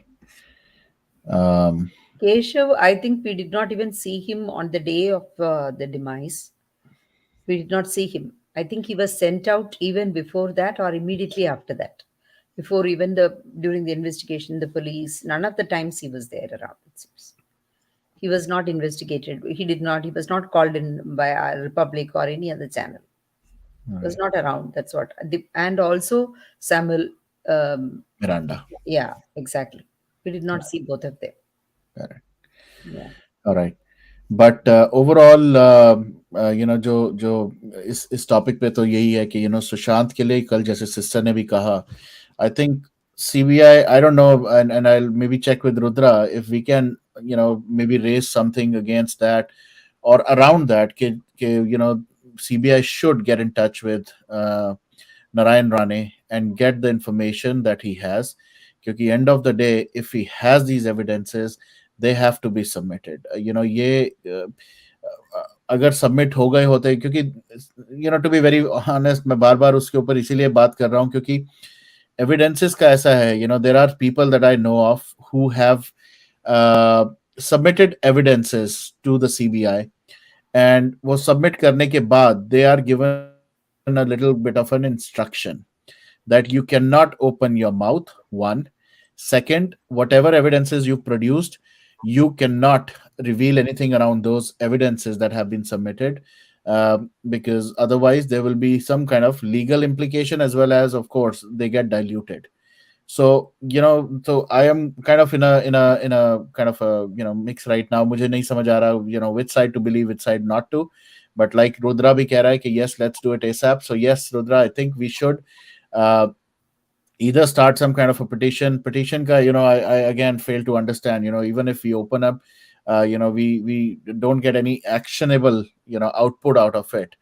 S14: Keshav, I think we did not even see him on the day of the demise. We did not see him. I think he was sent out even before that or immediately after that. Before even during the investigation, the police, none of the times he was there around, it seems. He was not investigated. He was not called in by our Republic or any other channel. He was not around. That's what. And also Samuel
S1: Miranda.
S14: Yeah, exactly. We did not see both of them.
S1: Correct.
S14: Yeah.
S1: All right. But overall, जो इस topic पे तो यही है कि सुशांत के लिए कल जैसे सिस्टर ने भी कहा, I think CBI, I don't know, and I'll maybe check with Rudra if we can, maybe raise something against that or around that. CBI should get in touch with Narayan Rane and get the information that he has. Because end of the day, if he has these evidences, they have to be submitted. ये अगर submit हो गए होते, क्योंकि to be very honest, मैं बार बार उसके ऊपर इसीलिए बात कर रहा हूँ क्योंकि एविडेंसेस का ऐसा है, there are people that I know of who have submitted evidences to the CBI, and वो submit करने के बाद they are given a little bit of an instruction that you cannot open your mouth. One, second, whatever evidences you've produced, you cannot reveal anything around those evidences that have been submitted, because otherwise there will be some kind of legal implication, as well as, of course, they get diluted. So so I am kind of in a kind of a mix right now. मुझे नहीं समझ आ रहा which side to believe, which side not to. But like Rudra भी कह रहा है कि yes, let's do it ASAP. So yes, Rudra, I think we should uh, either start some kind of a petition ka, I again fail to understand, even if we open up, we don't get any actionable output out of it.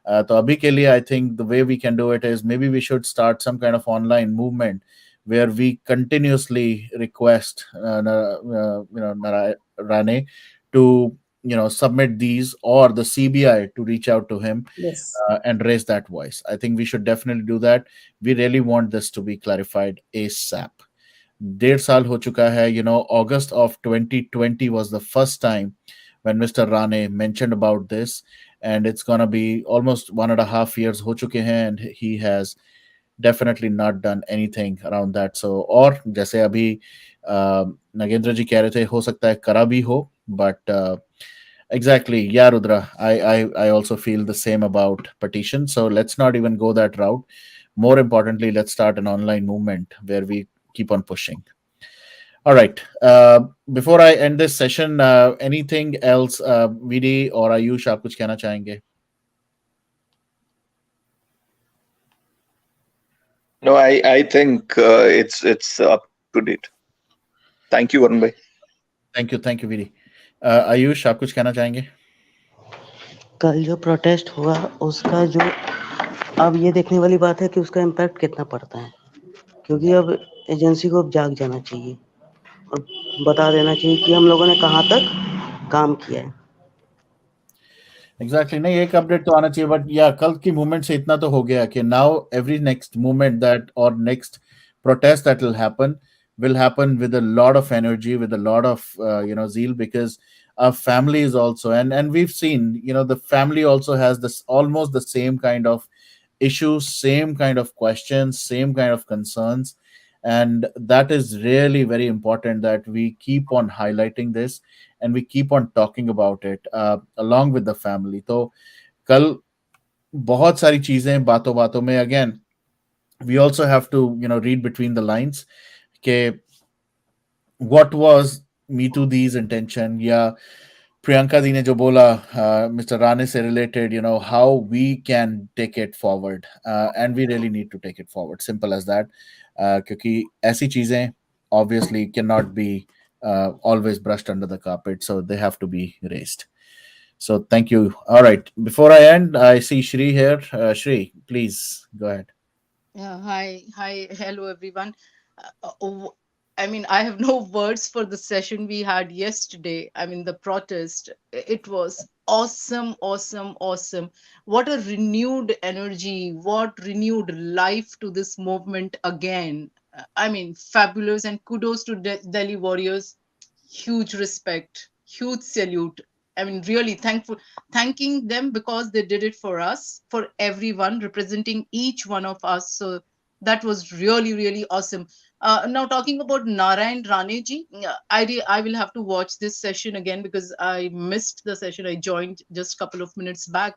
S1: तो अभी के लिए I think the way we can do it is maybe we should start some kind of online movement where we continuously request Narayan Rane to submit these, or the CBI to reach out to him
S14: Yes.
S1: and raise that voice. I think we should definitely do that. We really want this to be clarified ASAP. 1.5 साल हो चुका है. August of 2020 was the first time when Mr. Rane mentioned about this, and it's gonna be almost 1.5 years ho chuke hain, and he has definitely not done anything around that. So, और जैसे अभी नगेंद्र जी कह रहे थे, हो सकता है करा भी हो, but exactly, yeah, Rudra, I also feel the same about petition. So let's not even go that route. More importantly, let's start an online movement where we keep on pushing. All right. Before I end this session, anything else, VD or Ayush, आप कुछ कहना चाहेंगे?
S15: No, I think it's up to date. Thank you, Varun bhai.
S1: Thank you, VD. Ayush, आप कुछ कहना चाहेंगे?
S12: कल जो प्रोटेस्ट हुआ उसका जो अब ये देखने वाली बात है कि उसका इम्पैक्ट कितना पड़ता है, क्योंकि अब एजेंसी को अब जाग जाना चाहिए और बता देना चाहिए कि हम लोगों ने कहाँ तक काम किया है.
S1: एग्जैक्टली नहीं, एक अपडेट तो आना चाहिए, बट या कल की मूवमेंट से इतना तो हो गया कि now every next movement that और next protest that will happen with a lot of energy, with a lot of zeal, because our families also, and we've seen the family also has this almost the same kind of issues, same kind of questions, same kind of concerns, and that is really very important that we keep on highlighting this and we keep on talking about it along with the family. तो कल बहुत सारी चीजें बातों बातों में, again we also have to read between the lines के what was Meetu Di's intention, या प्रियंका दी ने जो बोला मिस्टर राणे से related, how we can take it forward, and we really need to take it forward, simple as that. क्योंकि ऐसी चीजें obviously cannot be always brushed under the carpet, so they have to be raised. So thank you. All right, before I end, I see Shri here. Shri, please go ahead.
S16: Yeah, hi, hello everyone. I mean, I have no words for the session we had yesterday. I mean, the protest, it was awesome, awesome, awesome. What a renewed energy, what renewed life to this movement again. I mean, fabulous, and kudos to Delhi Warriors. Huge respect, huge salute. I mean, really thanking them because they did it for us, for everyone, representing each one of us. So that was really, really awesome. Now talking about Narayan Rane ji, I will have to watch this session again because I missed the session. I joined just a couple of minutes back.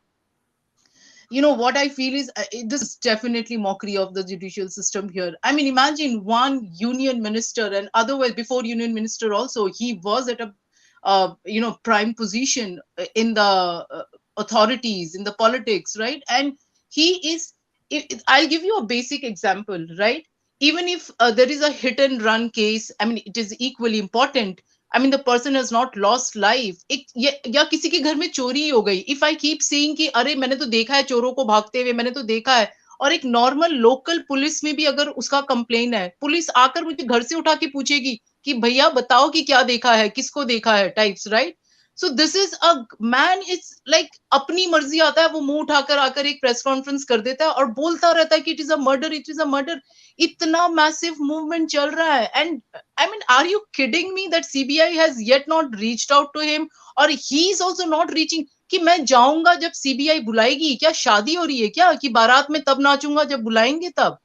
S16: What I feel is this is definitely mockery of the judicial system here. I mean, imagine one union minister, and otherwise before union minister also, he was at a prime position in the authorities, in the politics, right? And he is, I'll give you a basic example, right? Even if there is a hit and run case, I mean, it is equally important. I mean, the person has not lost life. या किसी के घर में चोरी हो गई. If I keep saying कि अरे मैंने तो देखा है चोरों को भागते हुए, मैंने तो देखा है, और एक नॉर्मल लोकल पुलिस में भी अगर उसका कंप्लेन है, पुलिस आकर मुझे घर से उठा के पूछेगी कि भैया बताओ कि क्या देखा है, किसको देखा है, types, right? So this is a man, it's like अपनी मर्जी आता है, वो मुंह उठाकर आकर एक प्रेस कॉन्फ्रेंस कर देता है और बोलता रहता है कि it is a murder, it is a murder. इतना मैसिव मूवमेंट चल रहा है. And I mean, are you kidding me that CBI has yet not reached out to him, और he is also not reaching. कि मैं जाऊंगा जब CBI बुलाएगी, क्या शादी हो रही है क्या कि बारात में तब नाचूंगा जब बुलाएंगे तब?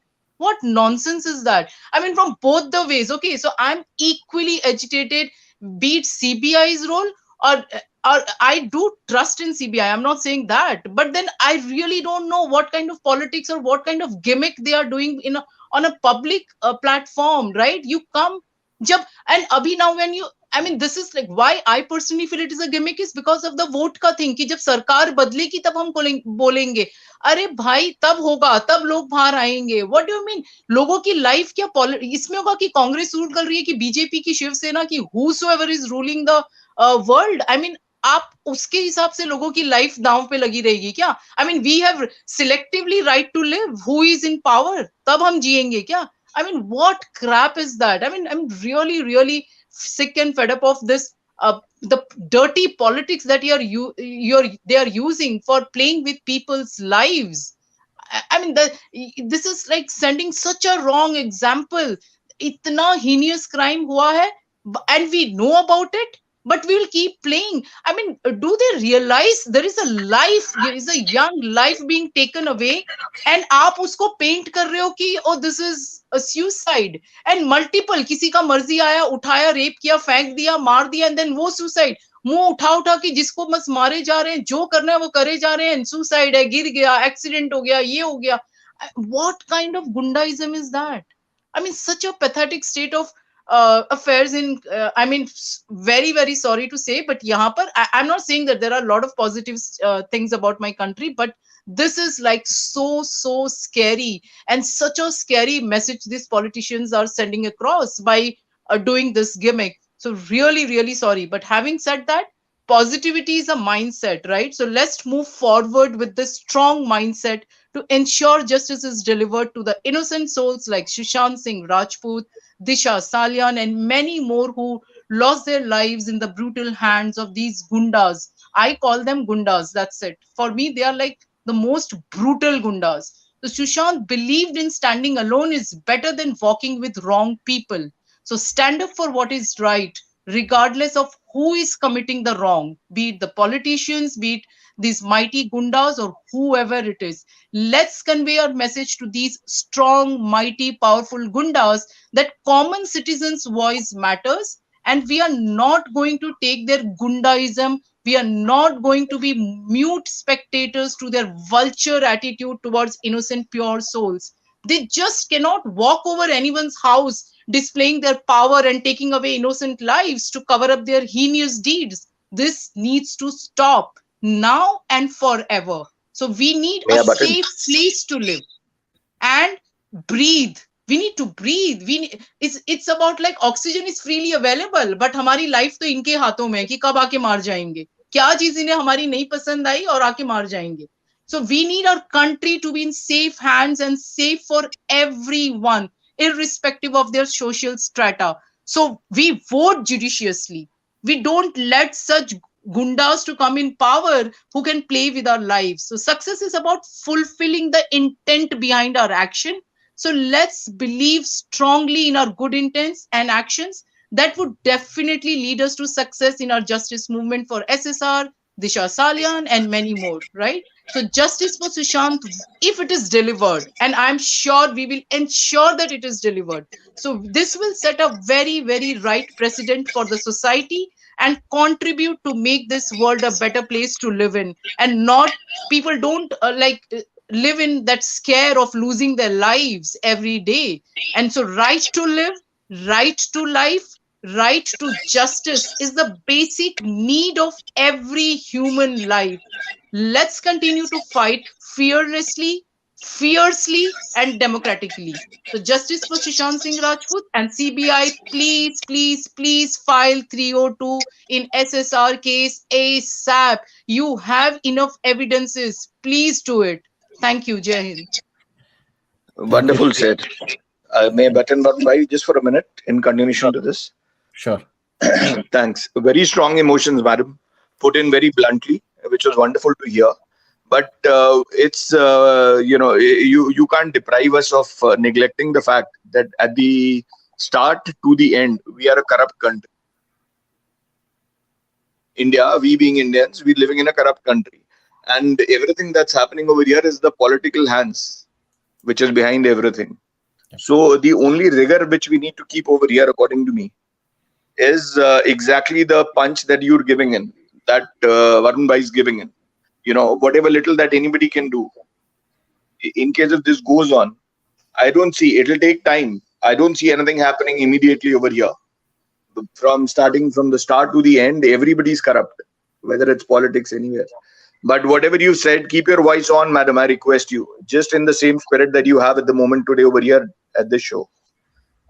S16: What nonsense is that? I mean, from both the ways. Okay, so I'm equally agitated, be it CBI's role or I do trust in CBI. I'm not saying that, but then I really don't know what kind of politics or what kind of gimmick they are doing on a public platform, right? You come jab, and abhi now when you, I mean, this is like why I personally feel it is a gimmick is because of the vote ka thing ki jab sarkar badlegi tab hum bolenge. अरे भाई तब होगा, तब लोग बाहर आएंगे. What do you mean? लोगों की लाइफ क्या इसमें होगा कि कांग्रेस रूल कर रही है कि बीजेपी की शिवसेना की whosoever is ruling the world? I mean, आप उसके हिसाब से लोगों की लाइफ दांव पे लगी रहेगी क्या? I mean, we have selectively right to live, who is in power, तब हम जिएंगे क्या? I mean, what crap is that? I mean, I'm really, really sick and fed up of this, the dirty politics that they are using for playing with people's lives. I mean, this is like sending such a wrong example. Itna heinous crime hua hai, and we know about it, but we will keep playing. I mean, do they realize there is a life, there is a young life being taken away, and आप उसको paint कर रहे हो कि oh this is a suicide, and multiple, किसी का मर्जी आया, उठाया, रेप किया, फेंक दिया, मार दिया, and then वो suicide. मुंह उठा उठा के जिसको बस मारे जा रहे हैं, जो करना है वो करे जा रहे हैं. सुसाइड है, गिर गया, एक्सीडेंट हो गया, ये हो गया. What kind of gundaism is that? I mean, such a pathetic state of affairs in I mean, very, very sorry to say, but yahan par I'm not saying that there are a lot of positive things about my country, but this is like so scary, and such a scary message these politicians are sending across by doing this gimmick. So really, really sorry, but having said that, positivity is a mindset, right? So let's move forward with this strong mindset to ensure justice is delivered to the innocent souls like Sushant Singh Rajput, Disha Salyan, and many more who lost their lives in the brutal hands of these gundas. I call them gundas, that's it. For me, they are like the most brutal gundas. So Sushant believed in standing alone is better than walking with wrong people. So stand up for what is right, regardless of who is committing the wrong, be it the politicians, be it these mighty gundas, or whoever it is. Let's convey our message to these strong, mighty, powerful gundas that common citizens' voice matters, and we are not going to take their gundaism. We are not going to be mute spectators to their vulture attitude towards innocent, pure souls. They just cannot walk over anyone's house displaying their power and taking away innocent lives to cover up their heinous deeds. This needs to stop now and forever. So we need a safe place to live and breathe. We need to breathe. It's about like oxygen is freely available, but हमारी life तो इनके हाथों में है कि कब आके मार जाएंगे, क्या चीज इन्हें हमारी नहीं पसंद आई और आके मार जाएंगे. So we need our country to be in safe hands and safe for everyone, irrespective of their social strata. So we vote judiciously. We don't let such gundas to come in power who can play with our lives. So success is about fulfilling the intent behind our action. So let's believe strongly in our good intents and actions that would definitely lead us to success in our justice movement for SSR, Disha Salyan, and many more, right? So justice for Sushant, if it is delivered, and I'm sure we will ensure that it is delivered. So this will set a very, very right precedent for the society and contribute to make this world a better place to live in, and not people don't live in that scare of losing their lives every day. And so right to live, right to life, right to justice is the basic need of every human life. Let's continue to fight fearlessly, fiercely, and democratically. So justice for Sushant Singh Rajput, and CBI, please, please, please file 302 in SSR case ASAP. You have enough evidences. Please do it. Thank you, Jai Hind.
S15: Wonderful said. May I button by just for a minute in continuation to this?
S1: Sure.
S15: Thanks. Very strong emotions, madam. put in very bluntly, which was wonderful to hear. But it's you can't deprive us of neglecting the fact that at the start to the end we are a corrupt country. India, we being Indians, we living in a corrupt country, and everything that's happening over here is the political hands which is behind everything. So the only rigor which we need to keep over here, according to me, is exactly the punch that you're giving in, that Varun Bhai is giving in. Whatever little that anybody can do. In case if this goes on, I don't see, it'll take time. I don't see anything happening immediately over here. Starting from the start to the end, everybody's corrupt, whether it's politics anywhere. But whatever you said, keep your voice on, madam. I request you, just in the same spirit that you have at the moment today over here at this show.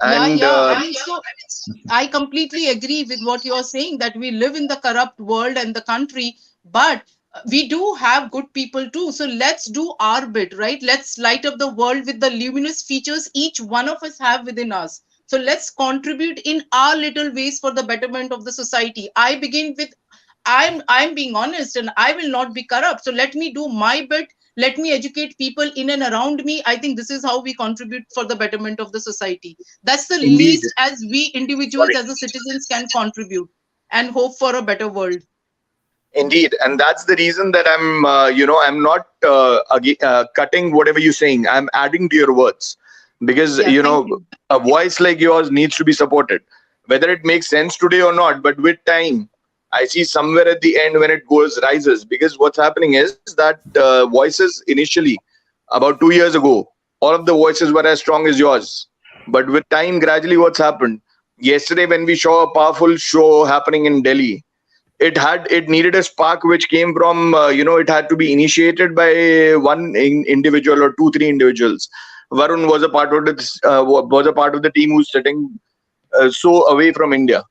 S15: And
S16: I mean, so I completely agree with what you're saying, that we live in the corrupt world and the country, but we do have good people too. So let's do our bit, right? Let's light up the world with the luminous features each one of us have within us. So let's contribute in our little ways for the betterment of the society. I begin with I'm being honest, and I will not be corrupt. So let me do my bit. Let me educate people in and around me. I think this is how we contribute for the betterment of the society. That's the
S15: Indeed.
S16: least as we individuals, as the citizens, can contribute and hope for a better world.
S15: Indeed, and that's the reason that I'm not cutting whatever you're saying. I'm adding to your words, because a voice like yours needs to be supported, whether it makes sense today or not. But with time, I see somewhere at the end when it rises, because what's happening is that voices initially, about 2 years ago, all of the voices were as strong as yours. But with time, gradually, what's happened? Yesterday, when we saw a powerful show happening in Delhi, it needed a spark which came from it had to be initiated by one individual or 2-3 individuals. Varun was a part of the team who's sitting so away from India.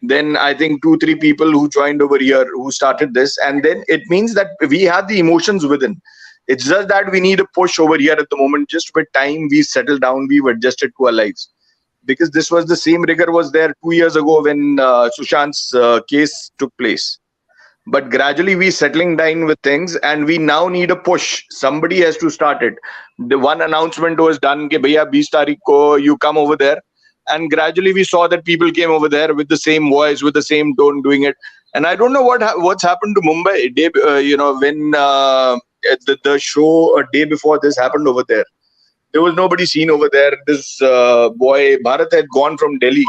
S15: Then I think 2-3 people who joined over here who started this, and then it means that we have the emotions within. It's just that we need a push over here at the moment. Just with time, we settle down, we've adjusted to our lives, because this was the same rigor was there 2 years ago when Sushant's case took place. But gradually we settling down with things, and we now need a push. Somebody has to start it. The one announcement was done, ke bhaiya 20 tarikh ko you come over there, and gradually we saw that people came over there with the same voice, with the same tone, doing it. And I don't know what's happened to Mumbai. When the show a day before this happened over there, there was nobody seen over there. This boy Bharat had gone from Delhi.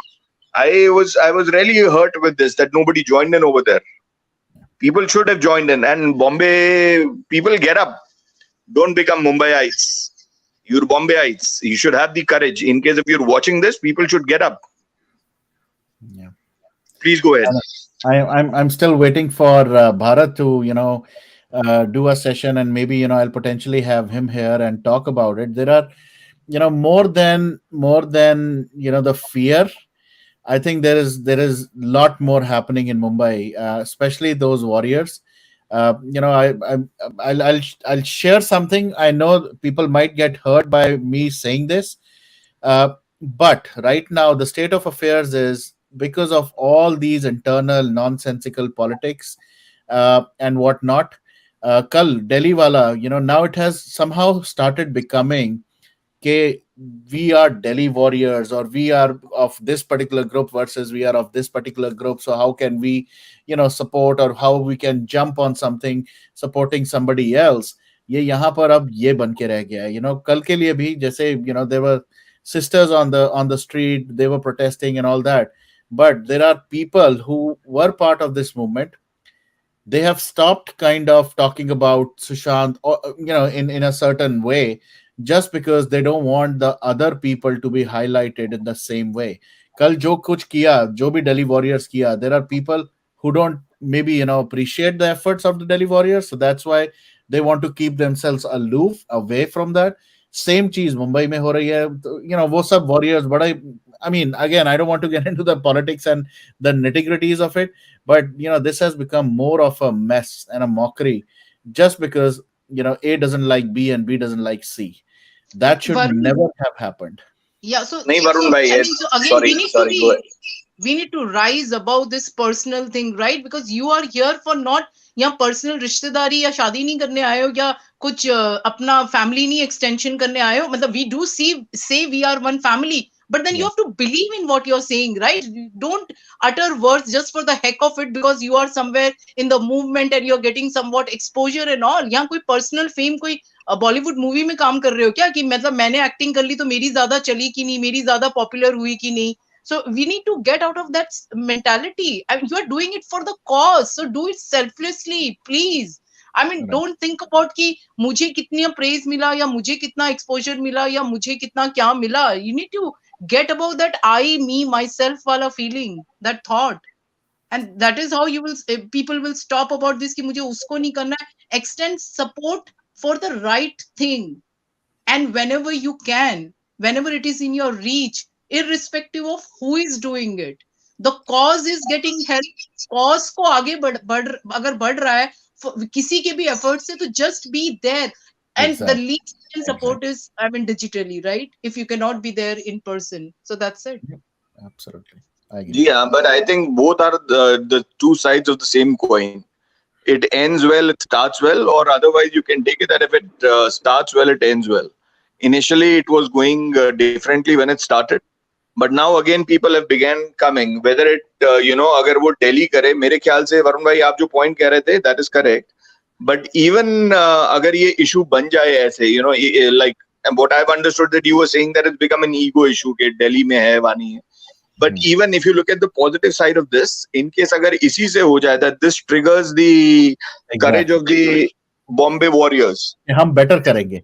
S15: I was really hurt with this, that nobody joined in over there. People should have joined in. And Bombay people, get up. Don't become Mumbaiites. You're Bombayites. You should have the courage. In case if you're watching this, people should get up.
S1: Yeah.
S15: Please go ahead.
S1: I'm still waiting for Bharat to do a session, and maybe I'll potentially have him here and talk about it. There are more than the fear. I think there is lot more happening in Mumbai, especially those warriors. I'll share something. I know people might get hurt by me saying this, but right now the state of affairs is, because of all these internal nonsensical politics and whatnot. Kal Delhi wala, now it has somehow started becoming, okay, we are Delhi warriors, or we are of this particular group versus we are of this particular group. So how can we, support, or how we can jump on something supporting somebody else? ये यहाँ पर अब ये बन के रह गया है. कल के लिए भी जैसे there were sisters on the street, they were protesting and all that, but there are people who were part of this movement. They have stopped kind of talking about Sushant, or in a certain way, just because they don't want the other people to be highlighted in the same way. Kal jo kuch kiya, jo bhi Delhi Warriors kiya, there are people who don't maybe appreciate the efforts of the Delhi Warriors, so that's why they want to keep themselves aloof, away from that. Same cheese Mumbai mein ho rahi hai. वो सब warriors बड़ा, I mean, again, I don't want to get into the politics and the nitty-gritties of it, but this has become more of a mess and a mockery, just because A doesn't like B and B doesn't like C. That should
S16: Varun,
S1: never have happened.
S16: yeah. So,
S15: Nahi,
S16: so
S15: Varun bhai,
S16: I
S15: yes.
S16: mean, so again, we need to
S15: Sorry, go
S16: be
S15: ahead.
S16: We need to rise above this personal thing, right? Because you are here for not यहाँ personal रिश्तेदारी या शादी नहीं करने आए हो या कुछ अपना फैमिली नहीं एक्सटेंशन करने आए हो. मतलब we do say we are one family, but then you have to believe in what you're saying, right? You don't utter words just for the heck of it because you are somewhere in the movement and you're getting somewhat exposure and all. यहाँ कोई personal fame कोई Bollywood movie में काम कर रहे हो क्या कि मतलब मैंने एक्टिंग कर ली तो मेरी ज्यादा चली कि नहीं, मेरी ज्यादा पॉपुलर हुई कि नहीं. So we need to get out of that mentality. I mean, you are doing it for the cause, so do it selflessly, please. I mean, don't think about कि मुझे कितना praise मिला या मुझे कितना exposure मिला या मुझे कितना क्या मिला. You need to get above that I, me, myself वाला feeling, that thought. And that is how you will people will stop about this कि मुझे उसको नहीं करना है. Extend support for the right thing. And whenever you can, whenever it is in your reach, irrespective of who is doing it, the cause is getting help. Cause को आगे अगर बढ़ रहा है किसी के भी effort से, तो just be there. And the least you can support is, I mean, digitally, right? If you cannot be there in person. So that's it.
S1: Absolutely. I agree.
S15: Yeah, but I think both are the two sides of the same coin. It ends well, it starts well, or otherwise you can take it that if it starts well, it ends well. Initially, it was going differently when it started, but now again people have began coming. Whether it अगर वो Delhi करे, मेरे ख्याल से वरुण भाई आप जो point कह रहे थे, that is correct. But even अगर ये issue बन जाए ऐसे, like what I've understood that you were saying that it's become an ego issue कि Delhi में है वानी है. But even if you look at the positive side of this, in case अगर इसी से हो जाए that this triggers the courage of the Bombay Warriors.
S1: हम better करेंगे.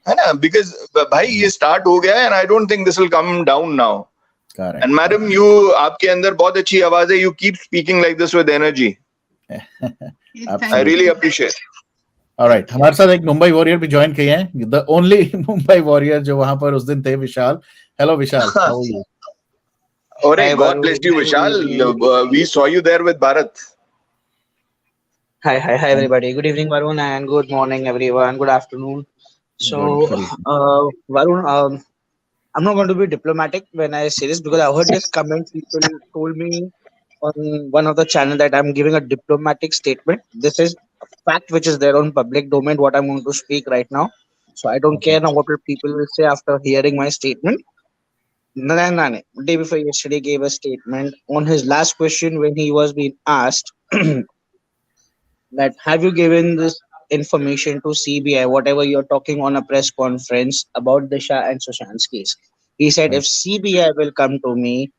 S15: है ना? Because भाई ये start हो गया है and I don't think this will come down now.
S1: Correct.
S15: And madam, आपके अंदर बहुत अच्छी आवाज है. You keep speaking like this with energy. I really appreciate.
S1: Alright, हमारे साथ एक मुंबई वॉरियर भी ज्वाइन किए हैं. The only मुंबई वॉरियर जो वहां पर उस दिन थे, विशाल. Hello Vishal, how are you?
S15: Alright, God bless you, Vishal. We saw you there with Bharat.
S17: Hi everybody. Good evening, Varun, and good morning, everyone. Good afternoon. So, Varun, I'm not going to be diplomatic when I say this because I heard this comment. People told me on one of the channel that I'm giving a diplomatic statement. This is a fact which is there on public domain. What I'm going to speak right now. So I don't care now what people will say after hearing my statement. Narayan Rane, day before yesterday, gave a statement on his last question when he was being asked that have you given this information to CBI, whatever you're talking on a press conference about Disha and Sushant's case. He said, if CBI will come to me,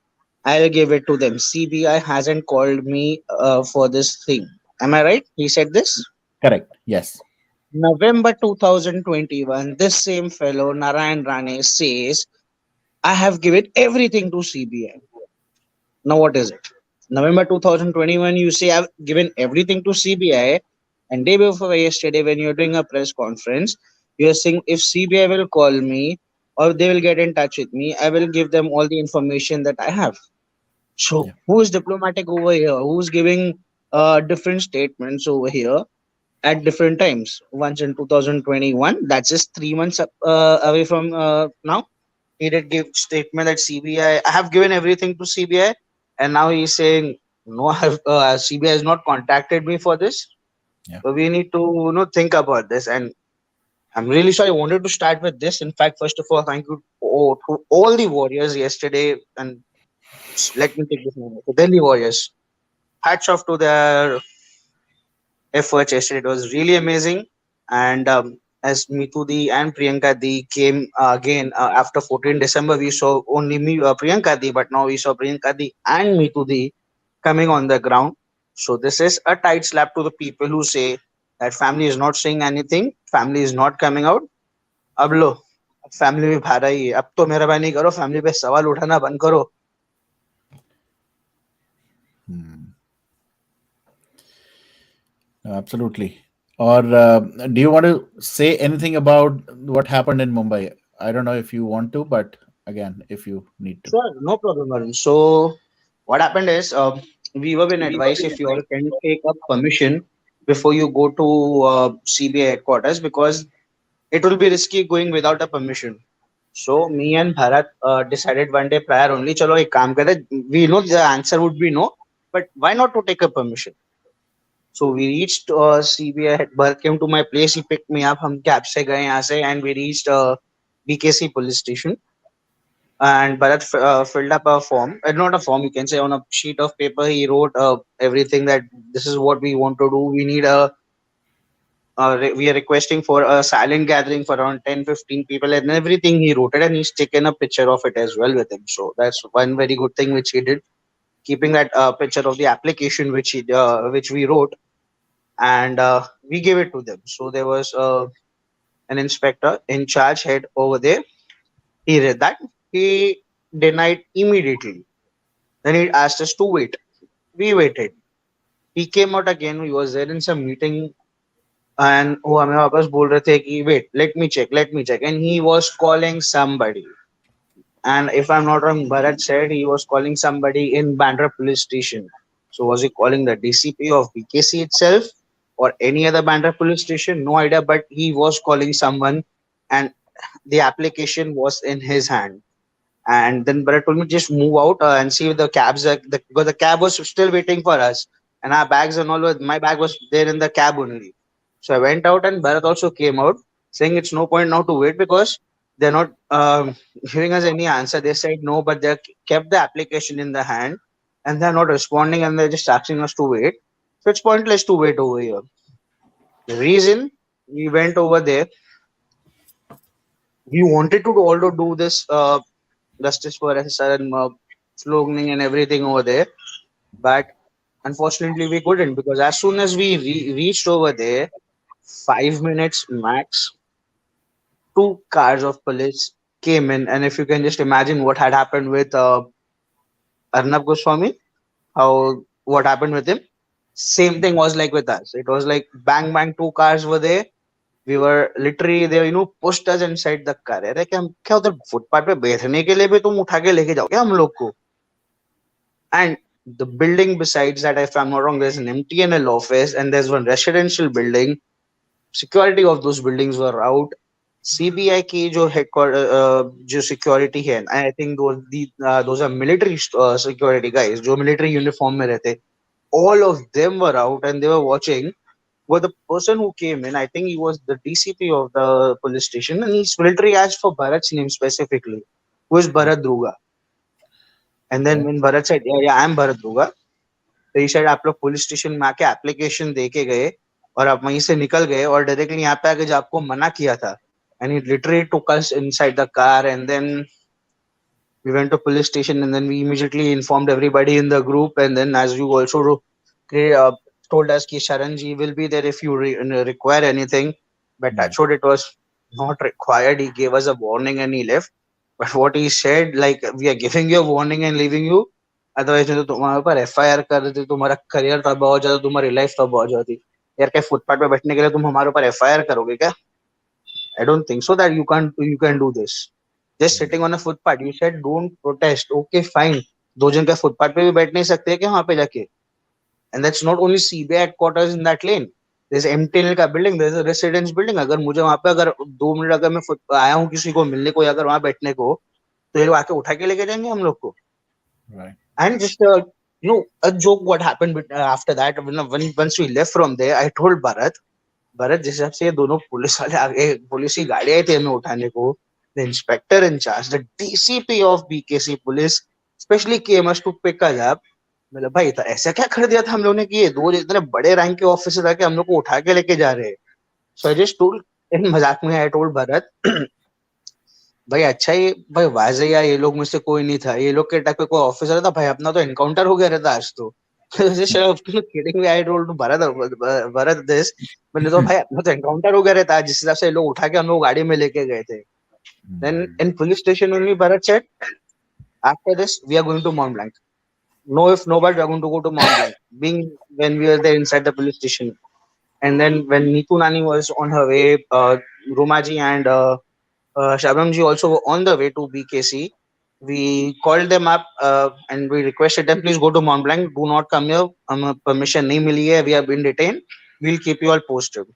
S17: I'll give it to them. CBI hasn't called me for this thing. Am I right? He said this?
S1: Correct. Yes.
S17: November 2021, this same fellow, Narayan Rane, says, I have given everything to CBI. Now, what is it? November 2021, you say I've given everything to CBI, and day before yesterday, when you're doing a press conference, you're saying if CBI will call me or they will get in touch with me, I will give them all the information that I have. So, who is diplomatic over here? Who's giving different statements over here at different times? Once in 2021, that's just 3 months away from now. He did give statement that CBI, I have given everything to CBI, and now he's saying no, CBI has not contacted me for this. So we need to think about this. And I'm really sorry. I wanted to start with this. In fact, first of all, thank you to all the warriors yesterday, and let me take this moment. The Delhi Warriors, hats off to their efforts yesterday. It was really amazing. And as Meetu Di and Priyanka Di came again after 14 December, we saw only Priyanka Di, but now we saw Priyanka Di and Meetu Di coming on the ground. So this is a tight slap to the people who say that family is not saying anything, family is not coming out. अब लो family में भारा ही है. अब तो मेहरबानी करो, family पे सवाल उठाना बंद करो.
S1: Absolutely. Or do you want to say anything about what happened in Mumbai? I don't know if you want to, but again, if you need to.
S17: Sure, no problem, Varun. So what happened is we were been advised if you all can take up permission before you go to CBI headquarters because it will be risky going without a permission. So me and Bharat decided one day prior only, chalo ek kaam karte. We know the answer would be no, but why not to take a permission? So we reached CBI. Bharat came to my place. He picked me up. हम cab से गए यहाँ से, and we reached BKC police station. And Bharat filled up a form, not a form, you can say on a sheet of paper. He wrote everything that this is what we want to do. We need we are requesting for a silent gathering for around 10-15 people, and everything he wrote it, and he's taken a picture of it as well with him. So that's one very good thing which he did, keeping that picture of the application which we wrote, and we gave it to them. So there was an inspector in charge head over there. He read that. He denied immediately. Then he asked us to wait. We waited. He came out again. He was there in some meeting, and वो हमें वापस बोल रहे थे कि wait, let me check, and he was calling somebody. And if I'm not wrong, Bharat said he was calling somebody in Bandra police station. So was he calling the DCP of BKC itself or any other Bandra police station? No idea, but he was calling someone, and the application was in his hand. And then Bharat told me just move out and see if the cabs are, because the cab was still waiting for us, and our bags and all. My bag was there in the cab only. So I went out, and Bharat also came out, saying it's no point now to wait because they're not giving us any answer. They said no, but they kept the application in the hand, and they're not responding, and they're just asking us to wait. So it's pointless to wait over here. The reason we went over there, we wanted to also do this justice for SR and sloganing and everything over there, but unfortunately we couldn't, because as soon as we reached over there, 5 minutes max, two cars of police came in, and if you can just imagine what had happened with Arnab Goswami, how what happened with him, same thing was like with us. It was like bang bang, two cars were there. We were literally, they pushed us inside the car. अरे क्या हम क्या उधर footpath पे बैठने के लिए भी तुम उठा के लेके जाओगे हम लोग को? And the building besides that, if I'm not wrong, there's an MTNL office and there's one residential building. Security of those buildings were out. CBI की जो headquarter जो security है, I think those are military security guys जो military uniform में रहते. All of them were out and they were watching. Well, the person who came in, I think he was the DCP of the police station, and he's military asked for Bharat's name specifically, who is Bharat Druga. And then when Bharat said, yeah, I'm Bharat Druga, तो he said आप लोग police station में आके application दे के गए और आप वहीं से निकल गए और डायरेक्टली यहाँ पे आके जो आपको मना किया था. And he literally took us inside the car, and then we went to police station, and then we immediately informed everybody in the group. And then as you also told us ki Sharan ji will be there if you require anything, but that's what it was not required. He gave us a warning and he left. But what he said, like, we are giving you a warning and leaving you, otherwise तो तुम्हारे ऊपर FIR कर देते, तुम्हारा career तबाह हो जाता, तुम्हारी लाइफ तबाह हो जाती. यार क्या फुटपाथ पे बैठने के लिए तुम हमारे ऊपर FIR करोगे क्या? I don't think so that you can do this. Just sitting on a footpath. You said don't protest. Okay, fine. दो जन का फुटपाथ पे भी बैठ नहीं सकते क्या वहां पे जाके? And that's not only CBI headquarters in that lane. There's MTNL का building, there's a residence building. अगर मुझे वहां पे अगर 2 मिनट अगर मैं आया हूँ किसी को मिलने को या अगर वहां बैठने को, तो ये लोग आके उठा के लेके जाएंगे हम लोग को.
S1: Right.
S17: And just a joke what happened after that, once we left from there, I told Bharat जिस हिसाब से ये दोनों पुलिस वाले आगे, पुलिस की गाड़ी आई थी हमें उठाने को, the inspector in charge, the DCP of BKC police specially came us to pick us up. मतलब भाई तो ऐसा क्या कर दिया था हम लोगों ने कि ये दो इतने बड़े रैंक के ऑफिसर आके हम लोग को उठा के लेके जा रहे हैं. So I just told इन मजाक में, I told Bharat भाई अच्छा ये भाई वाजे या ये लोग मुझसे कोई नहीं था, ये लोग के टाइप पे कोई ऑफिसर था भाई, अपना तो एनकाउंटर हो गया रहता आज तो. Kidding me, I told Bharat this, मैंने तो भाई अपना तो एनकाउंटर हो गया रहता जिस हिसाब से लोग उठा के हम लोग गाड़ी में लेके गए थे. Then in police station only Bharat said after this we are going to mount blank. No if no but we are going to go to Mount Blanc, being when we were there inside the police station. And then when Meetu Nani was on her way, Rumaji and Shabramji also were on the way to BKC. We called them up and we requested them, please go to Mont Blanc, do not come here, permission nahi mili hai, we have been detained, we'll keep you all posted.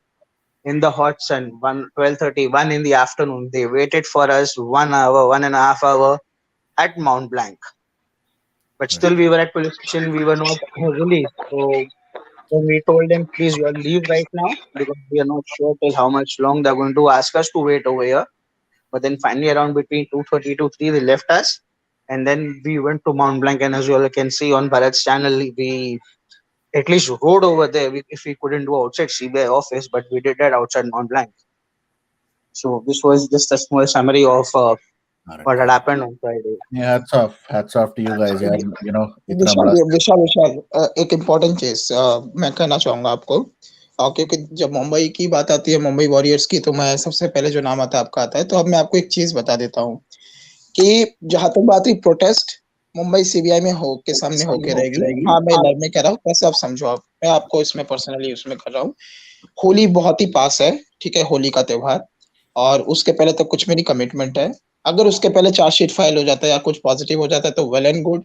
S17: in the hot sun, 12:30, 1 in the afternoon. They waited for us 1 hour, 1.5 hour at Mount Blanc. But still, we were at police station. We were not released. So when we told them, please, you all leave right now because we are not sure till how much long they're going to ask us to wait over here. But then finally, around between 2:30 to 3, they left us. And then we went to Mount Blanc. And as you all can see on Bharat's channel, we at least rode over there if we couldn't do outside CBI office, but we did that outside Mont Blanc. So this was just a small summary of what had happened on Friday.
S1: Yeah, hats off to you guys, यार. You know, इतना
S8: विशाल
S1: बड़ा
S8: विशाल विशाल एक important चीज मैं कहना चाहूंगा आपको क्योंकि जब मुंबई की बात आती है मुंबई वॉरियर्स की तो मैं सबसे पहले जो नाम आता है आपका आता है तो अब मैं आपको एक चीज बता देता हूँ कि जहां तक बात रही प्रोटेस्ट मुंबई सीबीआई में हो के सामने होके रहेगी हाँ मैं लाइव में कह रहा हूँ कैसे आप समझो आप मैं आपको इसमें पर्सनली उसमें कर रहा हूँ होली बहुत ही पास है ठीक है होली का त्योहार और उसके पहले तक कुछ मेरी कमिटमेंट है अगर उसके पहले चार्जशीट फाइल हो जाता है या कुछ पॉजिटिव हो जाता है तो well and good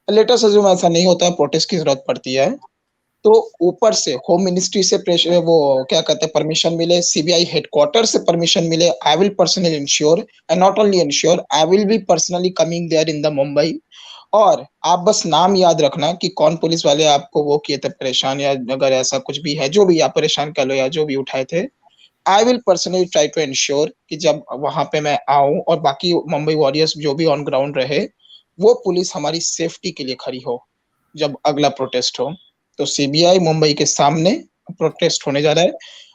S8: latest assume ऐसा नहीं होता है प्रोटेस्ट की जरूरत पड़ती है तो ऊपर से होम मिनिस्ट्री से प्रेशर वो क्या कहते हैं परमिशन मिले सीबीआई हेडक्वार्टर से परमिशन मिले I will personally ensure and not only ensure I will be personally coming there in the Mumbai और आप बस नाम याद रखना कि कौन पुलिस वाले आपको वो किए थे परेशान या अगर ऐसा कुछ भी है जो भी आप परेशान कर लो या जो भी उठाए थे I will personally try to ensure कि जब वहां पे मैं आऊं और बाकी मुंबई वॉरियर्स जो भी ऑन ग्राउंड रहे वो पुलिस हमारी सेफ्टी के लिए खड़ी हो जब अगला प्रोटेस्ट हो तो सीबीआई मुंबई के सामने प्रोटेस्ट होने जा रहा है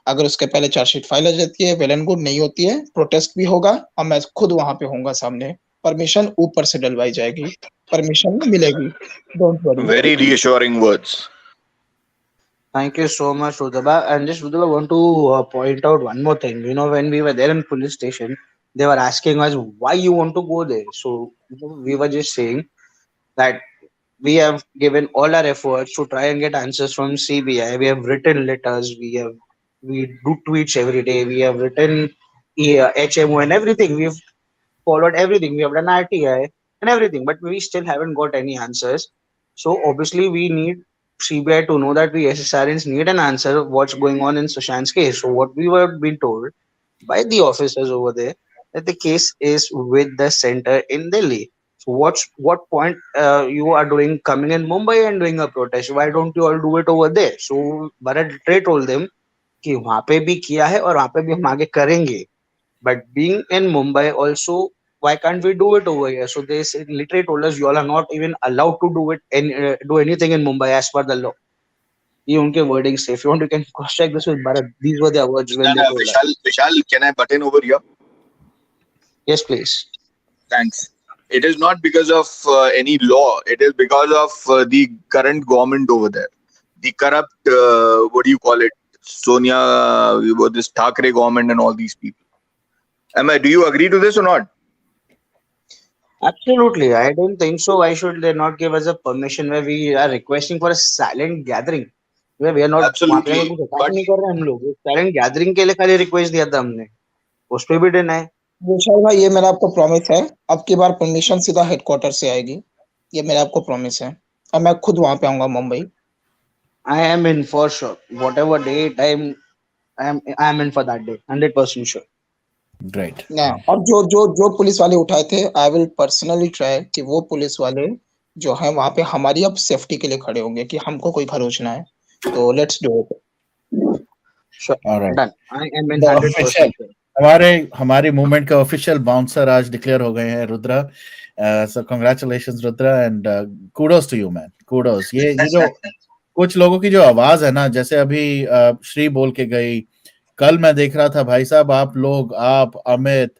S8: अगर उसके पहले चार्जशीट फाइल हो जाती है वेल एंड गुड नहीं होती है प्रोटेस्ट भी होगा और मैं खुद वहां पे होऊंगा सामने परमिशन ऊपर से डलवाई जाएगी परमिशन मिलेगी don't worry
S15: Very reassuring words.
S17: Thank you so much, Rudaba. And just Rudaba, I want to point out one more thing. You know, when we were there in police station, they were asking us why you want to go there. So we were just saying that we have given all our efforts to try and get answers from CBI. We have written letters. We do tweets every day. We have written HMO and everything. We've followed everything. We have done RTI and everything, but we still haven't got any answers. So obviously, we need CBI to know that we SSRNs need an answer what's going on in Sushant's case. So what we were being told by the officers over there that the case is with the center in Delhi. So what point you are doing coming in Mumbai and doing a protest? Why don't you all do it over there? So Bharat literally told them कि वहां पे भी किया है और वहां पे भी हम आगे करेंगे. But being in Mumbai also, why can't we do it over here? So they literally told us you all are not even allowed to do it and do anything in Mumbai as per the law. ये उनके wordings थे. If you want, you can cross check this with Bharat. These were their words when they told us.
S15: Vishal, can I butt in over here?
S17: Yes, please.
S15: Thanks. It is not because of any law. It is because of the current government over there. The corrupt, what do you call it? Sonia, this Thackeray government and all these people. Do you agree to this or not?
S17: Absolutely. I don't think so. Why should they not give us a permission where we are requesting for a silent gathering? Where we are not वहाँ पे
S15: Absolutely.
S17: कुछ attack नहीं कर रहे हम लोग. Silent gathering के लिए खाली request दिया था हमने. उस पे भी deny.
S8: विशाल भाई ये मेरा आपको प्रॉमिस है अब की बार परमिशन सीधा हेडक्वार्टर से आएगी ये मेरा आपको प्रॉमिस है और मैं खुद वहां पे आऊंगा Mumbai
S17: I am in for sure. Whatever day, time, I am in for that day. 100% sure.
S1: Great.
S8: और जो जो जो पुलिस वाले उठाए थे आई विल पर्सनली ट्राई कि वो पुलिस वाले जो है वहां पे हमारी अब सेफ्टी के लिए खड़े होंगे कि हमको कोई खरोच ना है तो let's do it
S1: All right.
S17: Done. I am in
S1: The
S17: 100%
S1: official
S17: sure.
S1: हमारी मूवमेंट का ऑफिशियल बाउंसर आज डिक्लेयर हो गए हैं Rudra so congratulations Rudra and kudos to you man kudos ये जो कुछ लोगों की जो आवाज है ना जैसे अभी श्री बोल के गई कल मैं देख रहा था भाई साहब आप लोग आप अमित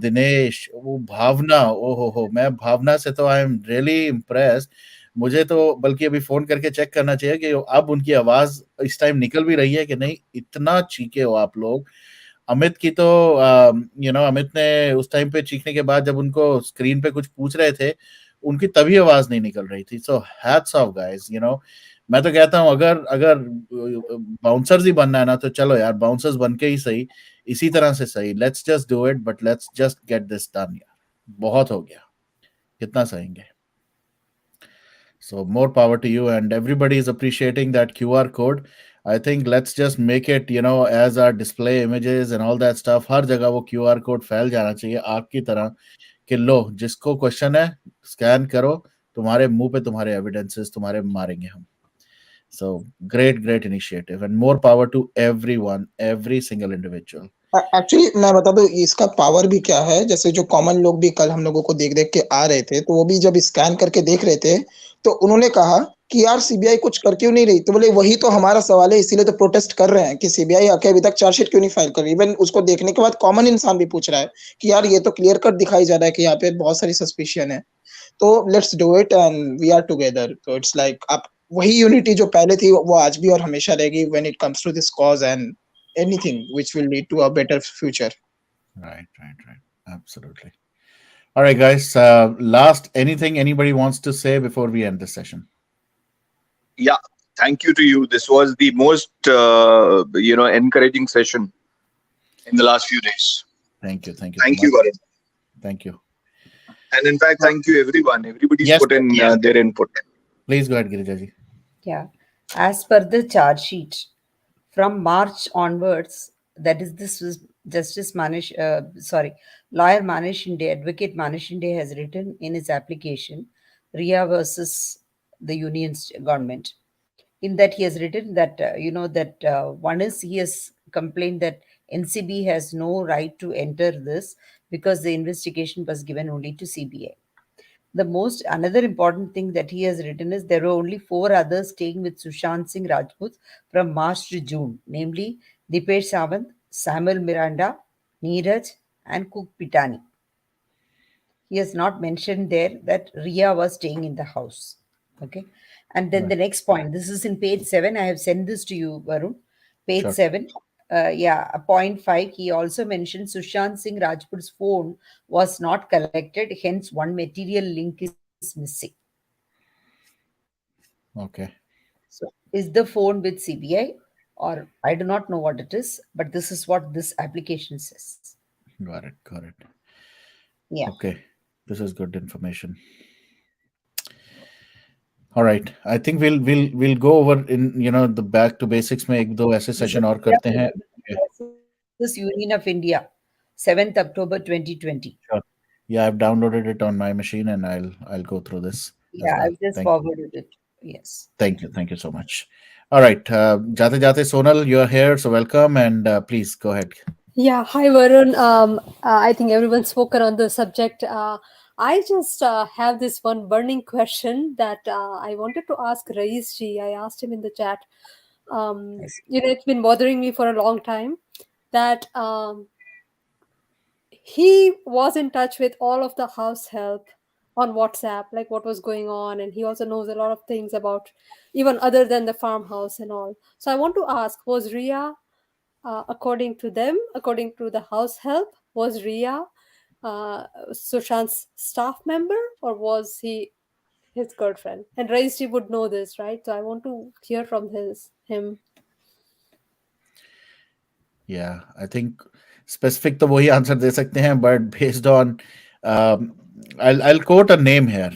S1: दिनेश वो भावना ओहो हो मैं भावना से तो आई एम रियली इम्प्रेस्ड मुझे तो बल्कि अभी फोन करके चेक करना चाहिए कि अब उनकी आवाज इस टाइम निकल भी रही है कि नहीं इतना चीखे हो आप लोग अमित की तो अमित ने उस टाइम पे चीखने के बाद जब उनको स्क्रीन पे कुछ पूछ रहे थे उनकी तभी आवाज नहीं निकल रही थी सो हैट्स ऑफ गाइस मैं तो कहता हूं अगर अगर बाउंसर्स ही बनना है ना तो चलो यार बाउंसर्स बन के ही सही इसी तरह से सही let's just do it but let's just get this done यार बहुत हो गया कितना सहेंगे so more power to you and everybody is appreciating that QR code I think let's just make it, as our display images and all that stuff. हर जगह वो QR code फैल जाना चाहिए आग की तरह कि लो जिसको क्वेश्चन है स्कैन करो, तुम्हारे मुंह पे तुम्हारे एविडेंसेस तुम्हारे मारेंगे हम. So great initiative and more power to everyone, every single individual.
S8: Actually मैं बता दूं इसका पावर भी क्या है, जैसे जो कॉमन लोग भी कल हम लोगों को देख देख के आ रहे थे, तो वो भी जब स्कैन करके देख रहे थे तो उन्होंने कहा कि यार सीबीआई कुछ कर क्यों नहीं रही, तो बोले वही तो हमारा सवाल है, इसीलिए तो प्रोटेस्ट कर रहे हैं कि सीबीआई आके अभी तक चार्जशीट क्यों नहीं फाइल कर रही. इवन उसको देखने के बाद कॉमन इंसान भी पूछ रहा है कि यार ये तो क्लियर कट दिखाई जा रहा है कि यहाँ पे बहुत सारी सस्पिशन है, तो let's do it and we are together. तो इट्स लाइक आप वही यूनिटी जो पहले थी वो आज भी और हमेशा रहेगी when it comes to this cause and anything which will lead to a better future.
S1: Right. Absolutely. All right, guys. Last, anything anybody wants to say before we end this session?
S15: Yeah, thank you to you. This was the most encouraging session in the last few days.
S1: Thank you
S15: Thank
S1: so
S15: you,
S1: much.
S15: Varun.
S1: Thank you.
S15: And in fact, thank you everyone. Everybody's
S1: Yes,
S15: put in their input.
S1: Please go ahead, Girija ji.
S14: Yeah. As per the charge sheet, from March onwards, that is, this was lawyer Manish Shinde, advocate Manish Shinde has written in his application, RIA versus the union's government. In that, he has written that, one is he has complained that NCB has no right to enter this because the investigation was given only to CBI. The most another important thing that he has written is there were only 4 others staying with Sushant Singh Rajput from March to June, namely Dipesh Sawant, Samuel Miranda, Neeraj, and Cook Pitani. He has not mentioned there that Ria was staying in the house. Okay. And then the next point, this is in page 7. I have sent this to you, Varun. Page
S1: Sure.
S14: 7. Point 5. He also mentioned Sushant Singh Rajput's phone was not collected, hence one material link is missing.
S1: Okay.
S14: So, is the phone with CBI, or I do not know what it is, but this is what this application says.
S1: Got it.
S14: Yeah.
S1: Okay. This is good information. All right. I think we'll go over in the back to basics में एक दो ऐसे session और करते हैं.
S14: This Union of India, 7th October 2020.
S1: Sure. Yeah, I've downloaded it on my machine and I'll go through this.
S14: Yeah,
S1: as well.
S14: I've just
S1: Thank
S14: forwarded it. Yes.
S1: Thank you so much. All right. Jate Sonal, you're here, so welcome and please go ahead.
S18: Yeah, hi Varun. I think everyone's spoken on the subject. I just have this one burning question that I wanted to ask Rais ji. I asked him in the chat. It's been bothering me for a long time that he was in touch with all of the house help on WhatsApp, like what was going on, and he also knows a lot of things about even other than the farmhouse and all. So I want to ask, was Ria, according to them, according to the house help, was Ria Sushant's staff member, or was he his girlfriend? And Raisi would know this, right? So I want to hear from him.
S1: Yeah, I think specific तो वही answer दे सकते हैं, but based on I'll quote a name here.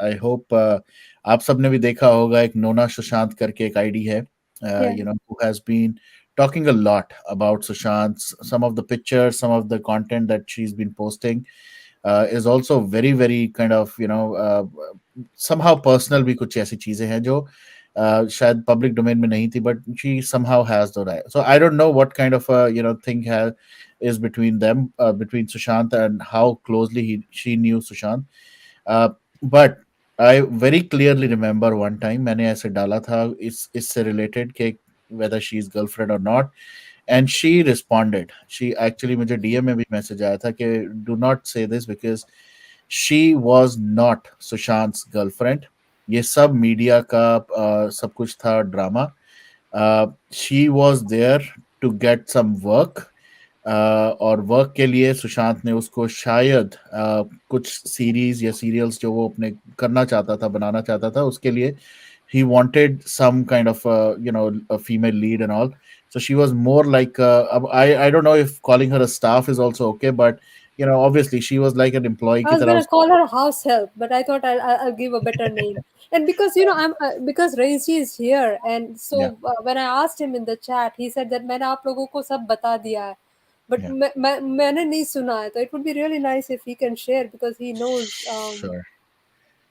S1: I hope आप सबने भी देखा होगा, एक नोना सुशांत करके एक आईडी है, who has been talking a lot about Sushant. Some of the pictures, some of the content that she's been posting is also very, very kind of, somehow personal भी कुछ ऐसी चीजें हैं जो शायद public domain में नहीं थी, but she somehow has the right. So I don't know what kind of thing is between them, between Sushant, and how closely she knew Sushant. But I very clearly remember one time मैंने ऐसे डाला था इससे related कि whether she is girlfriend or not, and she responded. She actually मुझे DM में भी message आया था कि do not say this because she was not Sushant's girlfriend. ये सब मीडिया का सब कुछ था drama. She was there to get some work. और वर्क के लिए सुशांत ने उसको शायद कुछ सीरीज या सीरियल्स जो वो अपने करना चाहता था, बनाना चाहता था, उसके लिए he wanted some kind of a female lead and all. So she was more like I don't know if calling her a staff is also okay, but obviously she was like an employee
S18: I
S1: की
S18: was
S1: तरह
S18: gonna
S1: उसको.
S18: call her house help, but I thought I'll give a better name. And because I'm because Reisji is here, and so
S1: Yeah,
S18: when I asked him in the chat, he said that मैंने आप लोगों को सब बता दिया है, but
S1: yeah,
S18: मैंने नहीं सुना है. So it would be really nice if he can share because he knows.
S1: sure.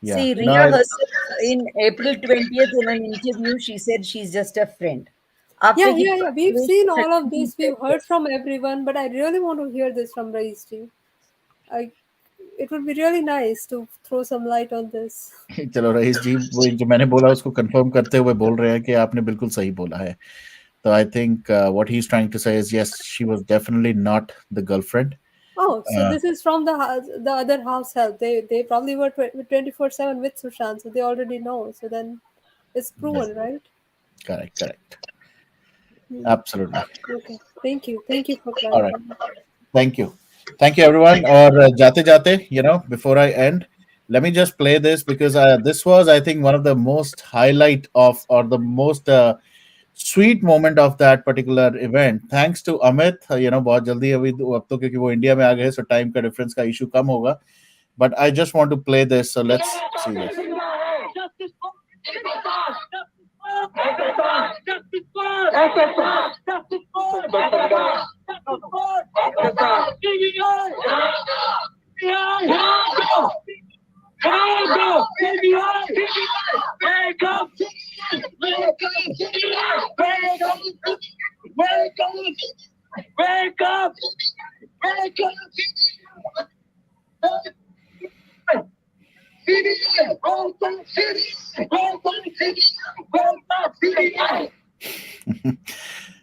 S1: Yeah,
S14: See,
S1: no,
S14: Ria herself in April 20th in an interview, she said she's just a friend. After
S18: Yeah,
S14: the
S18: yeah, yeah. We've seen
S14: situation,
S18: all of
S14: she
S18: this.
S14: said
S18: We've heard
S14: yes.
S18: from everyone, but I really want to hear this from Reisji. I, it would be really nice to throw some light on this.
S1: चलो rice जी वो जो मैंने बोला उसको confirm करते हुए बोल रहे हैं कि आपने बिल्कुल सही बोला है. So I think what he's trying to say is yes, she was definitely not the girlfriend.
S18: Oh, so
S1: Uh,
S18: this is from the other house help. They probably were 24/7 with Sushant, so they already know. So then it's proven, right?
S1: correct, correct.
S18: Hmm.
S1: Absolutely.
S18: Okay. Thank you for
S1: All right.
S18: clarifying.
S1: Thank you. Thank you, everyone. Or jate jate, before I end, let me just play this because this was, I think, one of the most highlight of or the most sweet moment of that particular event. Thanks to Amit, बहुत जल्दी अभी अब तो क्योंकि वो India में आ गए, so time का difference का issue कम होगा. But I just want to play this, so let's see this.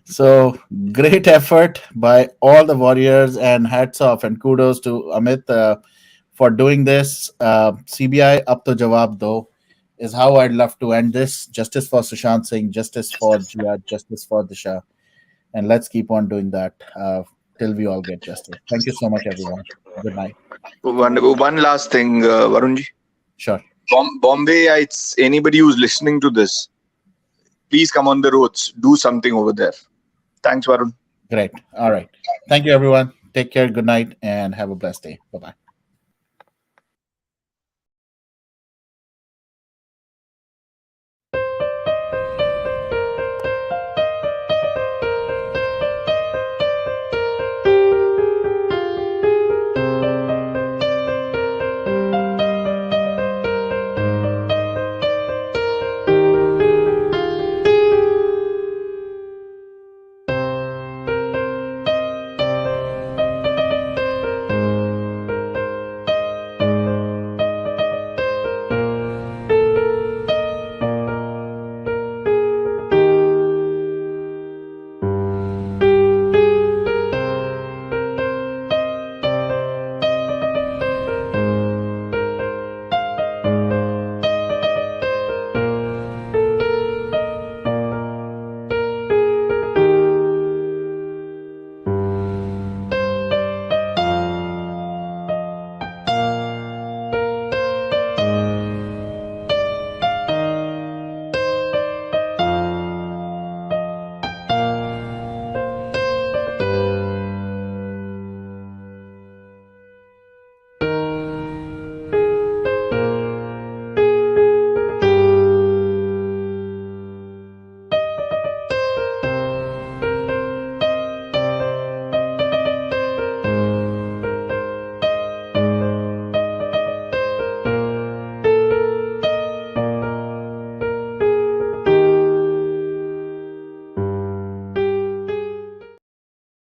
S1: So great effort by all the warriors, and hats off and kudos to Amit for doing this. CBI up to jawab do is how I'd love to end this. Justice for Sushant Singh, justice for Jia, justice for Disha, and let's keep on doing that till we all get justice. Thank you so much, everyone. Good night.
S15: One last thing, Varunji.
S1: Sure.
S15: Bombay, it's anybody who's listening to this, please come on the roads, do something over there. Thanks, Varun.
S1: Great. All right. Thank you, everyone. Take care. Good night, and have a blessed day. Bye bye.